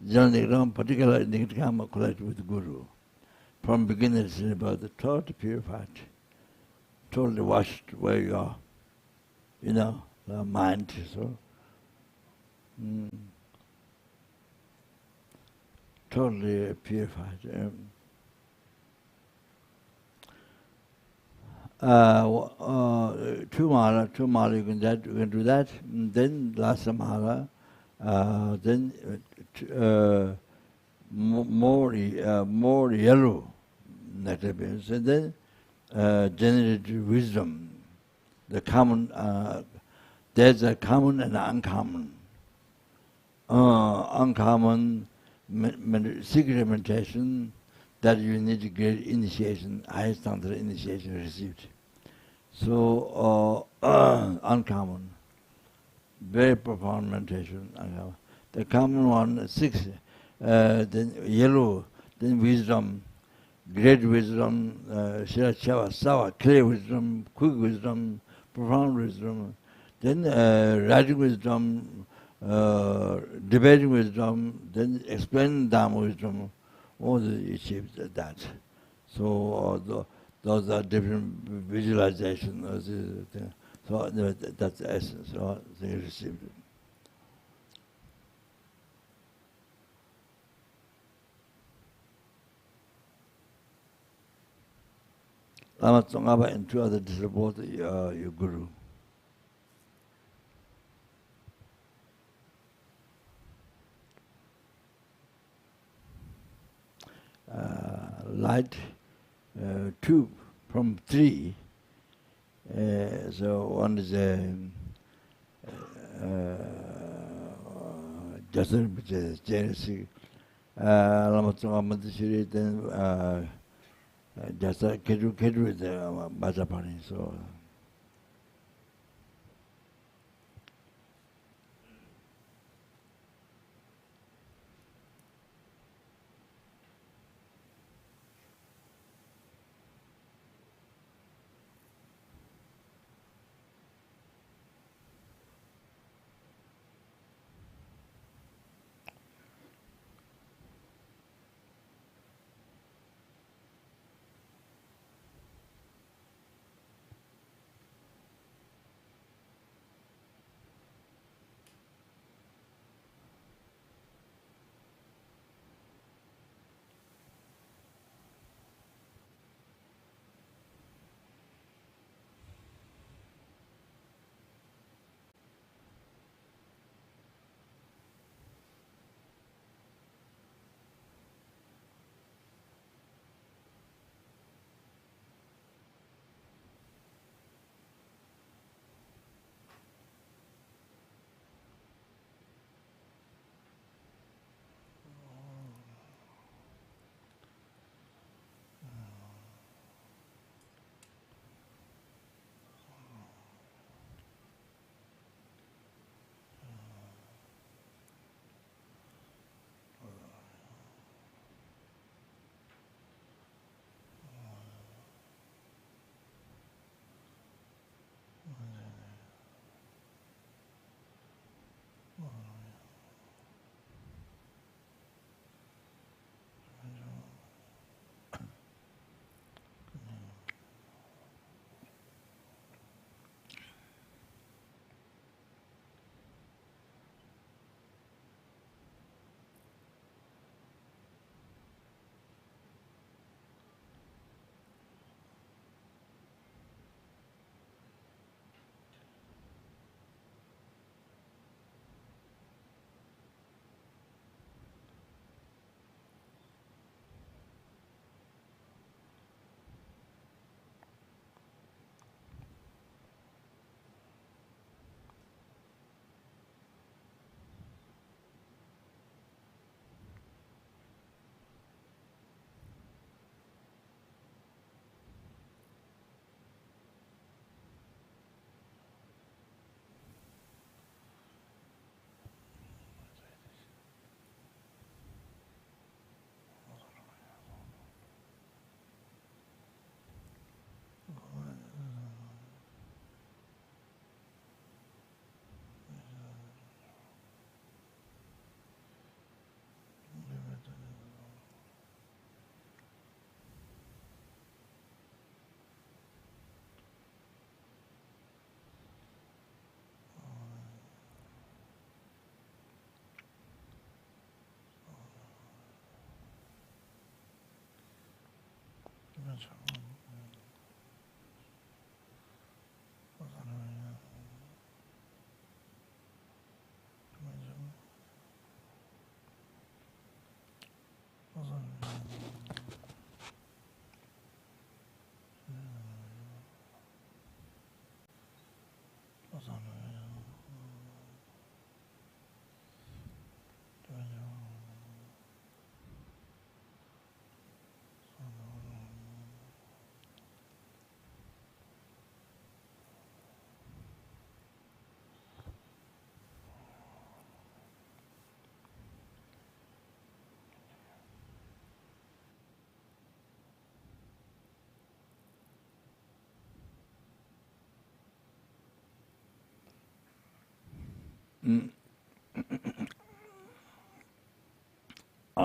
general particular negative karma collected with the Guru. From beginners it's about the totally purified, totally washed where you are, the mind. So totally purified. Two mala you can do that. Then last mala, then more yellow nectar beans, and then generated wisdom. The common, there's a common and uncommon. Uncommon secret meditation that you need to get initiation, highest Tantra initiation received. So uncommon, very profound meditation. Uncommon. The common one, 6, then yellow, then wisdom, great wisdom, Shirachava, Sawa, clear wisdom, quick wisdom, profound wisdom, then writing wisdom, debating wisdom, then explaining Dharma wisdom, all achieved that. So those are different visualizations. So that's the essence. So they received it. Lama Tsongkhapa and 2 other disciples, your Guru. Light 2 from 3. So one is Jasar, which is Genesis, Lama Tsongkhapa Madhishiri, then Jasar Kedru is Bajapani. So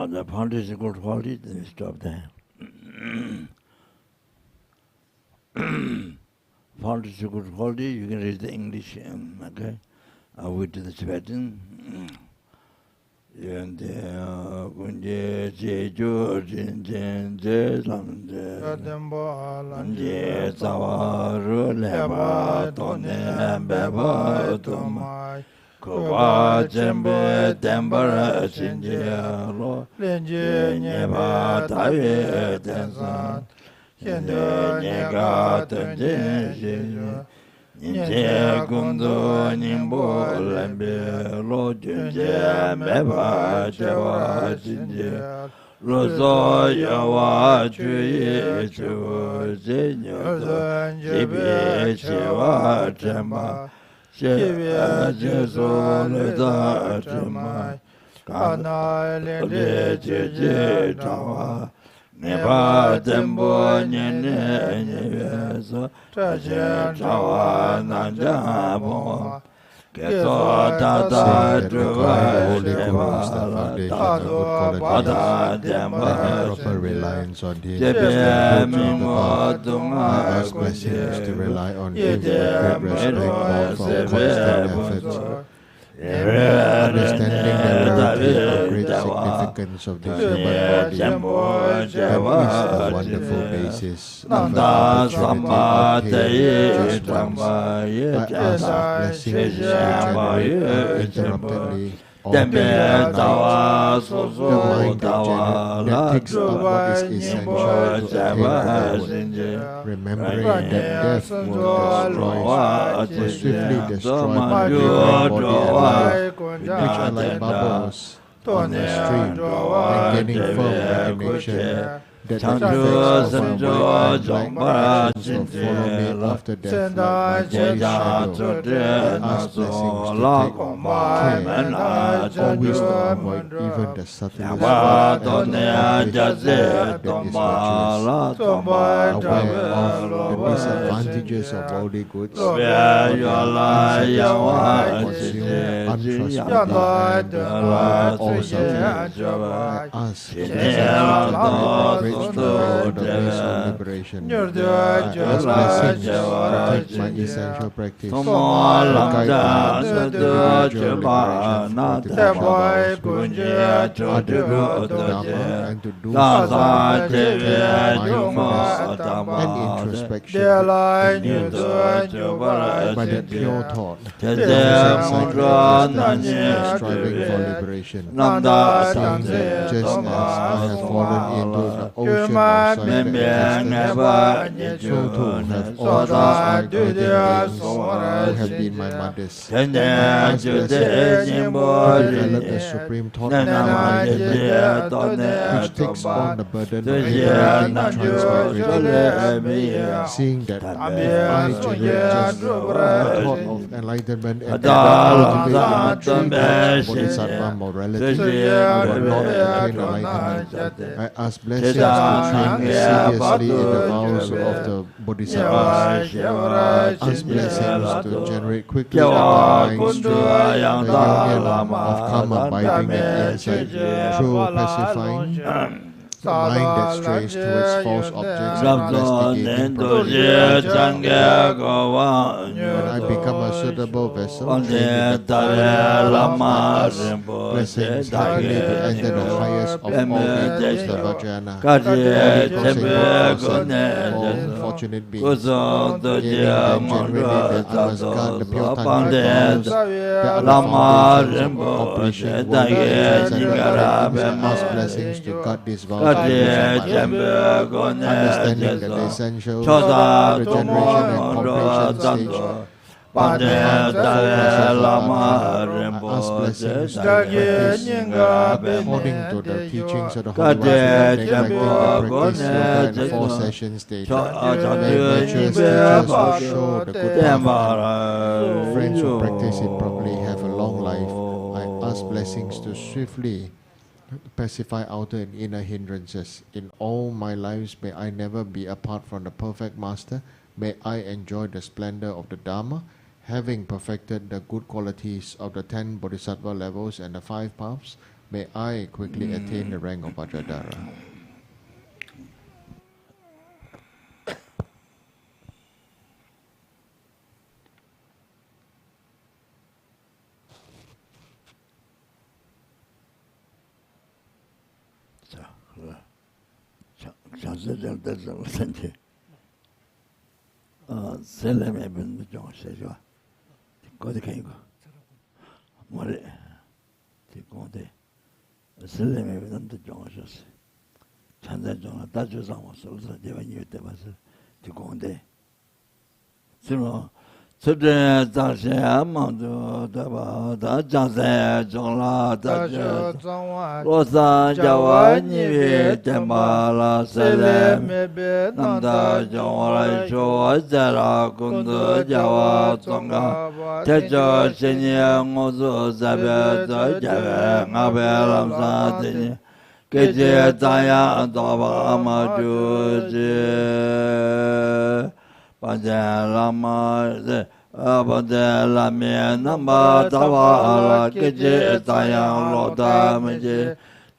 The political quality, then we stop there. Political quality, you can read the English, okay? I went to the Tibetan. And Kunje Jeju Jin Lam Je Tawaru Lema Tone Beba Tomai Koba Jembe Tembara Shinje Lo Lenje Nyeba Taye Tensan Kendo Nyega Tenje Jeju Nye Kundu Nimbo Lembe Lo Junje Meba Chewa Jinje Lozo Yawa Chuyi Chu Zinyo Jibi Chewa Chema Chewa Jesu Leda Chema Kana Lende Jeje Tawa Neba Tembo Nyene Nyeso Taje Tawa Nanja Bo Keso Tata Druva Sheva Pada Demba proper reliance on Him. Jebe Mimo I Dunga ask blessings to rely on Him with Yede great respect Miro for constant efforts. Sebe Understanding the relative great significance of the human body, that is a wonderful basis of the opportunity of just once. I ask blessings to generate uninterruptedly all the mind that takes up what is essential to attain the goal, remembering that death will swiftly destroy my living body and life, which are like bubbles on the stream, and gaining firm recognition that the effects of my weight and like actions will follow me after death like my body's shadow. I ask blessings to take care, always to avoid even the subtlest form of accomplishment that is virtuous. Aware of the disadvantages of worldly goods, untrustworthy and all self-image. I ask blessings to great strength for the ways of liberation. I ask blessings to protect my essential practice, to guide me to individual liberation from artificial vows, dharma, and to do so to take care of mindfulness and introspection by that pure thought. Striving for liberation. Just as I have fallen into the ocean of self-existence, so too have all these migrating beings who have been my mothers. I ask blessings to develop the supreme thought of enlightenment, which takes on the burden of liberating transmigrating beings, seeing that if I generate just the thought of enlightenment and cultivate Bodhisattva morality, I will not attain enlightenment. I ask blessings to train me seriously in the vows of the Bodhisattvas. I ask blessings to generate quickly the mind stream, the union of karma binding and insight through pacifying the mind that strays towards false objects and investigating when I become a suitable vessel, trained in the Lama blessings, happily to enter the highest of all vehicles, the Vajrayana. All fortunate beings, gaining that genuinely that I must guard the pure tantric vows, that are the foundations of accomplishing worldly and transcendent ask blessings to guard these vows, understanding that the essential regeneration and completion stage. Ask blessings to practice according to the teachings of the Holy Ones without neglecting the practice yoga and the 4 session stage. Very virtuous teachers who show the good path. Friends who practice it properly have a long life. I ask blessings to swiftly pacify outer and inner hindrances. In all my lives, may I never be apart from the perfect master. May I enjoy the splendor of the Dharma. Having perfected the good qualities of the 10 Bodhisattva levels and the 5 paths, may I quickly attain the rank of Vajradhara. Có thể khen có, mà đấy thì có thể, xử lý mấy vấn đề trong cái sự, chẳng hạn trong cái đại chúng sinh hoạt số lượng địa vị nhiều thế mà thì có thể, chứ mà thực tế trong sinh hoạt mà đó là đó trong sinh trong là đó lo sa giáo như thế mà là xử lý năm đó trong là cho gia là cũng được giáo trong cái thế cho sinh nhật ngô số gia biệt tới gia biệt ngã biệt làm sao thì cái gì tại nhà đó bà mà chú gì bây giờ Lama bây giờ làm miền Nam Ba Tha Ba cái gì tại nhà lo ta mình gì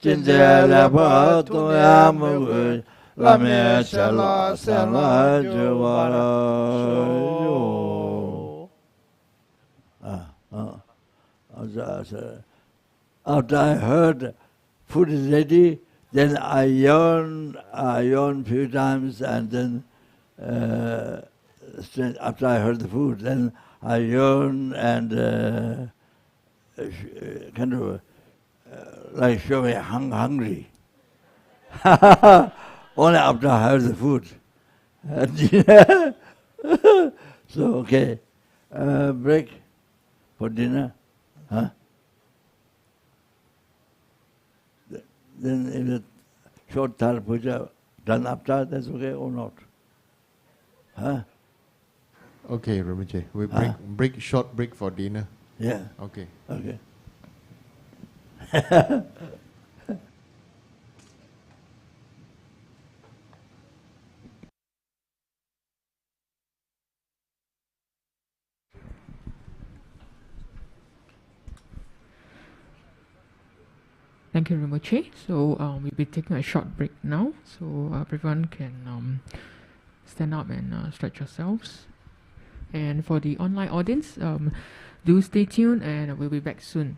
chính chế là bà tôi em người làm miền sẽ là chú bà after I heard food is ready, then I yawn few times, and then after I heard the food, then I yawn and kind of like showing hungry. Only after I heard the food. So okay, break for dinner, huh? Then if it short Thar Puja done after, that's okay or not? Huh? Okay, Rinpoche. We short break for dinner. Yeah. Okay. Okay. Thank you, Rinpoche. So we'll be taking a short break now. So everyone can stand up and stretch yourselves. And for the online audience, do stay tuned and we'll be back soon.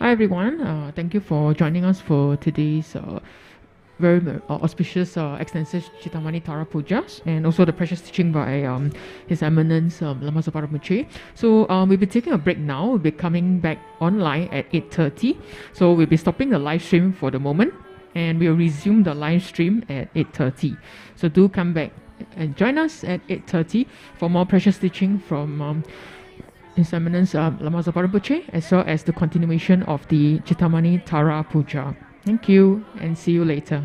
Hi everyone, thank you for joining us for today's very auspicious extensive Cittamani Tara Pujas, and also the precious teaching by His Eminence Lama Zopa Rinpoche. So we'll be taking a break now. We'll be coming back online at 8:30. So we'll be stopping the live stream for the moment, and we'll resume the live stream at 8:30. So do come back and join us at 8:30 for more precious teaching from His Eminence Lama Zopa Rinpoche, as well as the continuation of the Cittamani Tara Puja. Thank you, and see you later.